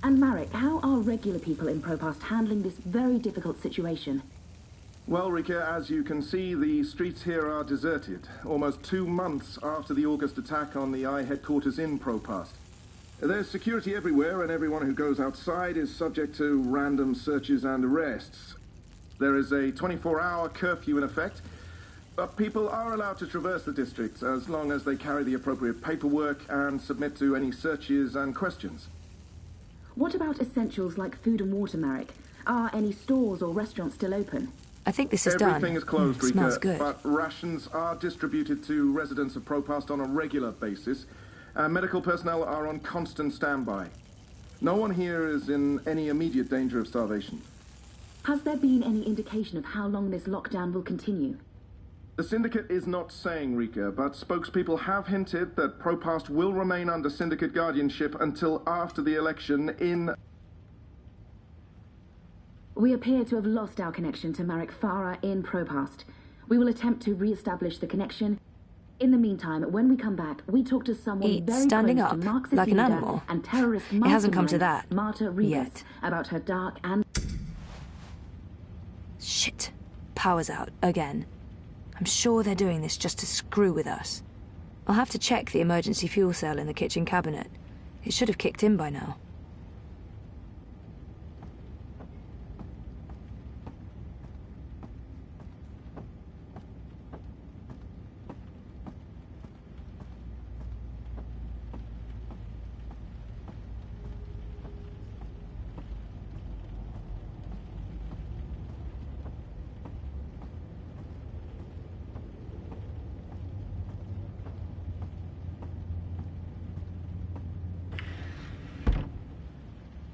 N: And Marek, how are regular people in Propast handling this very difficult situation?
O: Well, Rika, as you can see, the streets here are deserted, almost 2 months after the August attack on the I headquarters in Propast. There's security everywhere, and everyone who goes outside is subject to random searches and arrests. There is a 24-hour curfew in effect, but people are allowed to traverse the district as long as they carry the appropriate paperwork and submit to any searches and questions.
N: What about essentials like food and water, Marek? Are any stores or restaurants still open?
M: I think this is done.
O: Everything is closed, Rika,
M: smells good.
O: but rations are distributed to residents of Propast on a regular basis. Medical personnel are on constant standby. No one here is in any immediate danger of starvation.
N: Has there been any indication of how long this lockdown will continue?
O: The Syndicate is not saying, Rika, but spokespeople have hinted that Propast will remain under Syndicate guardianship until after the election in...
N: We appear to have lost our connection to Marek Farah in Propast. We will attempt to re-establish the connection. In the meantime, when we come back, we talk to someone very
M: standing
N: close
M: up
N: to Marxist
M: like an
N: leader
M: animal.
N: and terrorist
M: It hasn't come to
N: mastermind,
M: that
N: Marta Ribas,
M: yet.
N: about her dark and...
M: Shit. Power's out again. I'm sure they're doing this just to screw with us. I'll have to check the emergency fuel cell in the kitchen cabinet. It should have kicked in by now.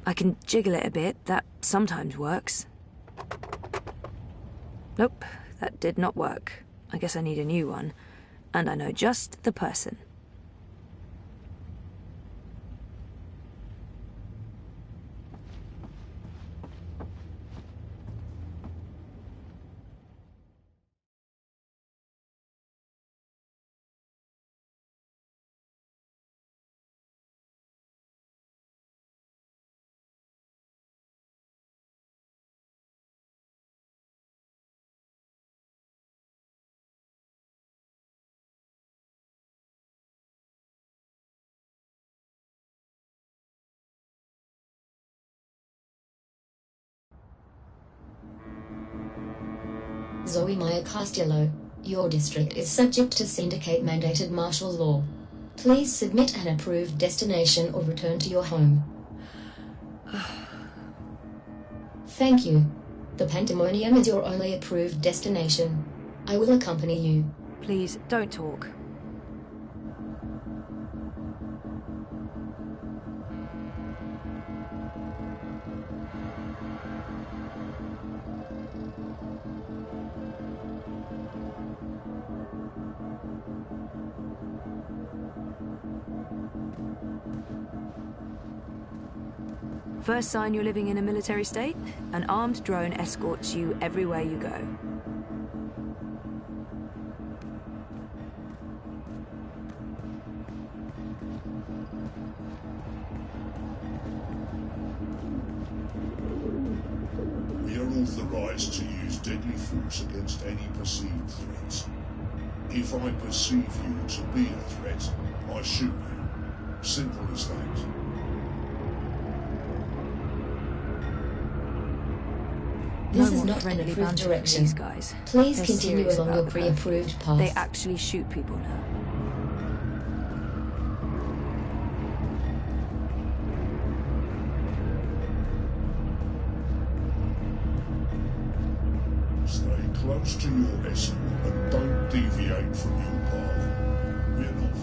M: I can jiggle it a bit, that sometimes works. Nope, that did not work. I guess I need a new one. And I know just the person.
P: Zoe Maya Castello, your district is subject to Syndicate-mandated martial law. Please submit an approved destination or return to your home. Thank you. The Pandemonium is your only approved destination. I will accompany you.
M: Please, don't talk. First sign you're living in a military state, an armed drone escorts you everywhere you go.
A: We are authorized to use deadly force against any perceived threats. If I perceive you to be a threat, I shoot you. Simple as that.
P: This
M: No
P: is
M: more
P: not an
M: friendly
P: approved
M: banter from
P: direction.
M: these guys.
P: Please
M: They're
P: continue
M: serious
P: along
M: about
P: your
M: the
P: pre-approved
M: curfew.
P: path.
M: They actually shoot people now.
A: Stay close to your escort and don't deviate from your path. We're not